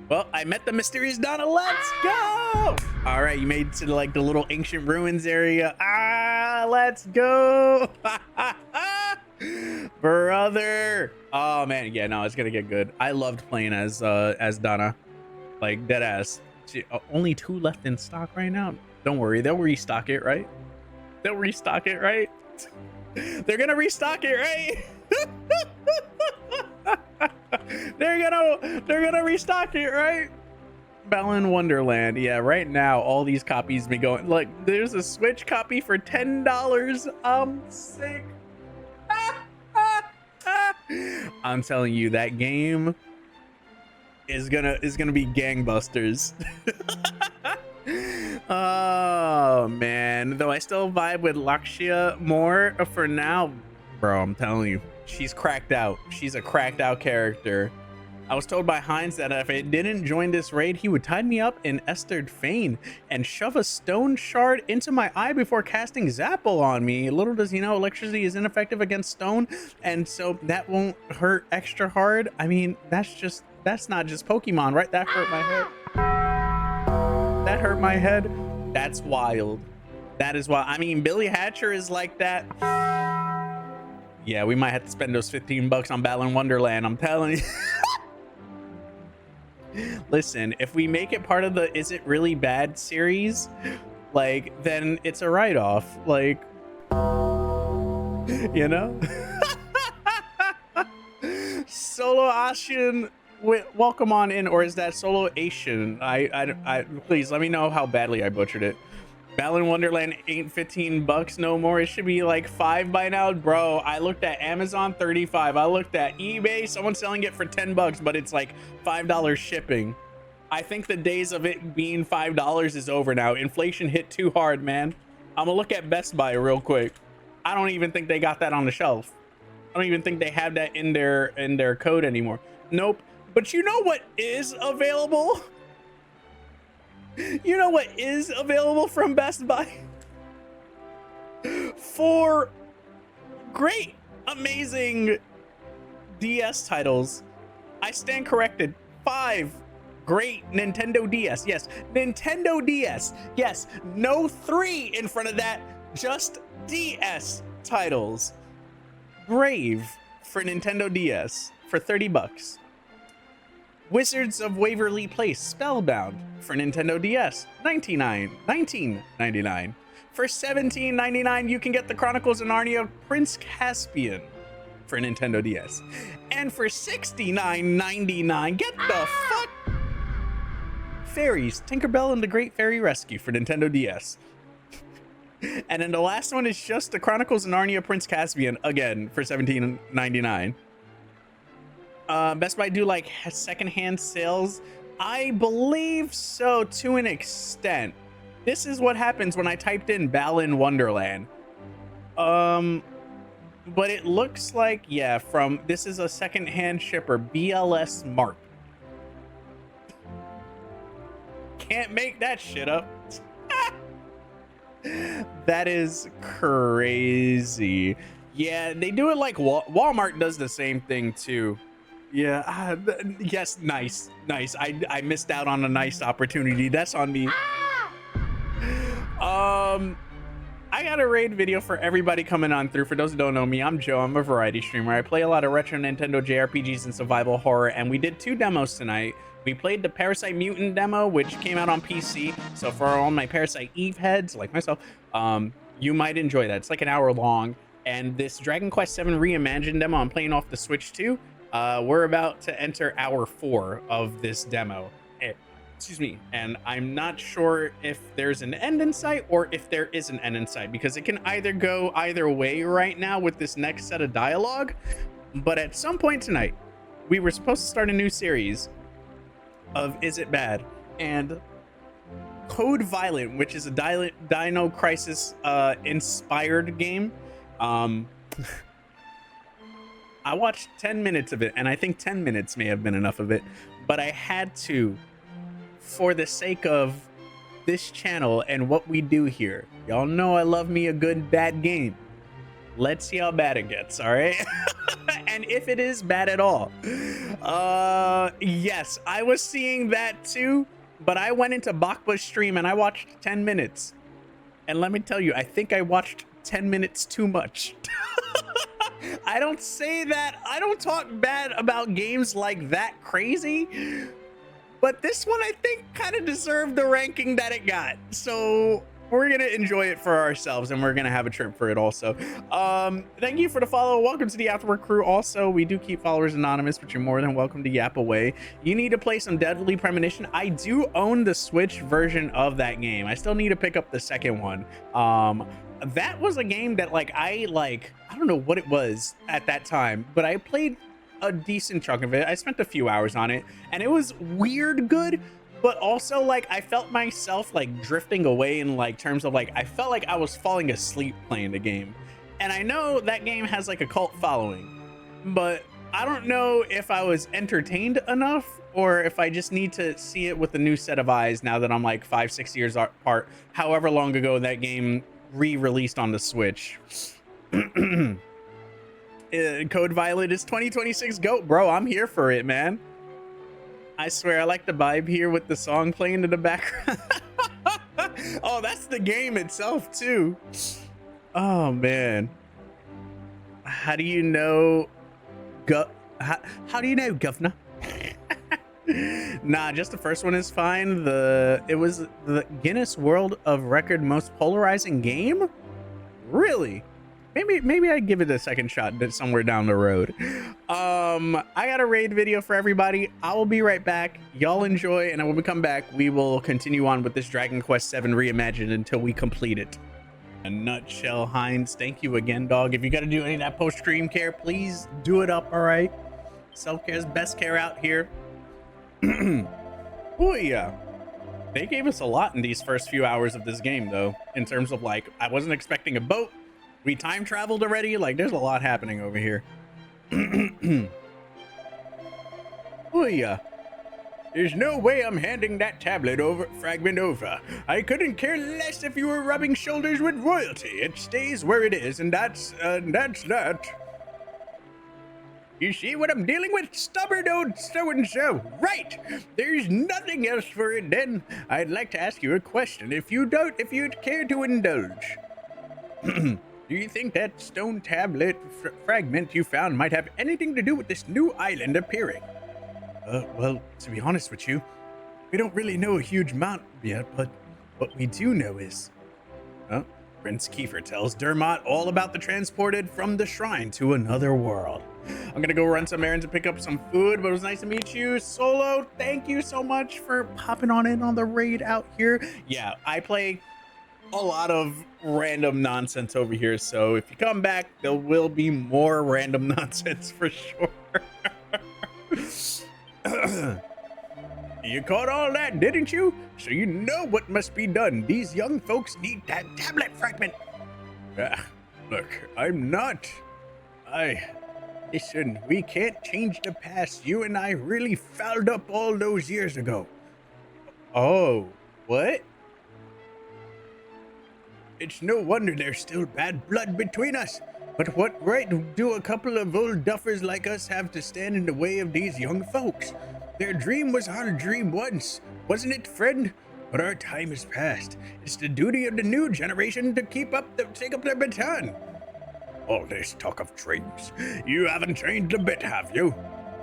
Well, I met the mysterious Donna. Let's go. All right, you made it to like the little ancient ruins area. Let's go. Brother. Oh man, yeah, no, it's gonna get good. I loved playing as Donna, like dead ass. Only 2 left in stock right now. Don't worry, they'll restock it, right? They'll restock it, right? They're gonna restock it, right? they're gonna restock it, right? Balan Wonderland. Yeah, right now all these copies be going. Look, there's a Switch copy for $10. I'm sick. I'm telling you, that game is gonna be gangbusters. Oh man, though I still vibe with Lakshya more for now, bro. I'm telling you, she's cracked out. She's a cracked out character. I was told by Heinz that if I didn't join this raid, he would tie me up in Estered Fane and shove a stone shard into my eye before casting Zapple on me. Little does he know, electricity is ineffective against stone, and so that won't hurt extra hard. I mean, that's not just Pokemon, right? That hurt my head. That hurt my head. That's wild. That is wild. I mean, Billy Hatcher is like that. Yeah, we might have to spend those $15 on Balan Wonderland. I'm telling you. Listen, if we make it part of the Is It Really Bad series, like, then it's a write-off. Like, you know? Solo Asian, welcome on in. Or is that Solo Asian? I please let me know how badly I butchered it. Balan Wonderland ain't $15 no more. It should be like $5 by now, bro. I looked at Amazon, $35. I looked at eBay, someone's selling it for $10, but it's like $5 shipping. I think the days of it being $5 is over now. Inflation hit too hard, man. I'm gonna look at Best Buy real quick. I don't even think they got that on the shelf. I don't even think they have that in their code anymore. Nope. But you know what is available? You know what is available from Best Buy? For great, amazing DS titles. I stand corrected. 5 great Nintendo DS. Yes, Nintendo DS. Yes, no 3 in front of that. Just DS titles. Brave for Nintendo DS for $30. Wizards of Waverly Place Spellbound for Nintendo DS, $19.99. For $17.99, you can get the Chronicles of Narnia Prince Caspian for Nintendo DS. And for $69.99, get the fuck, Fairies, Tinkerbell and the Great Fairy Rescue for Nintendo DS. And then the last one is just the Chronicles of Narnia Prince Caspian, again, for $17.99. Best Buy do like secondhand sales? I believe so, to an extent. This is what happens when I typed in Balan Wonderland. but it looks like, yeah, this is a secondhand shipper, BLS Mart. Can't make that shit up. That is crazy. Yeah, they do it like Walmart does the same thing too. Yeah, yes, nice. I missed out on a nice opportunity. That's on me. I got a raid video for everybody coming on through. For those who don't know me, I'm Joe. I'm a variety streamer. I play a lot of retro Nintendo JRPGs and survival horror, and we did 2 demos tonight. We played the Parasite Mutant demo, which came out on PC. So for all my Parasite Eve heads, like myself, you might enjoy that. It's like an hour long. And this Dragon Quest VII Reimagined demo, I'm playing off the Switch too. We're about to enter hour 4 of this demo. Excuse me. And I'm not sure if there's an end in sight or if there is an end in sight, because it can either go either way right now with this next set of dialogue. But at some point tonight, we were supposed to start a new series of Is It Bad? And Code Violent, which is a Dino Crisis inspired game. I watched 10 minutes of it, and I think 10 minutes may have been enough of it, but I had to, for the sake of this channel and what we do here. Y'all know I love me a good bad game. Let's see how bad it gets, all right? And if it is bad at all. Yes, I was seeing that too, but I went into Bakba's stream and I watched 10 minutes. And let me tell you, I think I watched 10 minutes too much. I don't say that. I don't talk bad about games like that crazy. But this one, I think, kind of deserved the ranking that it got. So we're going to enjoy it for ourselves, and we're going to have a trip for it also. Thank you for the follow. Welcome to the Afterwork crew. Also, we do keep followers anonymous, but you're more than welcome to yap away. You need to play some Deadly Premonition. I do own the Switch version of that game. I still need to pick up the second one. That was a game that I don't know what it was at that time, but I played a decent chunk of it. I spent a few hours on it, and it was weird good, but also I felt myself drifting away in terms of I felt like I was falling asleep playing the game. And I know that game has a cult following, but I don't know if I was entertained enough or if I just need to see it with a new set of eyes now that I'm 5-6 years apart, however long ago that game re-released on the Switch. Code Violet is 2026 GOAT, bro. I'm here for it, man. I swear I like the vibe here with the song playing in the background. Oh, that's the game itself too. Oh man. How do you know how do you know, governor? Nah, just the first one is fine. It was the Guinness World of Record most polarizing game? Really? Maybe I'd give it a second shot somewhere down the road. I got a raid video for everybody. I will be right back. Y'all enjoy, and when we come back, we will continue on with this Dragon Quest VII Reimagined until we complete it. A nutshell, Heinz. Thank you again, dog. If you got to do any of that post-stream care, please do it up, all right? Self-care is best care out here. Oh yeah, they gave us a lot in these first few hours of this game though, in terms of I wasn't expecting a boat. We time traveled already. There's a lot happening over here. Oh yeah, there's no way I'm handing that fragment over. I couldn't care less if you were rubbing shoulders with royalty. It stays where it is, and that's that. You see what I'm dealing with, stubborn old so-and-so? Right! There's nothing else for it then. I'd like to ask you a question, if you'd care to indulge. Do you think that stone tablet fragment you found might have anything to do with this new island appearing? Well, to be honest with you, we don't really know a huge amount yet, but what we do know is... Prince Kiefer tells Dermot all about the transported from the shrine to another world. I'm gonna go run some errands and pick up some food, but it was nice to meet you. Solo, thank you so much for popping on in on the raid out here. Yeah, I play a lot of random nonsense over here, so if you come back, there will be more random nonsense for sure. You caught all that, didn't you? So you know what must be done. These young folks need that tablet fragment. Look, I'm not Listen, we can't change the past. You and I really fouled up all those years ago. Oh, what? It's no wonder there's still bad blood between us. But what right do a couple of old duffers like us have to stand in the way of these young folks? Their dream was our dream once, wasn't it, friend? But our time has passed. It's the duty of the new generation to take up their baton. All this talk of dreams. You haven't changed a bit, have you?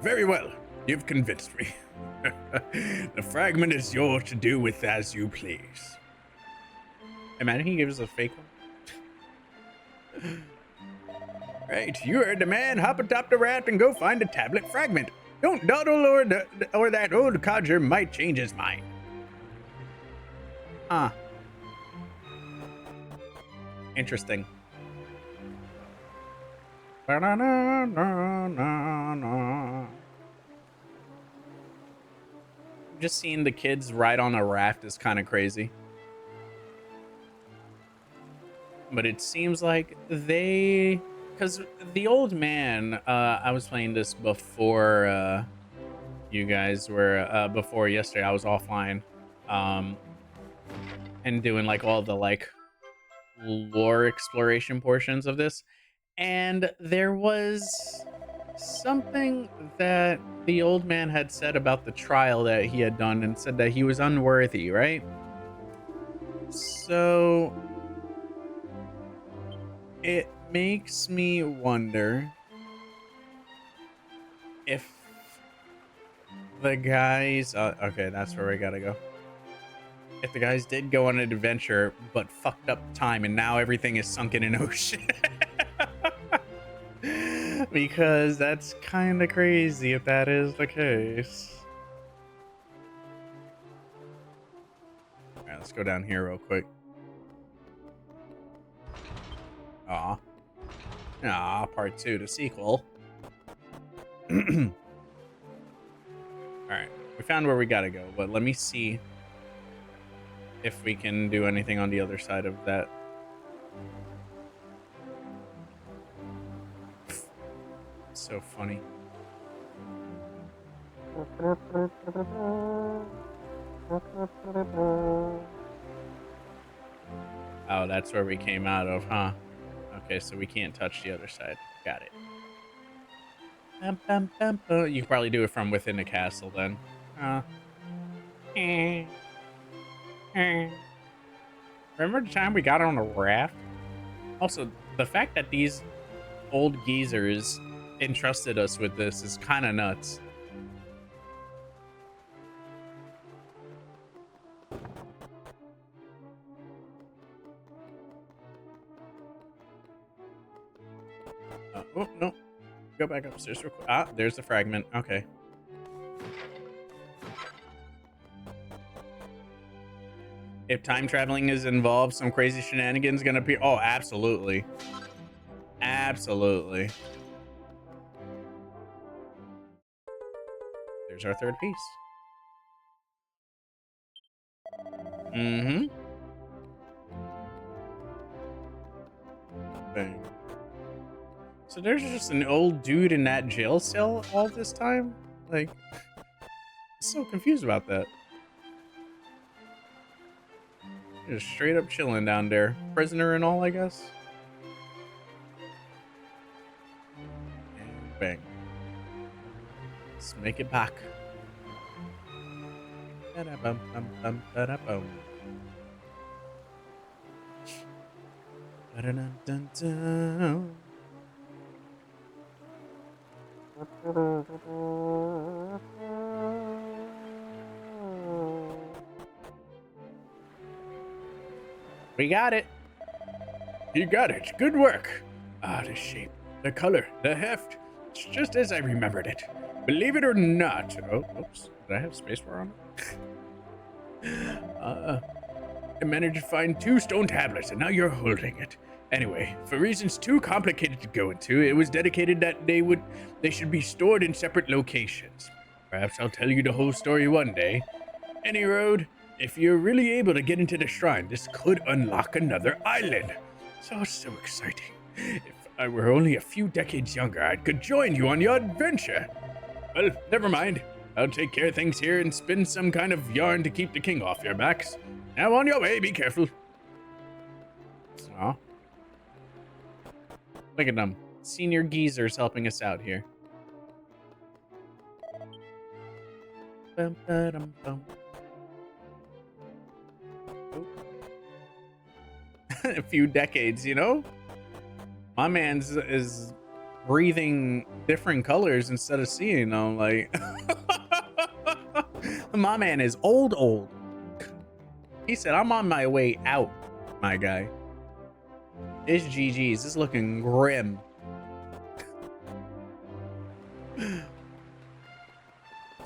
Very well. You've convinced me. The fragment is yours to do with as you please. Imagine he gives a fake one. Right, you heard the man. Hop atop the raft and go find the tablet fragment. Don't dawdle or that old codger might change his mind. Huh. Interesting. Just seeing the kids ride on a raft is kind of crazy. But it seems like because the old man, I was playing this before you guys were, before yesterday, I was offline, and doing like all the like lore exploration portions of this. And there was something that the old man had said about the trial that he had done and said that he was unworthy, right? So it makes me wonder if the guys, okay, that's where we gotta go. If the guys did go on an adventure, but fucked up time and now everything is sunken in ocean. Because that's kind of crazy if that is the case. All right, let's go down here real quick. Aw, part 2, the sequel. Alright, we found where we gotta go, but let me see if we can do anything on the other side of that. So funny. Oh, that's where we came out of, huh? Okay, so we can't touch the other side. Got it. You can probably do it from within the castle then. Remember the time we got on a raft? Also, the fact that these old geezers entrusted us with this is kind of nuts. Oh, no. Go back upstairs real quick. Ah, there's the fragment. Okay. If time traveling is involved, some crazy shenanigans gonna appear. Oh, absolutely. Absolutely. There's our third piece. Mm-hmm. Bang. So there's just an old dude in that jail cell all this time? Like, I'm so confused about that. Just straight up chilling down there. Prisoner and all, I guess. And bang. Let's make it back. Ba-da-bum-bum-bum, ba-da-bum. Ba-da-dun-dun-dun. We got it. You got it. Good work. Ah, the shape, the color, the heft. It's just as I remembered it. Believe it or not. Oh, oops. Did I have spacebar on it? I managed to find 2 stone tablets, and now you're holding it. Anyway, for reasons too complicated to go into, it was dedicated that they should be stored in separate locations. Perhaps I'll tell you the whole story one day. Any road, if you're really able to get into the shrine, this could unlock another island. So exciting. If I were only a few decades younger, I could join you on your adventure. Well, never mind. I'll take care of things here and spin some kind of yarn to keep the king off your backs. Now on your way, be careful. Aw. Look at them. Senior geezers helping us out here. Bum, ba-dum, bum. Oh. A few decades, you know? My man's is breathing different colors instead of seeing them. Like, my man is old. He said, I'm on my way out, my guy. It's GG's. This is looking grim.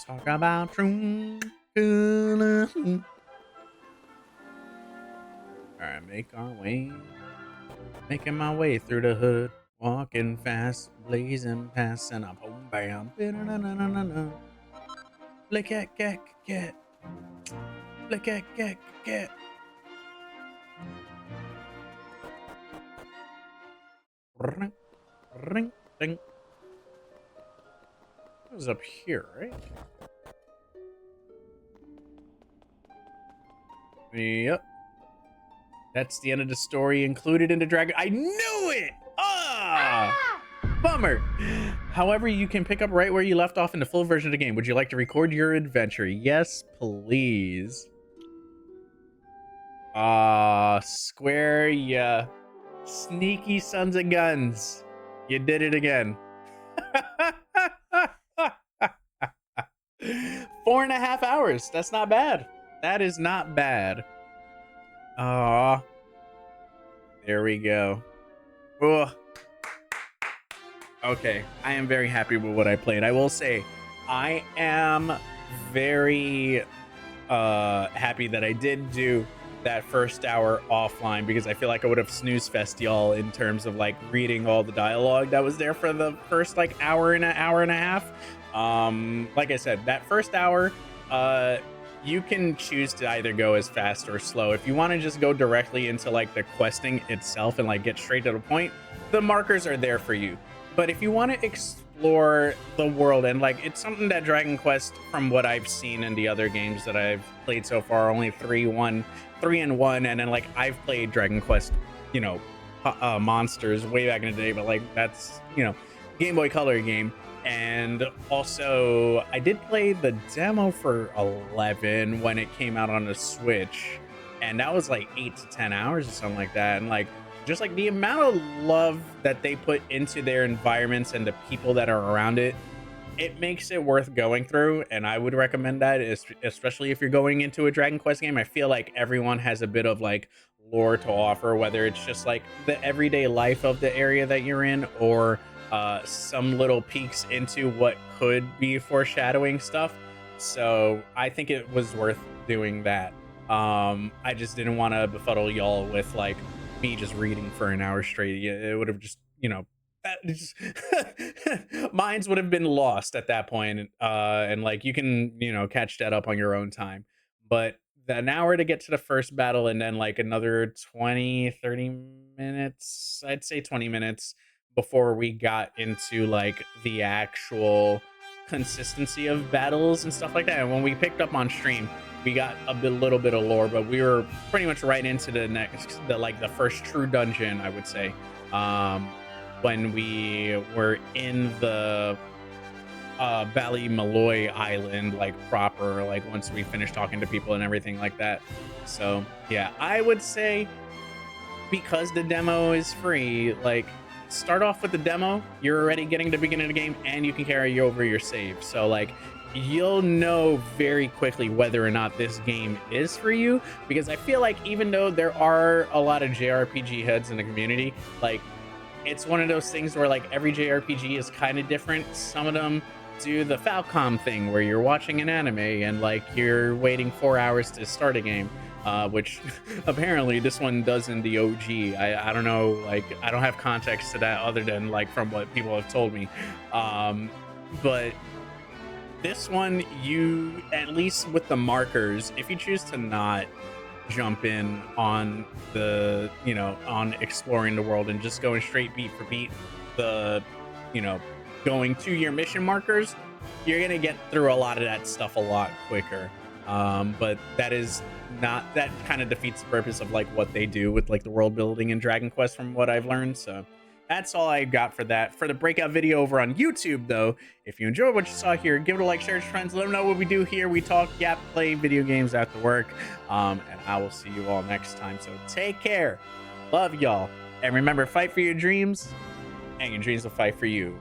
Talk about true. Alright, make our way. Making my way through the hood. Walking fast, blazing past, and I'm home bam. Flick at cat. Flick at cat. Ring, ding. It was up here, right? Yep. That's the end of the story included in the Dragon. I knew it! Ah! Bummer. However, you can pick up right where you left off in the full version of the game. Would you like to record your adventure? Yes, please. Square, ya sneaky sons of guns. You did it again. 4.5 hours. That's not bad. That is not bad. Aw. There we go. Oh. Okay. I am very happy with what I played. I will say, I am very happy that I did do that first hour offline, because I feel like I would have snooze fest y'all in terms of like reading all the dialogue that was there for the first like hour and a half. Like I said, that first hour, you can choose to either go as fast or slow. If you want to just go directly into like the questing itself and like get straight to the point, the markers are there for you. But if you want to explore the world, and like it's something that Dragon Quest, from what I've seen in the other games that I've played so far, only 3 and 1, and then like I've played Dragon Quest, you know, Monsters way back in the day, but like that's, you know, Game Boy Color game. And also I did play the demo for 11 when it came out on the Switch, and that was like 8 to 10 hours or something like that. And like just like the amount of love that they put into their environments and the people that are around it, it makes it worth going through. And I would recommend that, especially if you're going into a Dragon Quest game. I feel like everyone has a bit of like lore to offer, whether it's just like the everyday life of the area that you're in, or some little peeks into what could be foreshadowing stuff. So I think it was worth doing that. I just didn't want to befuddle y'all with like me just reading for an hour straight. It would have just, you know, minds would have been lost at that point. And like you can, you know, catch that up on your own time. But an hour to get to the first battle, and then like another 20-30 minutes, I'd say 20 minutes before we got into like the actual consistency of battles and stuff like that. And when we picked up on stream, we got a little bit of lore, but we were pretty much right into the first true dungeon, I would say, when we were in the Bali Malloy Island, like proper, like once we finished talking to people and everything like that. So yeah, I would say, because the demo is free, like start off with the demo. You're already getting to the beginning of the game, and you can carry over your save. So like you'll know very quickly whether or not this game is for you, because I feel like even though there are a lot of JRPG heads in the community, like it's one of those things where like every JRPG is kind of different. Some of them do the Falcom thing where you're watching an anime and like you're waiting 4 hours to start a game, which apparently this one does in the OG. I don't know, like I don't have context to that other than like from what people have told me. But this one, you, at least with the markers, if you choose to not jump in on the, you know, on exploring the world and just going straight beat for beat, the, you know, going to your mission markers, you're gonna get through a lot of that stuff a lot quicker. But that is not, that kind of defeats the purpose of like what they do with like the world building in Dragon Quest from what I've learned. So that's all I got for that. For the breakout video over on YouTube, though, if you enjoyed what you saw here, give it a like, share it with your friends, let them know what we do here. We talk, yap, play video games after work. And I will see you all next time. So take care. Love y'all. And remember, fight for your dreams, and your dreams will fight for you.